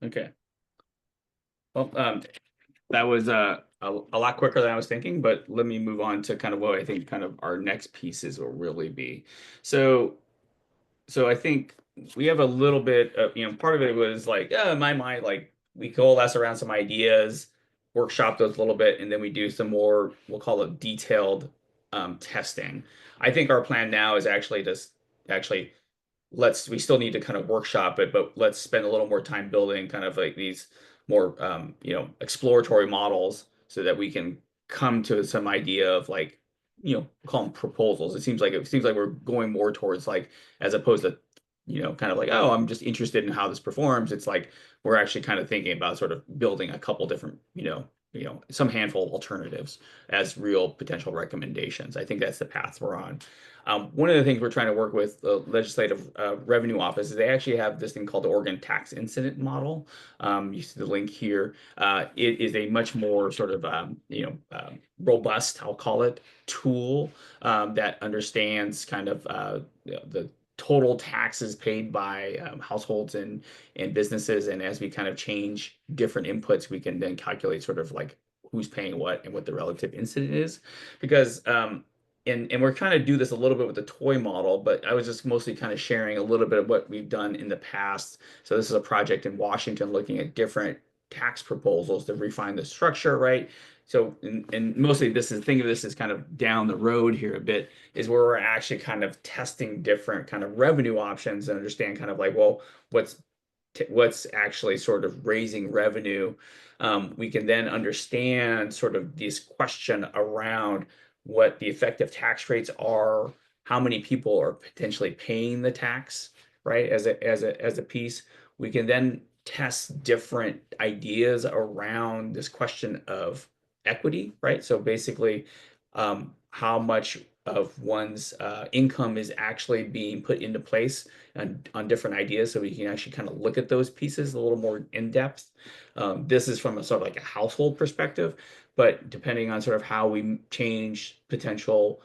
Okay. Well, that was a lot quicker than I was thinking, but let me move on to kind of what I think kind of our next pieces will really be. So I think we have a little bit of, you know, part of it was like, in my mind, like we coalesce around some ideas, workshop those a little bit, and then we do some more, we'll call it detailed testing. I think our plan now is actually just we still need to kind of workshop it, but let's spend a little more time building kind of like these more you know, exploratory models so that we can come to some idea of like, you know, call them proposals. It seems like we're going more towards like, as opposed to, you know, kind of like, oh, I'm just interested in how this performs. It's like we're actually kind of thinking about sort of building a couple different, you know, some handful of alternatives as real potential recommendations. I think that's the path we're on. One of the things we're trying to work with the Legislative Revenue Office is they actually have this thing called the Oregon Tax Incident Model. You see the link here. It is a much more sort of robust, I'll call it, tool that understands kind of the total taxes paid by households and businesses, and as we kind of change different inputs, we can then calculate sort of like who's paying what and what the relative incident is, because and we're trying to do this a little bit with the toy model, but I was just mostly kind of sharing a little bit of what we've done in the past. So this is a project in Washington looking at different tax proposals to refine the structure, right? So, and mostly think of this as kind of down the road here a bit, is where we're actually kind of testing different kind of revenue options and understand kind of like, well, what's actually sort of raising revenue. We can then understand sort of this question around what the effective tax rates are, how many people are potentially paying the tax, right? As a piece, we can then test different ideas around this question of equity, right? So basically, how much of one's income is actually being put into place on different ideas, so we can actually kind of look at those pieces a little more in depth. This is from a sort of like a household perspective, but depending on sort of how we change potential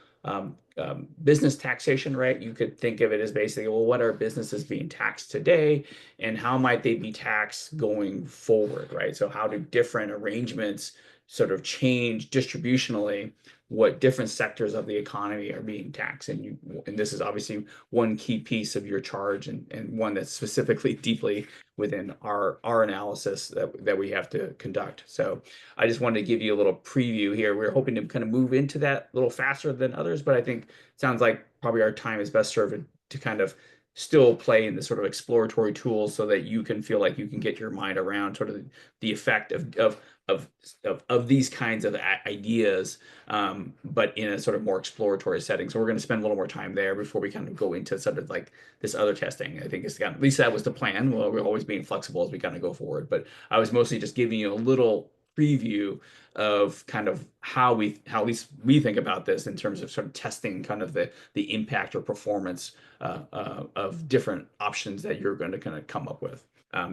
business taxation, right? You could think of it as basically, well, what are businesses being taxed today and how might they be taxed going forward, right? So how do different arrangements sort of change distributionally what different sectors of the economy are being taxed? And this is obviously one key piece of your charge, and one that's specifically deeply within our analysis that we have to conduct. So I just wanted to give you a little preview here. We're hoping to kind of move into that a little faster than others, but I think it sounds like probably our time is best served to kind of still play in the sort of exploratory tools so that you can feel like you can get your mind around sort of the effect of these kinds of ideas, but in a sort of more exploratory setting. So we're going to spend a little more time there before we kind of go into sort of like this other testing. I think it's at least that was the plan. Well, we're always being flexible as we kind of go forward, but I was mostly just giving you a little preview of kind of how at least we think about this in terms of sort of testing kind of the impact or performance of different options that you're going to kind of come up with.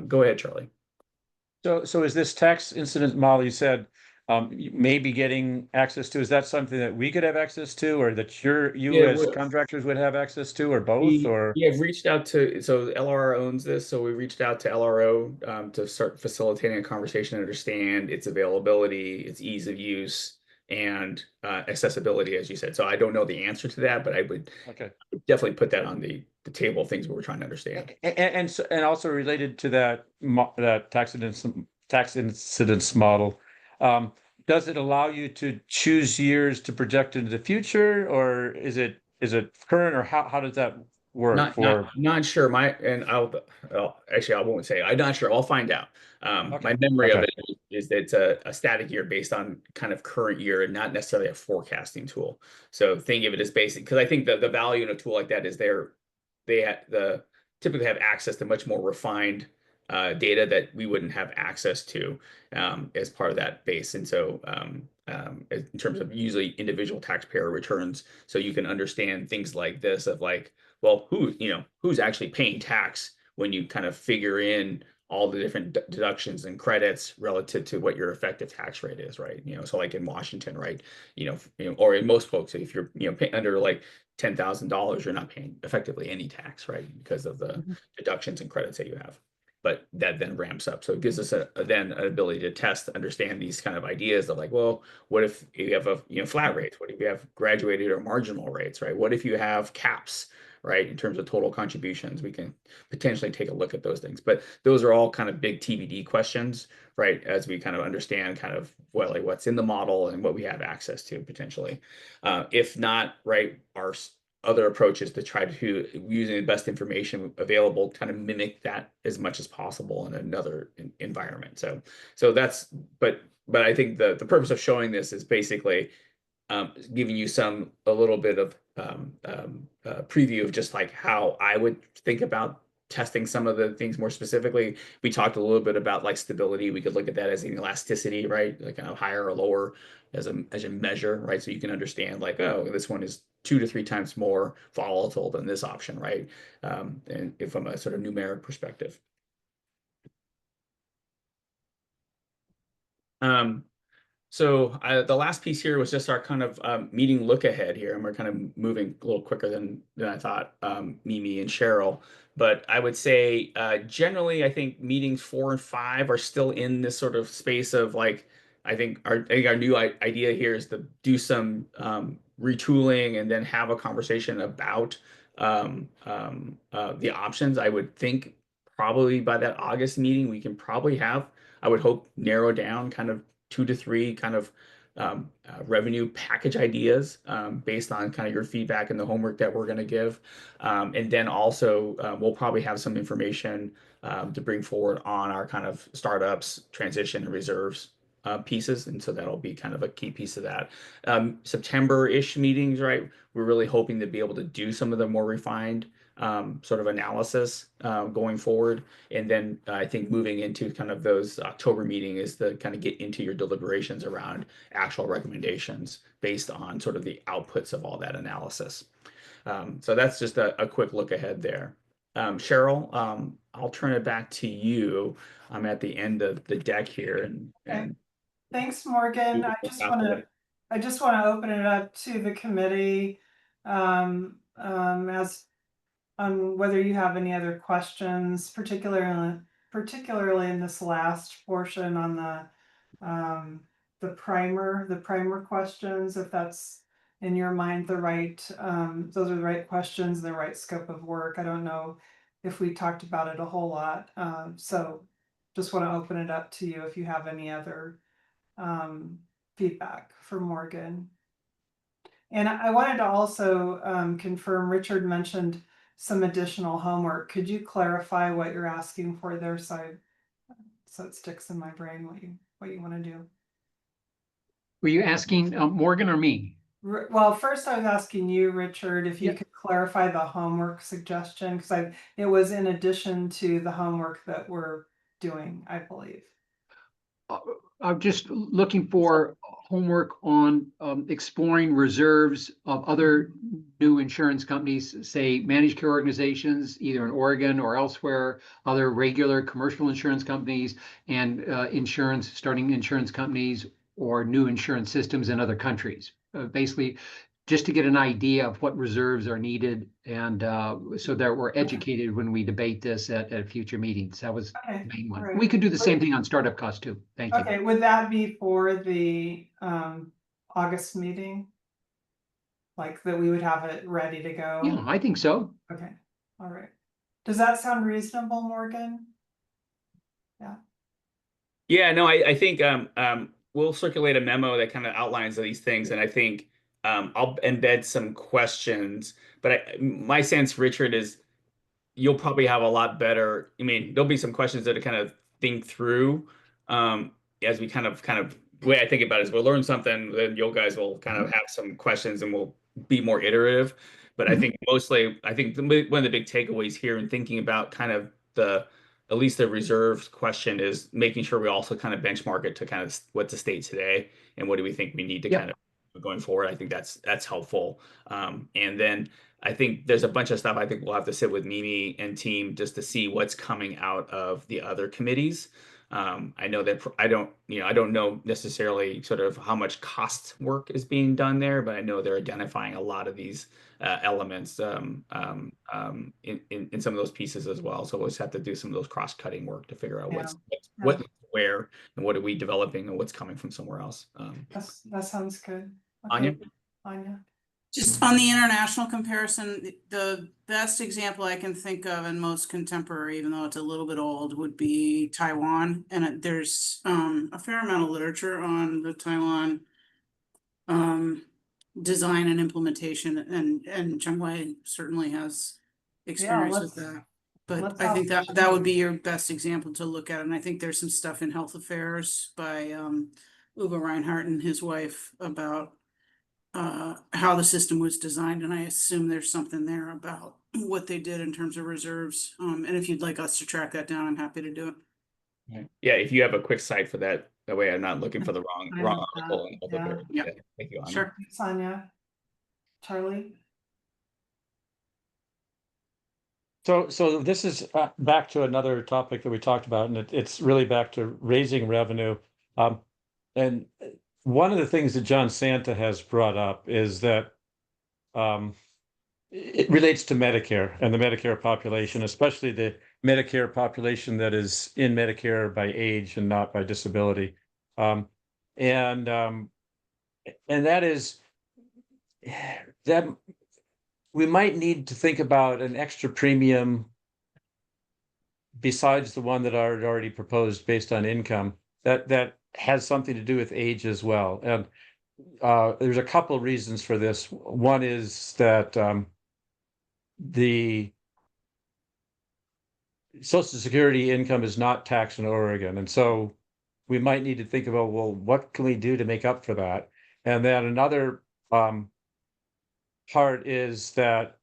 Go ahead, Charlie. So is this tax incident model you said maybe getting access to, is that something that we could have access to, or that you as contractors would have access to, or both? Or we have reached out to, so LRO owns this, so we reached out to LRO to start facilitating a conversation, understand its availability, its ease of use, and accessibility, as you said. So I don't know the answer to that, but I would Okay. definitely put that on the table of things we're trying to understand. And also related to that, that tax incidence model, does it allow you to choose years to project into the future, or is it current, or how does that work Not sure. Actually, I won't say. I'm not sure. I'll find out. Okay. My memory of Okay. it is that it's a static year based on kind of current year and not necessarily a forecasting tool. So think of it as basic, because I think the value in a tool like that is they typically have access to much more refined data that we wouldn't have access to as part of that base. And so in terms of usually individual taxpayer returns, so you can understand things like this of like, well, who's actually paying tax when you kind of figure in all the different deductions and credits relative to what your effective tax rate is, right? So like in Washington, right? Or in most folks, if you're paying under like $10,000, you're not paying effectively any tax, right? Because of the deductions and credits that you have. But that then ramps up. So it gives us then an ability to test, understand these kind of ideas of like, well, what if you have flat rates? What if you have graduated or marginal rates, right? What if you have caps, right? In terms of total contributions, we can potentially take a look at those things. But those are all kind of big TBD questions, right? As we kind of understand kind of like what's in the model and what we have access to potentially. If not, right, our other approaches to try to, using the best information available, kind of mimic that as much as possible in another environment. So that's, but I think the purpose of showing this is basically giving you a little bit of preview of just like how I would think about testing some of the things more specifically. We talked a little bit about like stability. We could look at that as an elasticity, right? Like kind of higher or lower as a measure, right? So you can understand like, oh, this one is 2 to 3 times more volatile than this option, right? And from a sort of numeric perspective. So the last piece here was just our kind of meeting look ahead here, and we're kind of moving a little quicker than I thought, Mimi and Cheryl. But I would say generally, I think meetings 4 and 5 are still in this sort of space of like, I think our new idea here is to do some retooling and then have a conversation about the options. I would think probably by that August meeting, we can probably have, I would hope, narrow down kind of 2 to 3 kind of revenue package ideas based on kind of your feedback and the homework that we're going to give. And then also we'll probably have some information to bring forward on our kind of startups, transition, and reserves pieces. And so that'll be kind of a key piece of that. September-ish meetings, right? We're really hoping to be able to do some of the more refined sort of analysis going forward. And then I think moving into kind of those October meeting is to kind of get into your deliberations around actual recommendations based on sort of the outputs of all that analysis. So that's just a quick look ahead there. Cheryl, I'll turn it back to you. I'm at the end of the deck here. And thanks, Morgan. I just want to open it up to the committee as on whether you have any other questions, particularly in this last portion on the primer questions, if that's in your mind those are the right questions, the right scope of work. I don't know if we talked about it a whole lot. So just want to open it up to you if you have any other feedback for Morgan. And I wanted to also confirm, Richard mentioned some additional homework. Could you clarify what you're asking for there, so it sticks in my brain what you want to do? Were you asking Morgan or me? Well, first I was asking you, Richard, if you could clarify the homework suggestion, because it was in addition to the homework that we're doing, I believe. I'm just looking for homework on exploring reserves of other new insurance companies, say managed care organizations, either in Oregon or elsewhere, other regular commercial insurance companies, and starting insurance companies or new insurance systems in other countries. Basically, just to get an idea of what reserves are needed, and so that we're educated when we debate this at future meetings. That was the main one. We could do the same thing on startup costs too. Thank you. Okay, would that be for the August meeting? Like that we would have it ready to go? Yeah, I think so. Okay, all right. Does that sound reasonable, Morgan? Yeah, no, I think we'll circulate a memo that kind of outlines these things, and I think I'll embed some questions. But my sense, Richard, is you'll probably have a lot better. I mean, there'll be some questions that to kind of think through as we kind of the way I think about it is we'll learn something, then you guys will kind of have some questions and we'll be more iterative. But I think mostly, one of the big takeaways here in thinking about kind of at least the reserves question is making sure we also kind of benchmark it to kind of what's the state today and what do we think we need to kind of going forward. I think that's helpful. And then I think there's a bunch of stuff I think we'll have to sit with Mimi and team just to see what's coming out of the other committees. I know that I don't know necessarily sort of how much cost work is being done there, but I know they're identifying a lot of these elements in some of those pieces as well. So we'll just have to do some of those cross-cutting work to figure out what's where and what are we developing and what's coming from somewhere else. That sounds good. Anya? Anya. Just on the international comparison, the best example I can think of and most contemporary, even though it's a little bit old, would be Taiwan. And there's a fair amount of literature on the Taiwan design and implementation, and Chengwei certainly has experience with that. But I think that would be your best example to look at. And I think there's some stuff in Health Affairs by Uwe Reinhardt and his wife about how the system was designed, and I assume there's something there about what they did in terms of reserves. And if you'd like us to track that down, I'm happy to do it. Yeah, if you have a quick site for that, that way I'm not looking for the wrong article. Yeah. Thank you, Anya. Sure. Sonia. Charlie. So this is back to another topic that we talked about, and it's really back to raising revenue. And one of the things that John Santa has brought up is that it relates to Medicare and the Medicare population, especially the Medicare population that is in Medicare by age and not by disability. And that is that we might need to think about an extra premium besides the one that I had already proposed based on income that has something to do with age as well. And there's a couple of reasons for this. One is that the Social Security income is not taxed in Oregon. And so we might need to think about, well, what can we do to make up for that? And then another part is that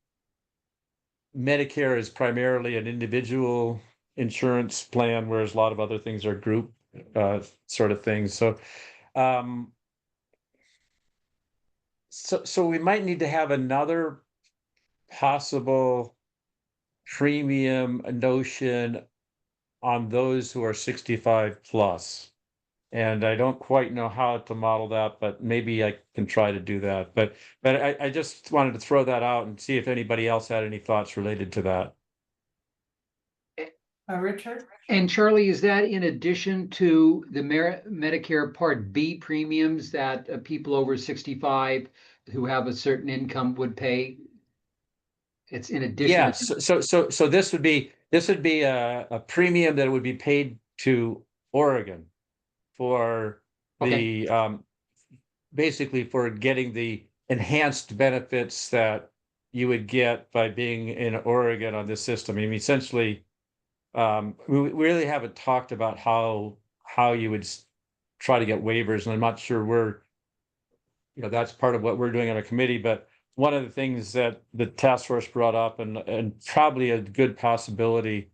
Medicare is primarily an individual insurance plan, whereas a lot of other things are group sort of things. So we might need to have another possible premium notion on those who are 65 plus. And I don't quite know how to model that, but maybe I can try to do that. But I just wanted to throw that out and see if anybody else had any thoughts related to that. Richard? And Charlie, is that in addition to the Medicare Part B premiums that people over 65 who have a certain income would pay? It's in addition. Yeah, so this would be a premium that would be paid to Oregon for the basically for getting the enhanced benefits that you would get by being in Oregon on this system. I mean, essentially, we really haven't talked about how you would try to get waivers, and I'm not sure that's part of what we're doing on a committee. But one of the things that the task force brought up, and probably a good possibility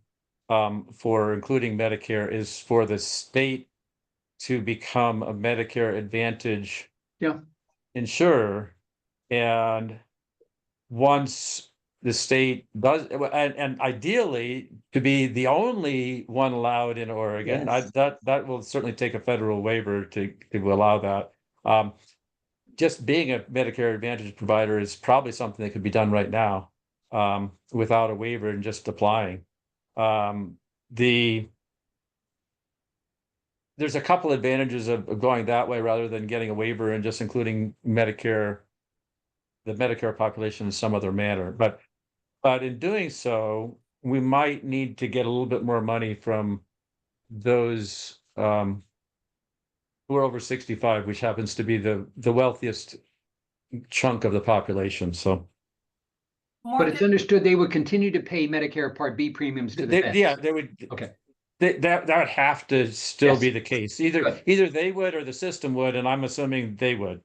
for including Medicare, is for the state to become a Medicare Advantage insurer. And once the state does, and ideally to be the only one allowed in Oregon, that will certainly take a federal waiver to allow that. Just being a Medicare Advantage provider is probably something that could be done right now without a waiver and just applying. The there's a couple advantages of going that way rather than getting a waiver and just including Medicare, the Medicare population in some other manner. But in doing so, we might need to get a little bit more money from those who are over 65, which happens to be the wealthiest chunk of the population. So But it's understood they would continue to pay Medicare Part B premiums to the yeah, feds. they would. Okay. That would have to still be Yes. the case. Good. Either they would or the system would, and I'm assuming they would.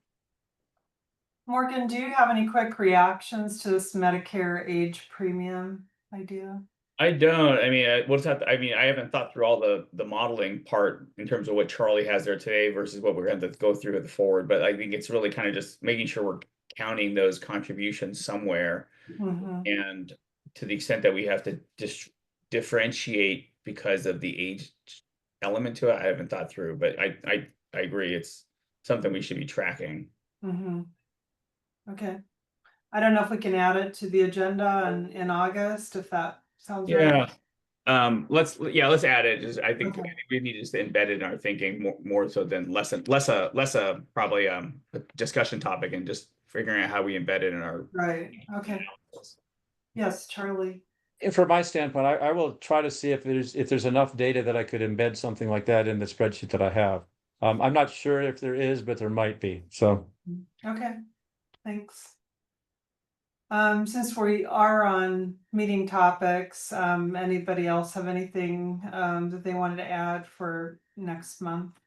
Morgan, do you have any quick reactions to this Medicare age premium idea? I don't. I mean, what's that? I mean, I haven't thought through all the modeling part in terms of what Charlie has there today versus what we're going to go through at the forward. But I think it's really kind of just making sure we're counting those contributions somewhere. Mhm. And to the extent that we have to just differentiate because of the age element to it, I haven't thought through. But I agree, it's something we should be tracking. Mhm. Okay. I don't know if we can add it to the agenda in August, if that sounds right. Yeah. Let's add it. Just I think Okay. we need to just embed it in our thinking more so than less a probably a discussion topic and just figuring out how we embed it in our Right, okay. Yes, Charlie. And from my standpoint, I will try to see if there's enough data that I could embed something like that in the spreadsheet that I have. I'm not sure if there is, but there might be. So Okay, thanks. Since we are on meeting topics, anybody else have anything that they wanted to add for next month?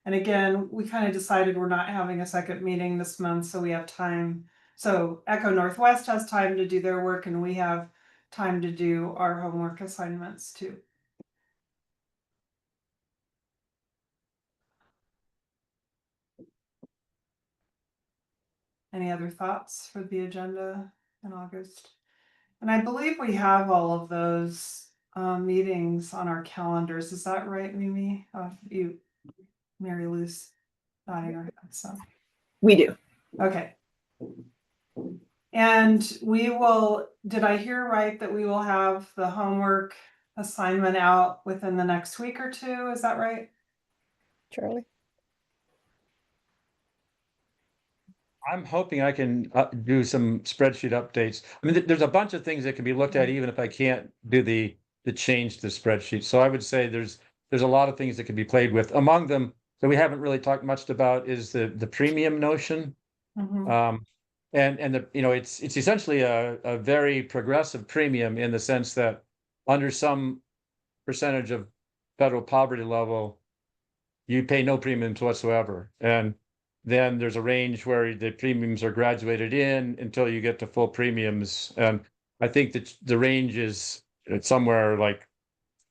And again, we kind of decided we're not having a second meeting this month, so we have time. So Echo Northwest has time to do their work, and we have time to do our homework assignments too. Any other thoughts for the agenda in August? And I believe we have all of those meetings on our calendars. Is that right, Mimi? You, Mary Lou's nodding her head. So We do. okay. And we will, did I hear right that we will have the homework assignment out within the next week or two? Is that right? Charlie? I'm hoping I can do some spreadsheet updates. I mean, there's a bunch of things that can be looked at even if I can't do the change to the spreadsheet. So I would say there's a lot of things that can be played with. Among them that we haven't really talked much about is the premium notion. Mhm. And the it's essentially a very progressive premium in the sense that under some percentage of federal poverty level, you pay no premiums whatsoever. And then there's a range where the premiums are graduated in until you get to full premiums. And I think that the range is somewhere like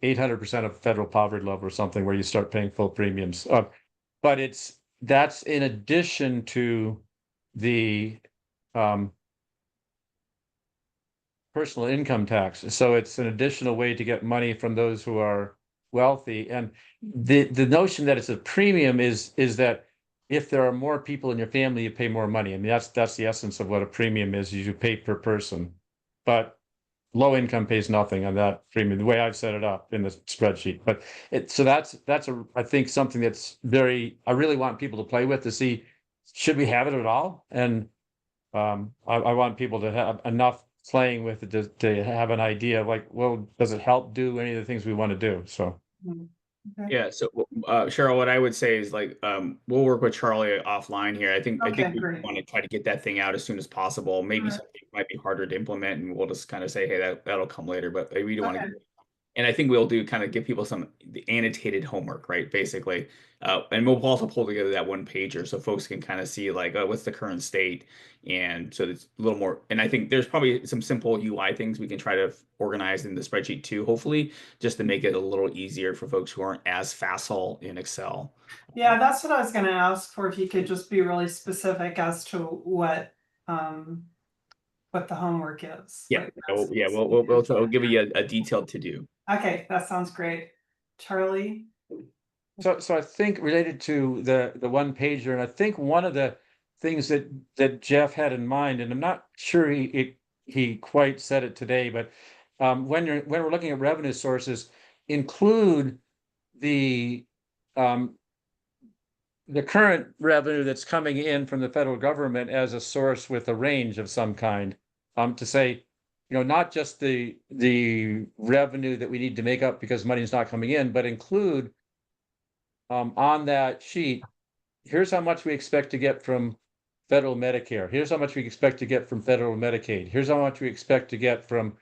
800% of federal poverty level or something where you start paying full premiums. But that's in addition to the personal income tax. So it's an additional way to get money from those who are wealthy. And the notion that it's a premium is that if there are more people in your family, you pay more money. I mean, that's the essence of what a premium is. You pay per person. But low income pays nothing on that premium, the way I've set it up in the spreadsheet. But so that's I think something that's I really want people to play with to see, should we have it at all? And I want people to have enough playing with it to have an idea of like, well, does it help do any of the things we want to do? So Okay. Yeah, so Cheryl, what I would say is like we'll work with Charlie offline here. I think Okay, we great. want to try to get that thing out as soon as possible. Maybe Alright. something might be harder to implement, and we'll just kind of say, hey, that'll come later. But we don't want Okay. to. And I think we'll do kind of give people some the annotated homework, right? Basically, and we'll also pull together that one pager so folks can kind of see like, oh, what's the current state, and so it's a little more. And I think there's probably some simple UI things we can try to organize in the spreadsheet too, hopefully, just to make it a little easier for folks who aren't as facile in Excel. Yeah, that's what I was gonna ask for, if you could just be really specific as to what the homework is. Yeah, Like, we'll give you a detailed to do. okay, that sounds great. Charlie? So I think related to the one pager, and I think one of the things that Jeff had in mind, and I'm not sure he quite said it today, but when we're looking at revenue sources, include the the current revenue that's coming in from the federal government as a source with a range of some kind. To say, not just the revenue that we need to make up because money is not coming in, but include on that sheet, here's how much we expect to get from federal Medicare. Here's how much we expect to get from federal Medicaid. Here's how much we expect to get from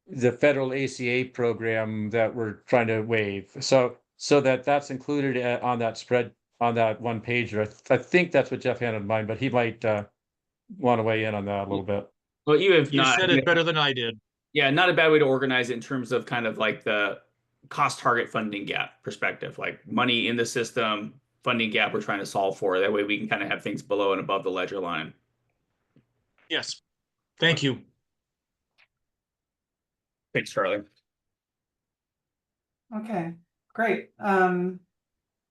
the federal ACA program that we're trying to waive. So that's included on that spread, on that one pager. I think that's what Jeff had in mind, but he might want to weigh in on that a little bit. Well, even if You not, said it better than I did. yeah, not a bad way to organize it in terms of kind of like the cost target funding gap perspective, like money in the system, funding gap we're trying to solve for. That way we can kind of have things below and above the ledger line. Yes. Thank you. Thanks, Charlie. Okay, great.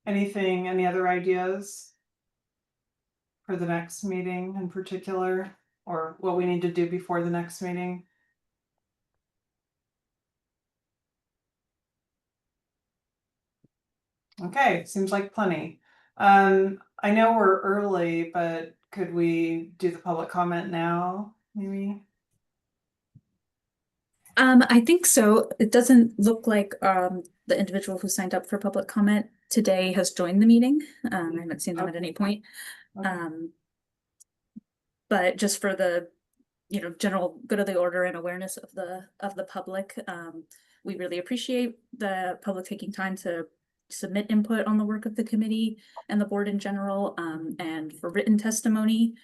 Any other ideas for the next meeting in particular, or what we need to do before the next meeting? Okay, seems like plenty. I know we're early, but could we do the public comment now, maybe? I think so. It doesn't look like the individual who signed up for public comment today has joined the meeting. I haven't seen them at any point. Okay. But just for the general good of the order and awareness of the public, we really appreciate the public taking time to submit input on the work of the committee and the board in general, and for written testimony.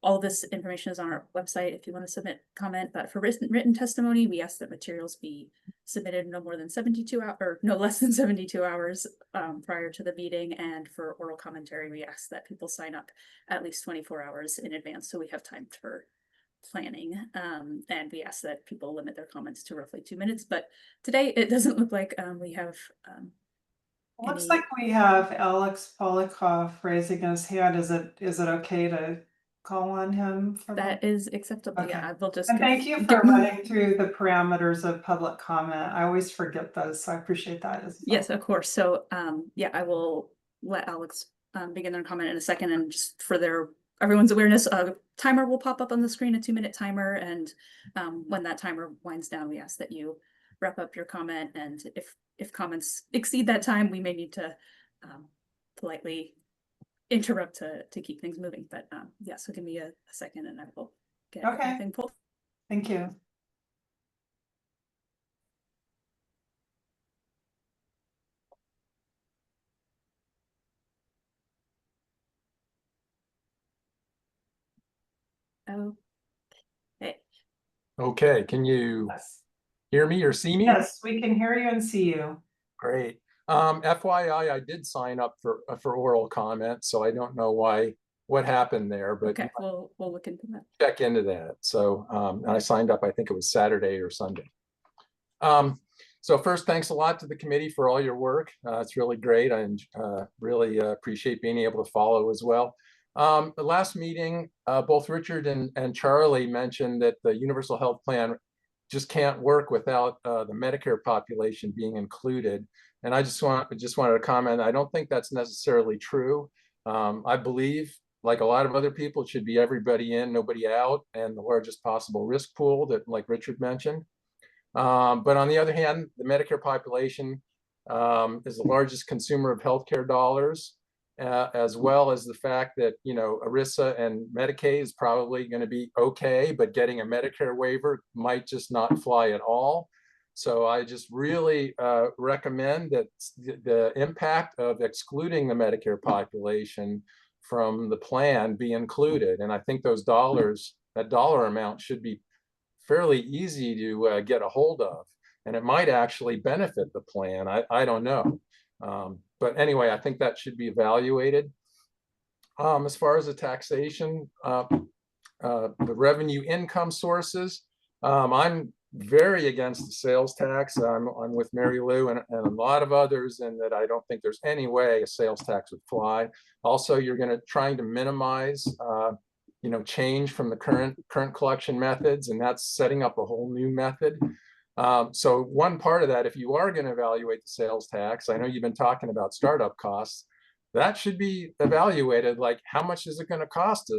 All this information is on our website if you want to submit comment, but for written testimony, we ask that materials be submitted no more than 72 hours, or no less than 72 hours prior to the meeting. And for oral commentary, we ask that people sign up at least 24 hours in advance so we have time for planning. And we ask that people limit their comments to roughly 2 minutes. But today it doesn't look like we have Looks any... like we have Alex Polikoff raising his hand. Is it okay to call on him for that? Is acceptable. Okay. Yeah, we'll just and thank you for running through the parameters of public comment. I always forget those, so I appreciate that as well. Yes, of course. So yeah, I will let Alex begin their comment in a second, and just for everyone's awareness, a timer will pop up on the screen, a 2-minute timer, and when that timer winds down, we ask that you wrap up your comment, and if comments exceed that time, we may need to politely interrupt to keep things moving. But yeah, so give me a second and I will get everything pulled. Thank you. Okay. Okay, can you Yes. hear me or see me? Yes, we can hear you and see you. Great. FYI, I did sign up for oral comment, so I don't know what happened there, but Okay, we'll look into that. check into that. So and I signed up, I think it was Saturday or Sunday. So first, thanks a lot to the committee for all your work. It's really great. I really appreciate being able to follow as well. The last meeting, both Richard and Charlie mentioned that the Universal Health Plan just can't work without the Medicare population being included. And I just wanted to comment, I don't think that's necessarily true. I believe, like a lot of other people, it should be everybody in, nobody out, and the largest possible risk pool that, like Richard mentioned. But on the other hand, the Medicare population is the largest consumer of healthcare dollars, as well as the fact that, ERISA and Medicaid is probably going to be okay, but getting a Medicare waiver might just not fly at all. So I just really recommend that the impact of excluding the Medicare population from the plan be included. And I think those dollars, that dollar amount, should be fairly easy to get a hold of, and it might actually benefit the plan. I don't know. But anyway, I think that should be evaluated. As far as the taxation, the revenue income sources, I'm very against the sales tax. I'm with Mary Lou and a lot of others in that I don't think there's any way a sales tax would fly. Also, you're trying to minimize change from the current collection methods, and that's setting up a whole new method. So one part of that, if you are going to evaluate the sales tax, I know you've been talking about startup costs. that should be evaluated. Like, how much is it going to cost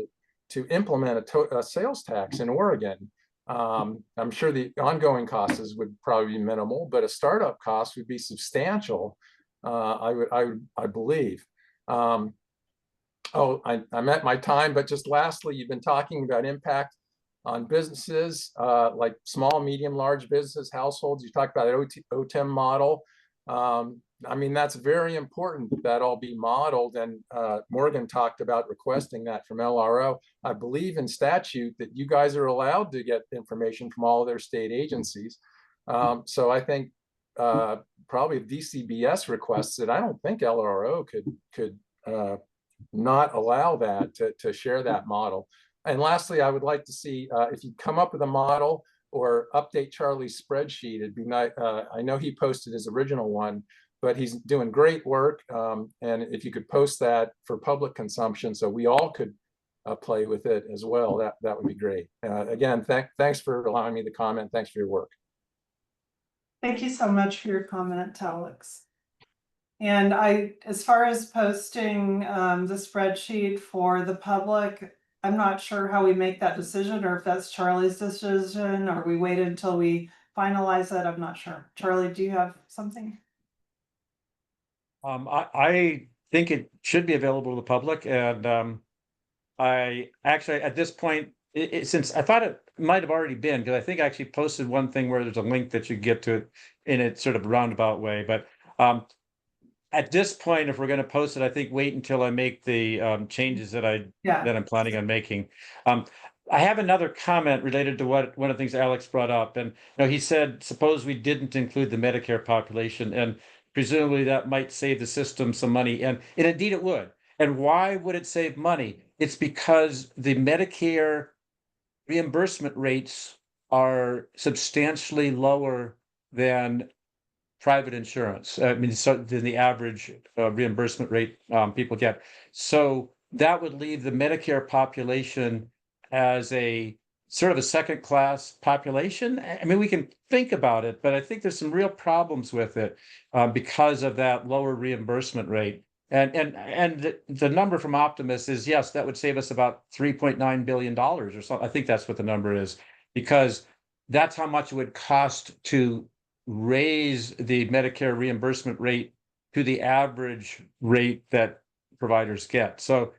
to implement a sales tax in Oregon? I'm sure the ongoing costs would probably be minimal, but a startup cost would be substantial. I believe. Oh, I'm at my time, but just lastly, you've been talking about impact on businesses, like small, medium, large business, households. You talked about the OTEM model. I mean, that's very important that that all be modeled. And Morgan talked about requesting that from LRO. I believe in statute that you guys are allowed to get information from all of their state agencies. So I think probably if DCBS requests it, I don't think LRO could not allow that to share that model. And lastly, I would like to see if you come up with a model or update Charlie's spreadsheet. It'd be nice. I know he posted his original one, but he's doing great work. And if you could post that for public consumption, so we all could play with it as well, that would be great. Again, thanks for allowing me to comment. Thanks for your work. Thank you so much for your comment, Alex. And as far as posting the spreadsheet for the public, I'm not sure how we make that decision, or if that's Charlie's decision, or we wait until we finalize it. I'm not sure. Charlie, do you have something? I think it should be available to the public, and I actually at this point, since I thought it might have already been, because I think I actually posted one thing where there's a link that you get to it in a sort of roundabout way, but at this point, if we're going to post it, I think wait until I make the changes that I'm planning on making. I have another comment related to one of the things Alex brought up, and he said, suppose we didn't include the Medicare population, and presumably that might save the system some money, and indeed it would. And why would it save money? It's because the Medicare reimbursement rates are substantially lower than private insurance. I mean, so than the average reimbursement rate people get. So that would leave the Medicare population as a sort of a second class population. I mean, we can think about it, but I think there's some real problems with it because of that lower reimbursement rate. And the number from Optimus is, yes, that would save us about $3.9 billion or something. I think that's what the number is, because that's how much it would cost to raise the Medicare reimbursement rate to the average rate that providers get. So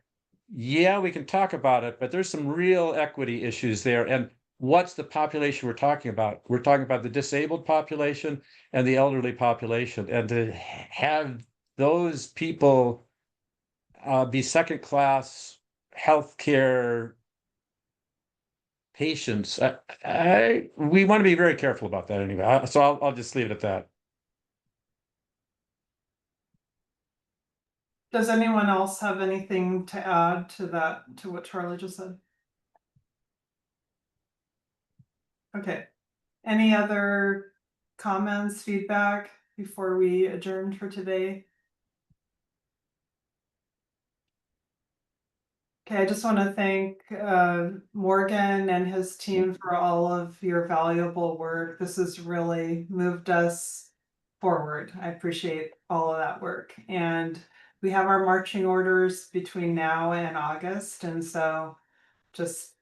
yeah, we can talk about it, but there's some real equity issues there. And what's the population we're talking about? We're talking about the disabled population and the elderly population. And to have those people be second class healthcare patients, we want to be very careful about that anyway. So I'll just leave it at that. Does anyone else have anything to add to that, to what Charlie just said? Okay. Any other comments, feedback before we adjourn for today? Okay, I just want to thank Morgan and his team for all of your valuable work. This has really moved us forward. I appreciate all of that work. And we have our marching orders between now and August. And so just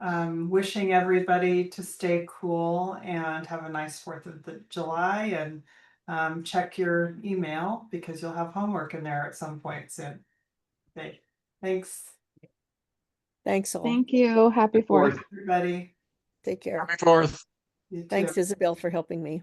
wishing everybody to stay cool and have a nice 4th of July, and check your email because you'll have homework in there at some point soon. Okay, thanks. Thanks all. Thank you. Happy 4th. Everybody. Take care. Happy 4th. You too. Thanks, Isabel, for helping me.